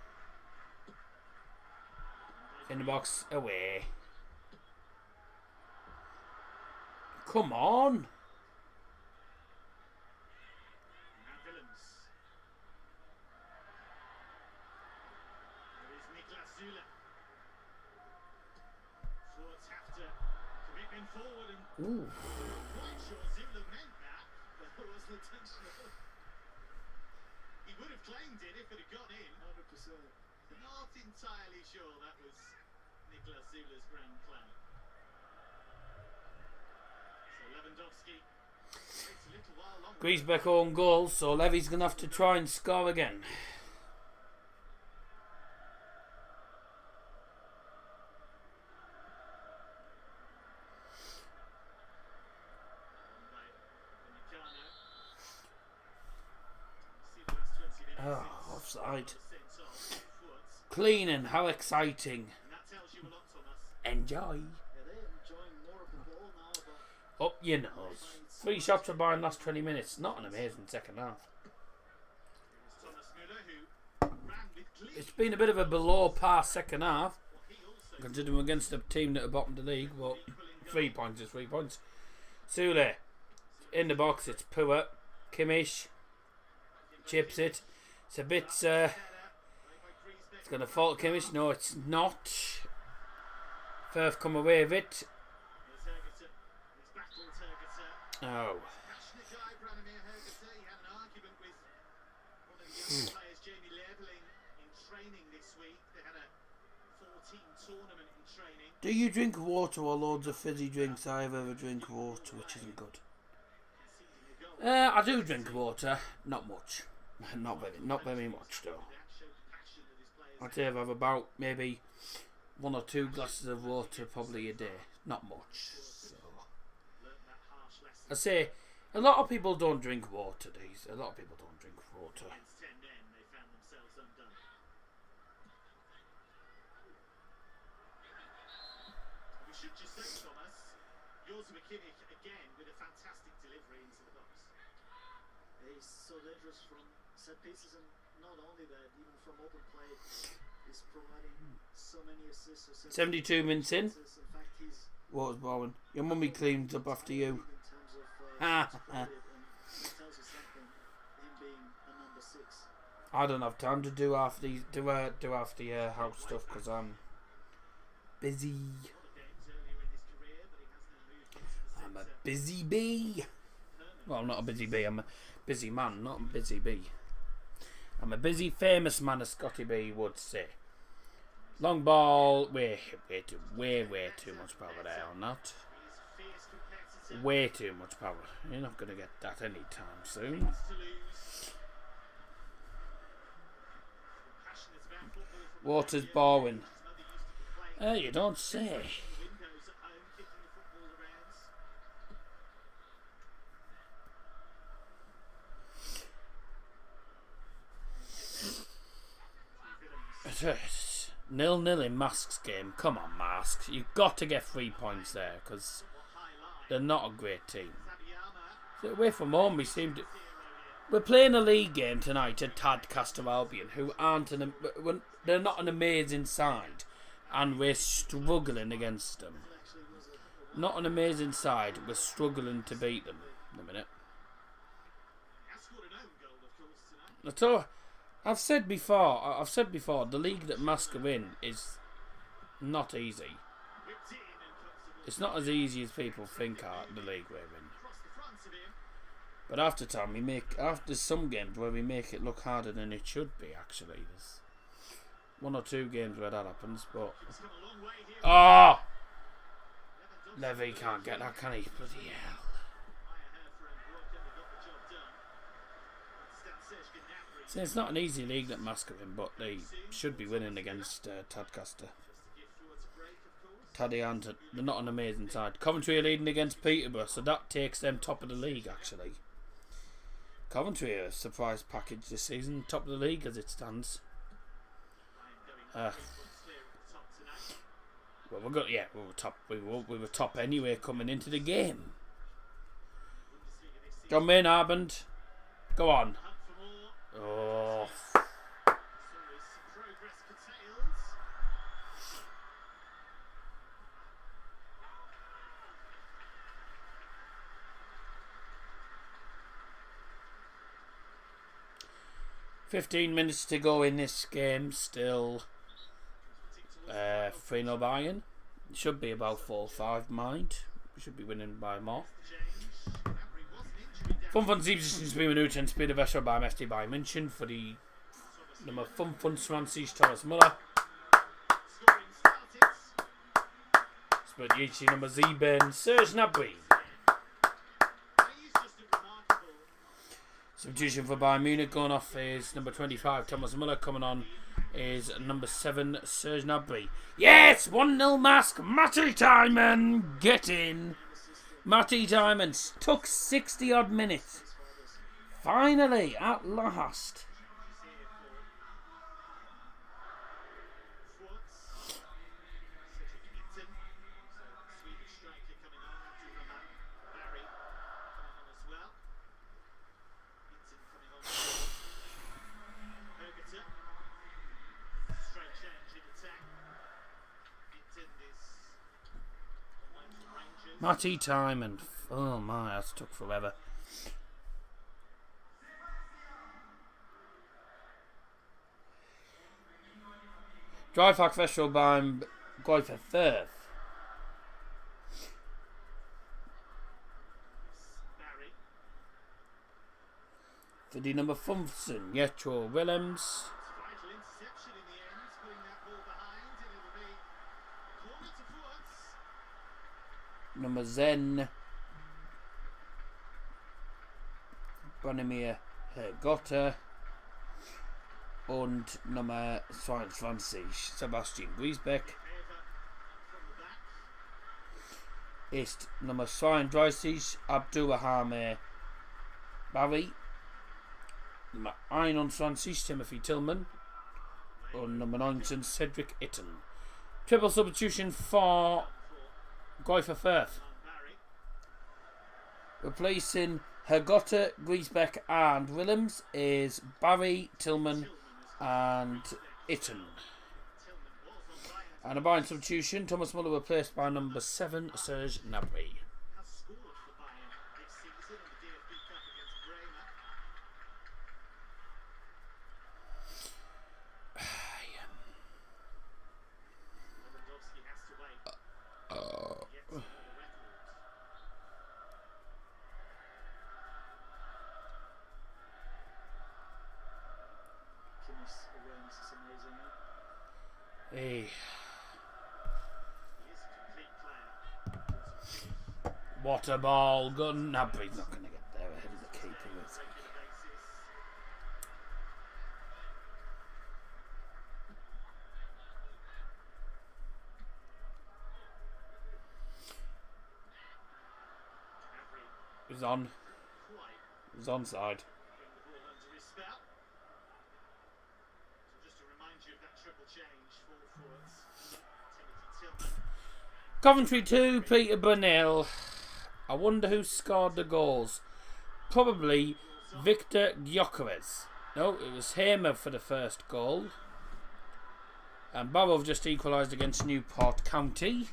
In the box, away. Come on. Now Willems. There is Niklas Süle. Furth have to commitment forward and Ooh. quite sure Süle meant that, but there was the tension. He would have claimed it if it had gone in. 100%. Not entirely sure that was Niklas Süle's grand plan. So Lewandowski takes a little while longer. Griesbeck own goal, so Levy's going to have to try and score again. Oh, offside. Cleaning, how exciting. Enjoy. Yeah, they're enjoying more of the ball now, but Up your nose. 3 shots for Bayern last 20 minutes. Not an amazing second half. It's been a bit of a below par second half, considering we're against a team that are bottom of the league, but 3 points is 3 points. Süle in the box, it's poor. Kimmich chips it. It's a bit it's going to fall to Kimmich. No, it's not. Furth come away with it. Oh. Players Jamie Leveling in training this week. They had a 14 tournament in training. Do you drink water or loads of fizzy drinks? I ever drink water, which isn't good. I do drink water, not much. Not very much though. I'd say I have about maybe 1 or 2 glasses of water probably a day. Not much. So I say a lot of people don't drink water. A lot of people don't drink water. We should just say, Thomas, yours McKinnick again with a fantastic delivery into the box. He's so dangerous from set pieces, and not only that, even from open play, he's providing so many assists. 72 minutes in. In fact, he's Water's boiling. Your mummy cleans up after you. in terms of spread it, and it tells you something. Him being a number 6. I don't have time to do half the house stuff because I'm busy. I'm a busy bee. Well, I'm not a busy bee. I'm a busy man, not a busy bee. I'm a busy, famous man, as Scotty B would say. Long ball, way too much power there on that. Way too much power. You're not going to get that anytime soon. Water's boring. You don't say. It's 0-0 in Mask's game. Come on, Mask. You've got to get 3 points there because they're not a great team. So away from home, we're playing a league game tonight at Tadcaster Albion, who they're not an amazing side, and we're struggling against them. Not an amazing side. We're struggling to beat them. In a minute. That's all. I've said before, the league that Mask are in is not easy. It's not as easy as people think the league we're in. But after some games where we make it look harder than it should be, actually. There's 1 or 2 games where that happens, but... Oh! Levy can't get that, can he? Bloody hell. So it's not an easy league that Mask are in, but they should be winning against Tadcaster. They're not an amazing side. Coventry are leading against Peterborough, so that takes them top of the league, actually. Coventry are a surprise package this season, top of the league as it stands. Well, we were top. We were top anyway coming into the game. John Maynard, go on. Oh. 15 minutes to go in this game. Still 3-0 Bayern. Should be about 4-5 mind. We should be winning by more. 75 Minuten spielt der Wäscher beim FC Bayern München für die Nummer 25 Thomas Müller. Spielt jetzt die Nummer 7 Serge Gnabry. Substitution for Bayern Munich going off is number 25 Thomas Müller. Coming on is number 7 Serge Gnabry. Yes! 1-0 Mask. Matty Timon. Get in. Matty Timon took 60 odd minutes. Finally, at last. Matty Timon. Oh my, that took forever. Dreifach Festival beim Greuther Furth. For the number 15, Jetro Willems. Vital interception in the end, putting that ball behind, and it'll be corner to Furth. Nummer Zen. Bonimir Hergotta. Und Nummer 22, Sebastian Griesbeck. Ist Nummer 32, Abdurrahman Barry. Nummer 21, Timothy Tillman. Und Nummer 19, Cedric Itten. Triple substitution for Greuther Furth. Replacing Hergotta, Griesbeck and Willems is Barry, Tillman and Itten. And a Bayern substitution, Thomas Muller replaced by number 7, Serge Gnabry. Has scored for Bayern this season in the DFB Cup against Bremer. Lewandowski has to wait. Yet for the record. Kimmich's awareness is amazing. Hey. He is a complete player. What a ball. Gun. Gnabry's not going to get there ahead of the keeper, is he? Regular basis. Gnabry He's on. quite He's onside. bring the ball under his spell. So just to remind you of that triple change for Furth. Timothy Tillman. Coventry 2, Peterborough 0. I wonder who scored the goals. Probably Victor Gyökeres. No, it was Hamer for the first goal. And Barrow just equalised against Newport County.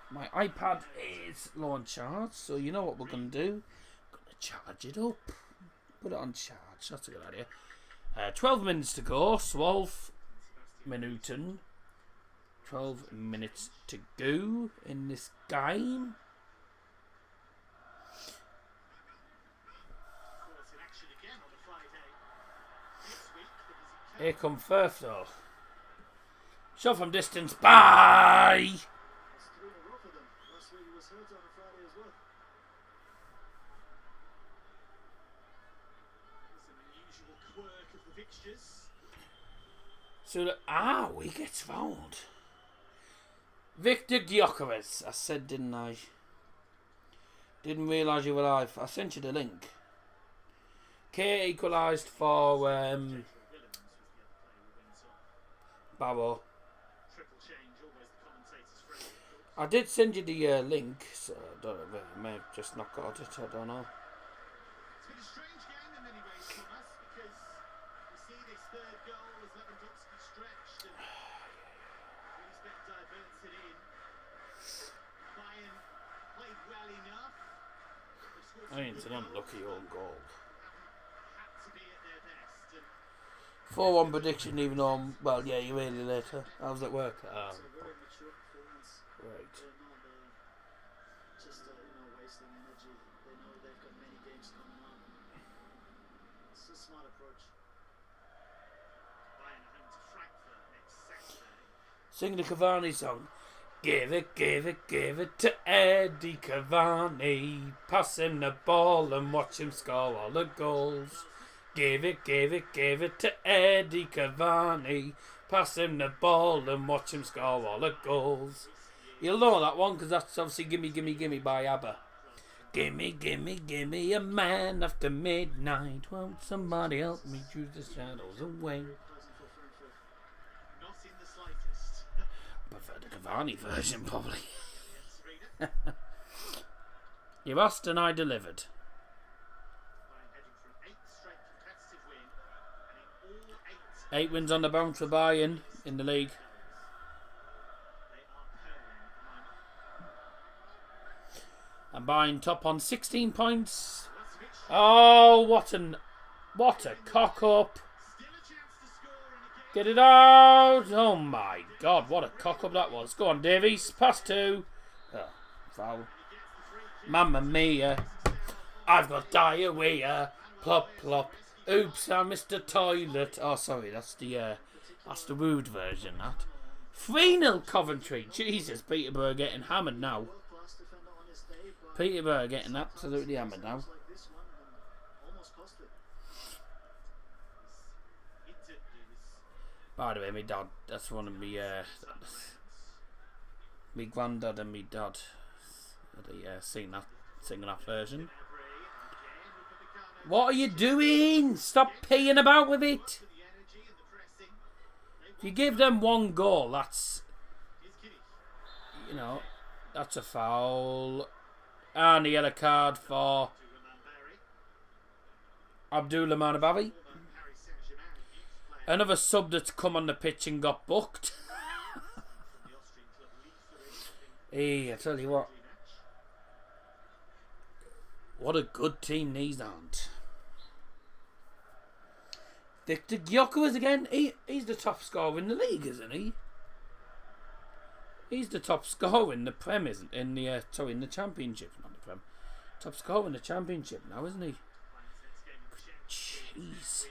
My iPad is low on charge, so you know what we're going to do. Going to charge it up. Put it on charge. That's a good idea. 12 minutes to go. 12 Minuten. 12 minutes to go in this game. Furth in action again on a Friday this week, but does he Here come Firth though. Shot from distance. Bye! That's 3 in a row for them. Last week he was hurt on a Friday as well. There's an unusual quirk of the fixtures. So he gets fouled. Victor Gyökeres. I said, didn't I? Didn't realise you were live. I sent you the link. K equalised for Williams was the other player who went up. Barrow. Triple change, always the commentator's favourite. I did send you the link, so I don't know. I may have just not got it. I don't know. It's been a strange game in many ways, Thomas, because we see this third goal as Lewandowski stretched and Griesbeck diverts it in. Bayern played well enough. They've scored I some mean, it's good an goals, unlucky but own goal. haven't had to be at their best. And 4-1 prediction, even though, well, yeah, you're really later. How's it work? It's a very mature performance. Right. They're not just wasting energy. They know they've got many games coming up. It's a smart approach. Bayern are home to Frankfurt next Saturday. Sing the Cavani song. Give it to Eddie Cavani. Pass him the ball and watch him score all the goals. Give it to Eddie Cavani. Pass him the ball and watch him score all the goals. You'll know that one because that's obviously Gimme by ABBA. Gimme a man after midnight. Won't somebody help me choose the shadows away? Pleasant for Frankfurt. Not in the slightest. Prefer the Cavani version probably. Serena. You asked and I delivered. Bayern heading for an 8th straight competitive win, and in all 8 8 wins on the bounce for Bayern in the league. they are purring at the moment. And Bayern top on 16 points. Kovacic, Oh, what a cock up. still a chance to score and again. Get it out. Oh my God, what a cock up that was. Go on, Davies. Pass 2. Oh, foul. Mamma mia. I've got diarrhea. Plop, plop. Oops, I missed the toilet. Oh, sorry, that's the rude version, that. 3-0 Coventry. Jesus, Peterborough getting hammered now. World-class defender on his day, but Peterborough getting absolutely hammered now. like this one and almost cost it. By the way, my dad, that's one of me, me granddad and me dad, they singing that version. What are you doing? Stop peeing about with it. If you give them one goal, that's, you know, that's a foul. And a yellow card for Abdullah Manabavi. Another sub that's come on the pitch and got booked. Hey, I tell you what a good team these aren't. Victor Gyökeres again. He's the top scorer in the league, isn't he? He's the top scorer in the Prem, isn't in the in the Championship, not the Prem. Top scorer in the Championship now, isn't he? Jeez.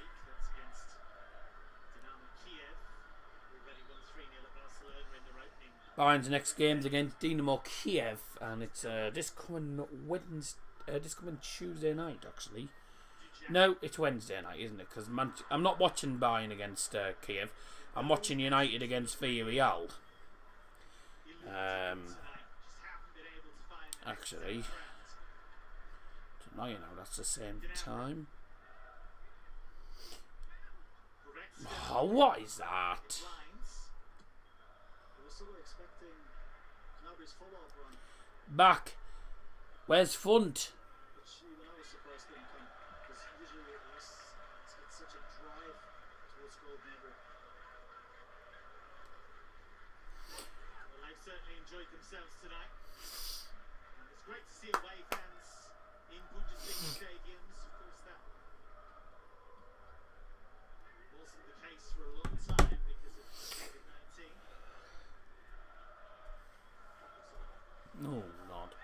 Bayern's next game's against Dynamo Kiev, and it's this coming Tuesday night, actually. No, it's Wednesday night, isn't it? Because I'm not watching Bayern against Kiev. I'm watching United against VFL. Actually, tonight, you know, that's the same time. Oh, what is that? Back. Where's Funt? They've certainly enjoyed themselves tonight. And it's great to see away fans in Bundesliga stadiums. Of course, that wasn't the case for a long time because of COVID-19. No, not.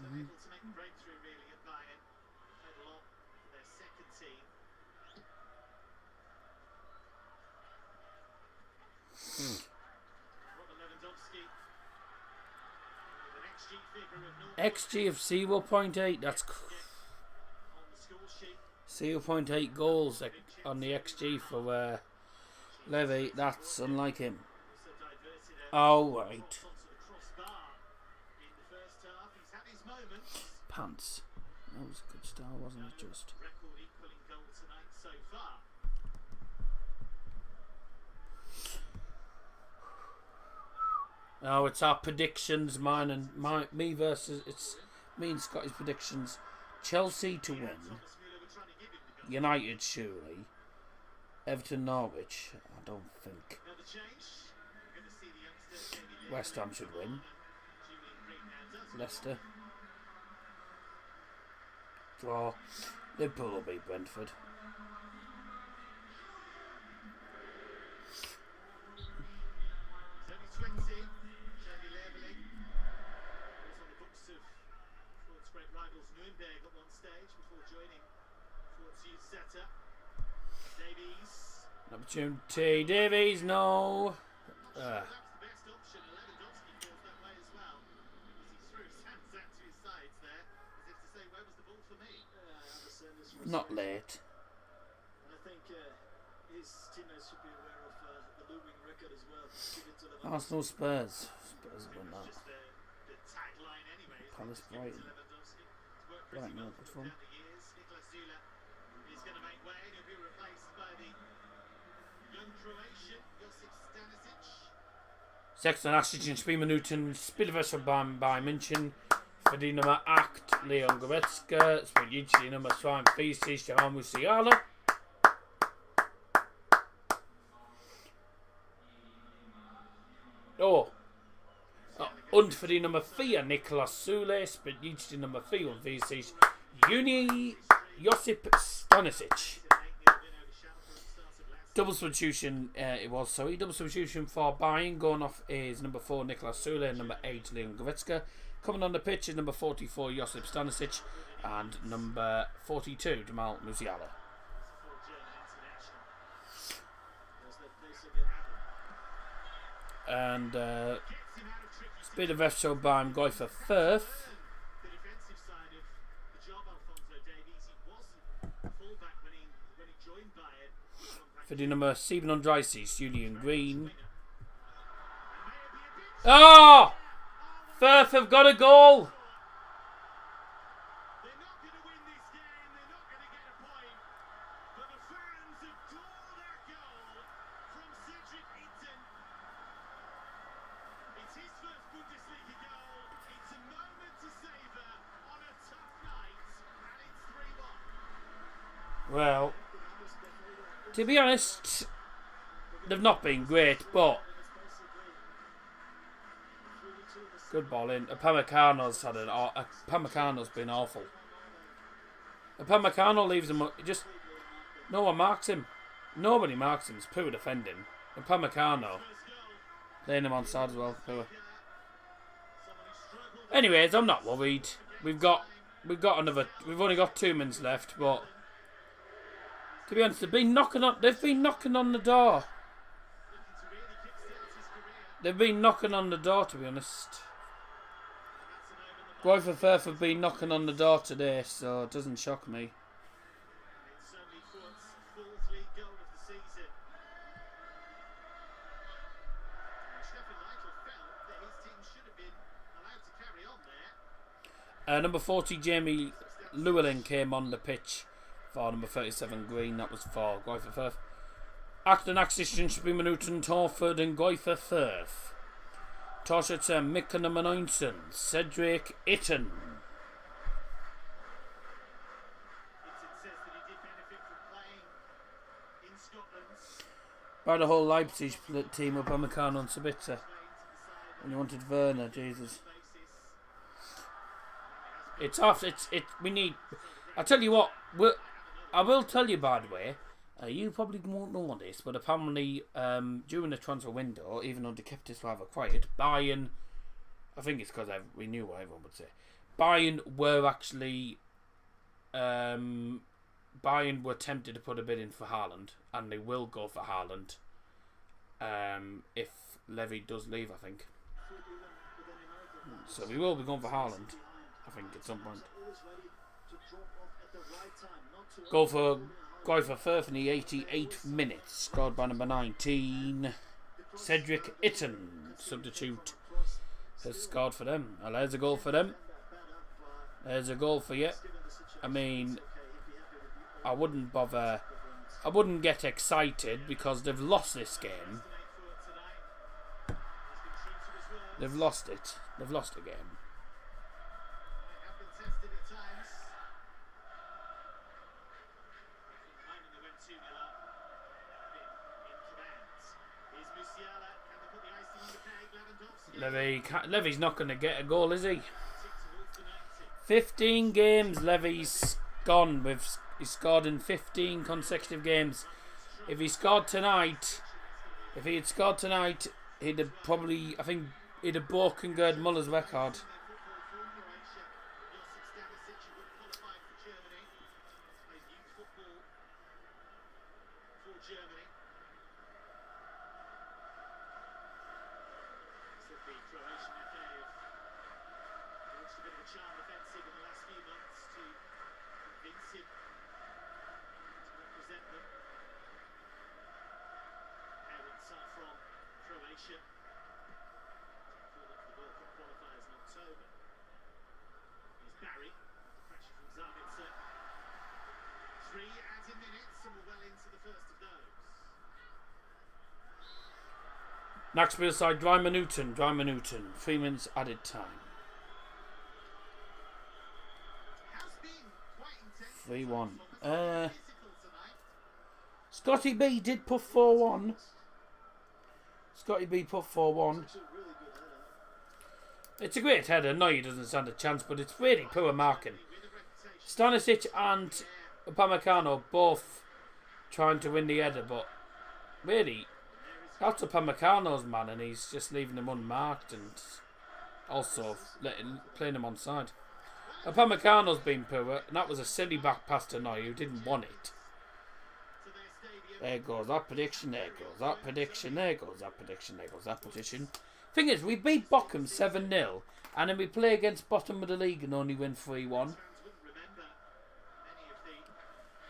Able to make a breakthrough really at Bayern. Played a lot for their second team. Robert Lewandowski with an XG figure of 0. XG of 0.8. That's on the score sheet. 0.8 goals on the XG for Levy. That's unlike him. Also diverted Oh, right. onto the crossbar in the first half. He's had his moments. Pants. That was a good start, wasn't it? Just. Record equaling goal tonight so far. Oh, it's our predictions, mine and me versus it's me and Scotty's predictions. Chelsea to win. Thomas Müller were trying to give him the goal. United surely. Everton Norwich. I don't think. Another change. We're going to see the youngster Jamie West Ham should win. Julian Green now does. Leicester. Draw. Liverpool will beat Brentford. He's only 20. Jamie Leveling was on the books of Ford's great rivals Nuremberg at one stage before joining Ford's youth setup. Davies. An opportunity. Davies, no. That was the best option. Lewandowski feels that way as well. As he threw his hands out to his sides there, as if to say, where was the ball for me? I understand this Not frustration. late. And I think his teammates should be aware of the looming record as well. Give it to them. Arsenal Spurs. Spurs have won that. Just the tagline anyway. isn't it? Palace Just give it to Brighton. Lewandowski. It's worked pretty Brighton well are good for fun. him down the years. Nicolas Zula is going to make way and he'll be replaced by the young Croatian Josip Stanisic. 86 Minuten spelade för Bayern Munchen. För din nummer 8 Leon Goretzka. Spelade din nummer 42 Jamal Musiala. Und für die Nummer 4 Niklas Sule. Spelade din nummer 44 Juni Josip Stanisic. Double substitution, double substitution for Bayern. Going off is number 4, Niklas Süle, and number 8, Leon Goretzka. Coming on the pitch is number 44, Josip Stanisic, and number 42, Jamal Musiala. And speed of FC Bayern Greuther Furth. For the number 37, Julian Green. Oh! Firth have got a goal! They're not going to win this game, they're not going to get a point. But the fans adore that goal from SpVgg Greuther. It's his first Bundesliga goal. It's a moment to savour on a tough night, and it's 3-1. Well, to be honest, they've not been great, but good ball in. Upamecano's been awful. Upamecano leaves him. No one marks him. Nobody marks him. It's poor defending. Upamecano laying him on side as well. Poor. Anyways, I'm not worried. We've only got 2 minutes left, but to be honest, they've been knocking on the door. They've been knocking on the door, to be honest. Greuther Furth have been knocking on the door today, so it doesn't shock me. It's only Furth's 4th league goal of the season. Stefan Leitl felt that his team should have been allowed to carry on there. Number 40, Jamie Llewellyn came on the pitch for number 37, Green. That was for Greuther Furth. 88 Minuten Tor für den Greuther Furth. Torschütze mit Nummer 19, Cedric Itten. By the whole Leipzig team up on Upamecano and Sabitzer. And you wanted Werner, Jesus. It's off. We need. I tell you what. I will tell you, by the way. You probably won't know this, but apparently during the transfer window, even though they kept this rather quiet, Bayern, I think it's because we knew what everyone would say, Bayern were actually, Bayern were tempted to put a bid in for Haaland, and they will go for Haaland if Levy does leave, I think. So we will be going for Haaland, I think, at some point. Go for Greuther Furth in the 88th minute, scored by number 19, Cedric Itten, substitute, has scored for them. Well, there's a goal for them. There's a goal for you. I mean, I wouldn't bother. I wouldn't get excited because they've lost this game. They've lost it. They've lost the game. Levy's not going to get a goal, is he? 15 games Levy's gone with. He's scored in 15 consecutive games. If he had scored tonight, he'd have probably, I think, he'd have broken Gerd Muller's record. Next spiel side, 3 Minuten, 3 minutes added time. 3-1. Scotty B did put 4-1. Scotty B put 4-1. It's a great header. No, he doesn't stand a chance, but it's really poor marking. Stanisic and Upamecano both trying to win the header, but really, that's Upamecano's man, and he's just leaving him unmarked and also playing him onside. Upamecano's been poor, and that was a silly back pass to Neuer who didn't want it. There goes that prediction, there goes that prediction, there goes that prediction, there goes that prediction. Thing is, we beat Bochum 7-0, and then we play against bottom of the league and only win 3-1.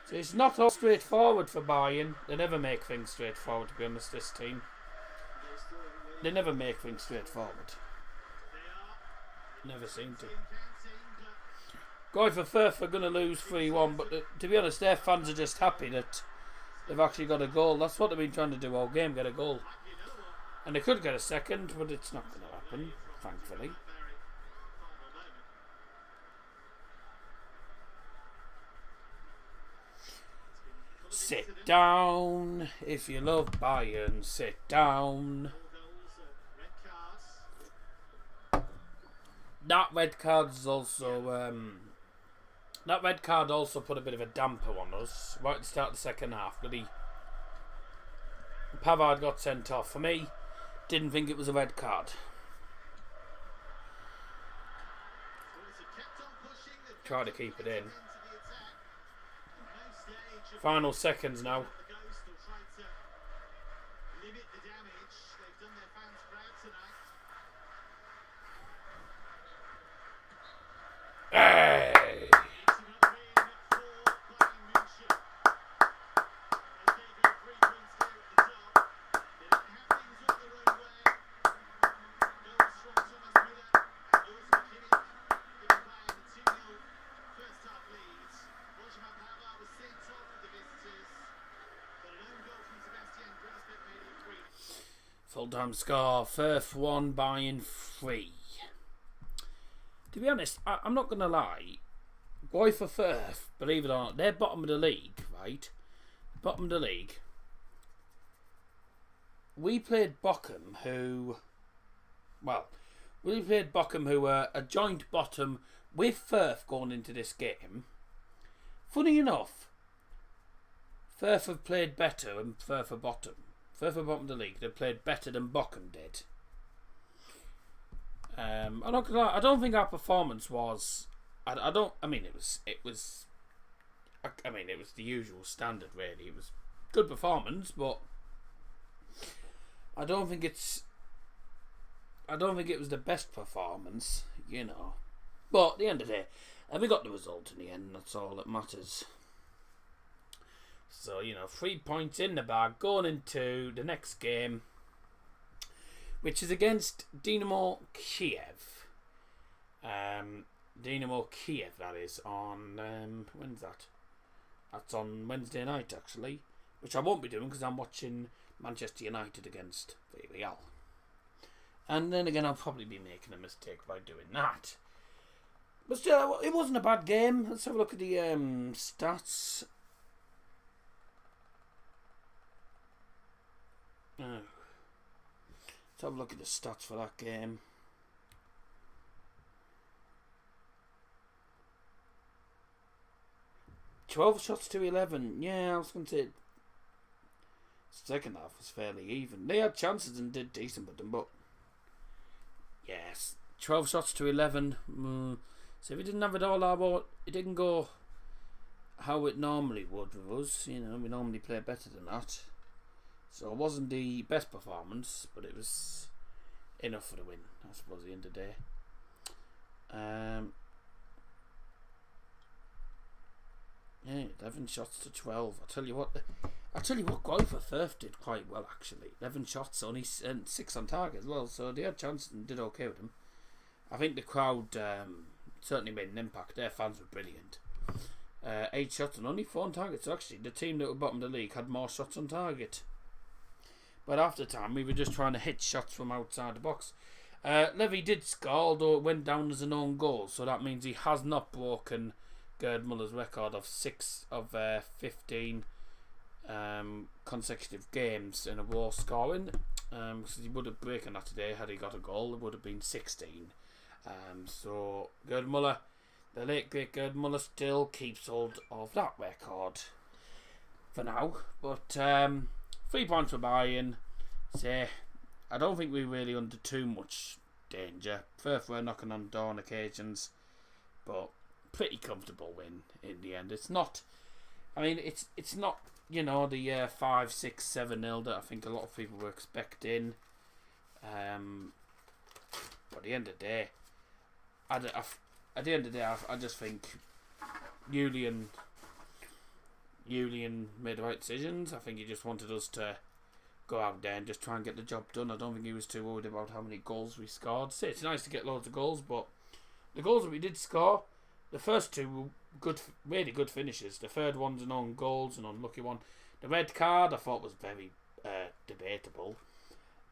So it's not all straightforward for Bayern. They never make things straightforward, to be honest, this team. They never make things straightforward. Never seem to. Greuther Furth are going to lose 3-1, but to be honest, their fans are just happy that they've actually got a goal. That's what they've been trying to do all game, get a goal. And they could get a second, but it's not going to happen, thankfully. Sit down. If you love Bayern, sit down. That red card's also that red card also put a bit of a damper on us right at the start of the second half. But Pavard got sent off. For me, didn't think it was a red card. Try to keep it in. Final seconds now. Hey! Full-time score, Furth 1, Bayern 3. To be honest, I'm not going to lie. Greuther Furth, believe it or not, they're bottom of the league, right? Bottom of the league. We played Bochum, who were a joint bottom with Furth going into this game. Funny enough, Furth have played better and Furth are bottom. Furth are bottom of the league. They played better than Bochum did. I'm not gonna lie, I don't think our performance was. It was the usual standard. Really, it was good performance, but I don't think it was the best performance, you know. But at the end of the day, we got the result in the end. That's all that matters. So, 3 points in the bag going into the next game, which is against Dynamo Kiev. Dynamo Kiev, that is, on... when's that? That's on Wednesday night, actually. Which I won't be doing because I'm watching Manchester United against VFL. And then again, I'll probably be making a mistake by doing that. But still, it wasn't a bad game. Let's have a look at the stats. Let's have a look at the stats for that game. $12 shots to 11. Yeah, I was going to say second half was fairly even. They had chances and did decent with them, but yes, 12 shots to 11. So if we didn't have it all out, it didn't go how it normally would with us. We normally play better than that. So it wasn't the best performance, but it was enough for the win, I suppose, at the end of the day. 11 shots to 12. I tell you what, Greuther Furth did quite well, actually. 11 shots, only 6 on target as well, so they had chances and did okay with them. I think the crowd certainly made an impact. Their fans were brilliant. 8 shots and only 4 on target, so actually the team that were bottom of the league had more shots on target. But after time, we were just trying to hit shots from outside the box. Levy did score, although it went down as an own goal, so that means he has not broken Gerd Muller's record of 15 consecutive games in a row scoring. Because he would have broken that today had he got a goal. It would have been 16. So Gerd Muller, the late great Gerd Muller still keeps hold of that record for now. But 3 points for Bayern. So I don't think we're really under too much danger. Firth were knocking on the door on occasions, but pretty comfortable win in the end. It's not, I mean, it's not, you know, the 5-6, 7-0 that I think a lot of people were expecting. But at the end of the day, I just think Julian made the right decisions. I think he just wanted us to go out there and just try and get the job done. I don't think he was too worried about how many goals we scored. So it's nice to get loads of goals, but the goals that we did score, the first two were good, really good finishes. The third one's an own goals, an unlucky one. The red card I thought was very debatable,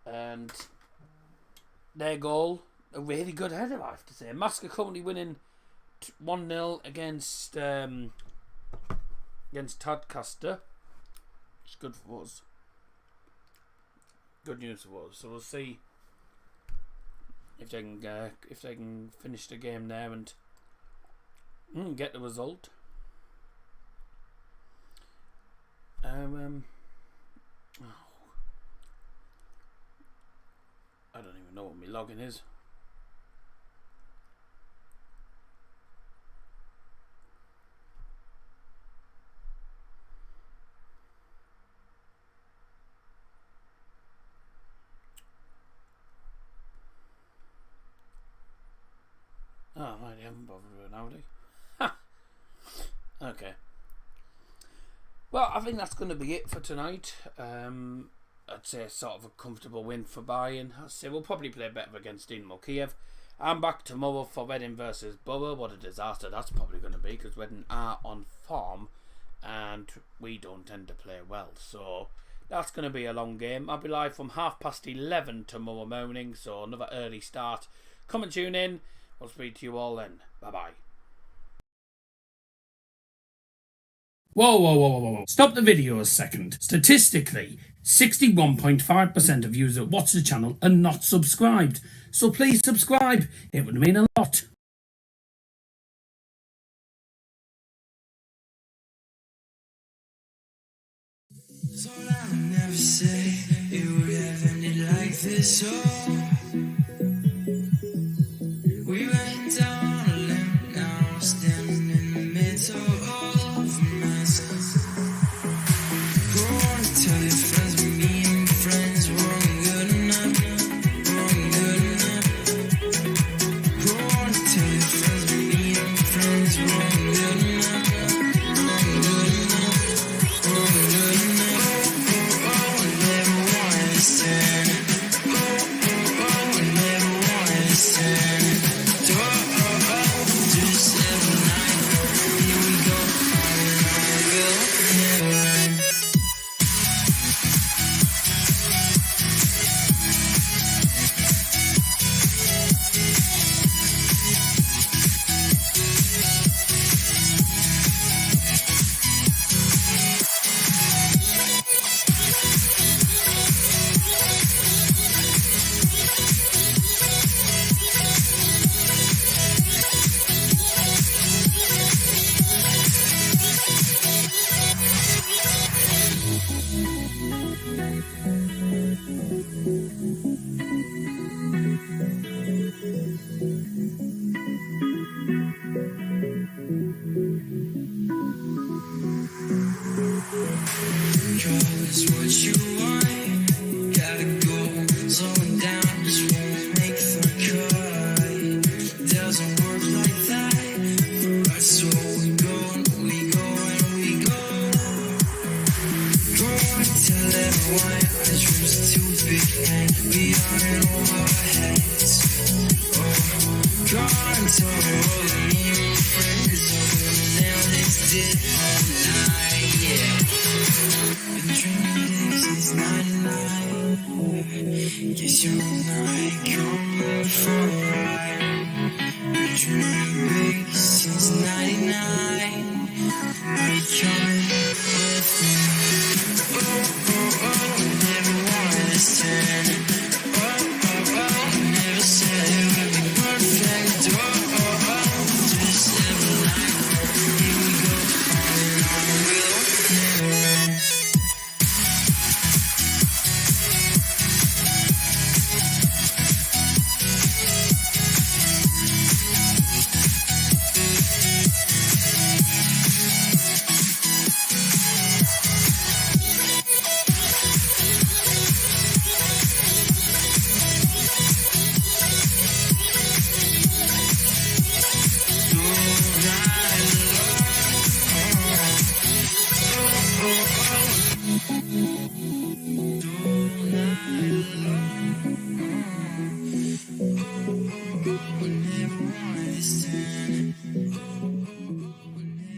and their goal, a really good header, I have to say. Masker currently winning 1-0 against Tadcaster. It's good for us. Good news for us. So we'll see if they can finish the game there and get the result. I don't even know what my login is. Oh, right, they haven't bothered with it now, do they? Okay. Well, I think that's going to be it for tonight. I'd say sort of a comfortable win for Bayern. I'd say we'll probably play better against Dinamo Kiev. I'm back tomorrow for Reading versus Borough. What a disaster that's probably going to be, because Reading are on form and we don't tend to play well. So that's going to be a long game. I'll be live from 11:30 tomorrow morning, so another early start. Come and tune in. I'll speak to you all then. Bye-bye. Whoa. Stop the video a second. Statistically, 61.5% of viewers that watch the channel are not subscribed. So please subscribe. It would mean a lot. So I'll never say it would have ended like this. We went down a limb, now I'm standing in the middle of a mess. Go on and tell your friends we being friends weren't good enough, weren't good enough. Go on and tell your friends we being friends weren't good enough, weren't good enough, weren't good enough. Oh, I never wanted to stand. Oh, I never wanted to stand. Control what you want. Gotta go, slowing down just won't make the cut. Doesn't work like that for us, so we go and we go and we go. Go and tell everyone our dreams are too big and we are in over our heads. Oh, go and tell all of me and my friends, now this did all night, yeah. Been dreaming since 99. Guess you're not coming for a ride.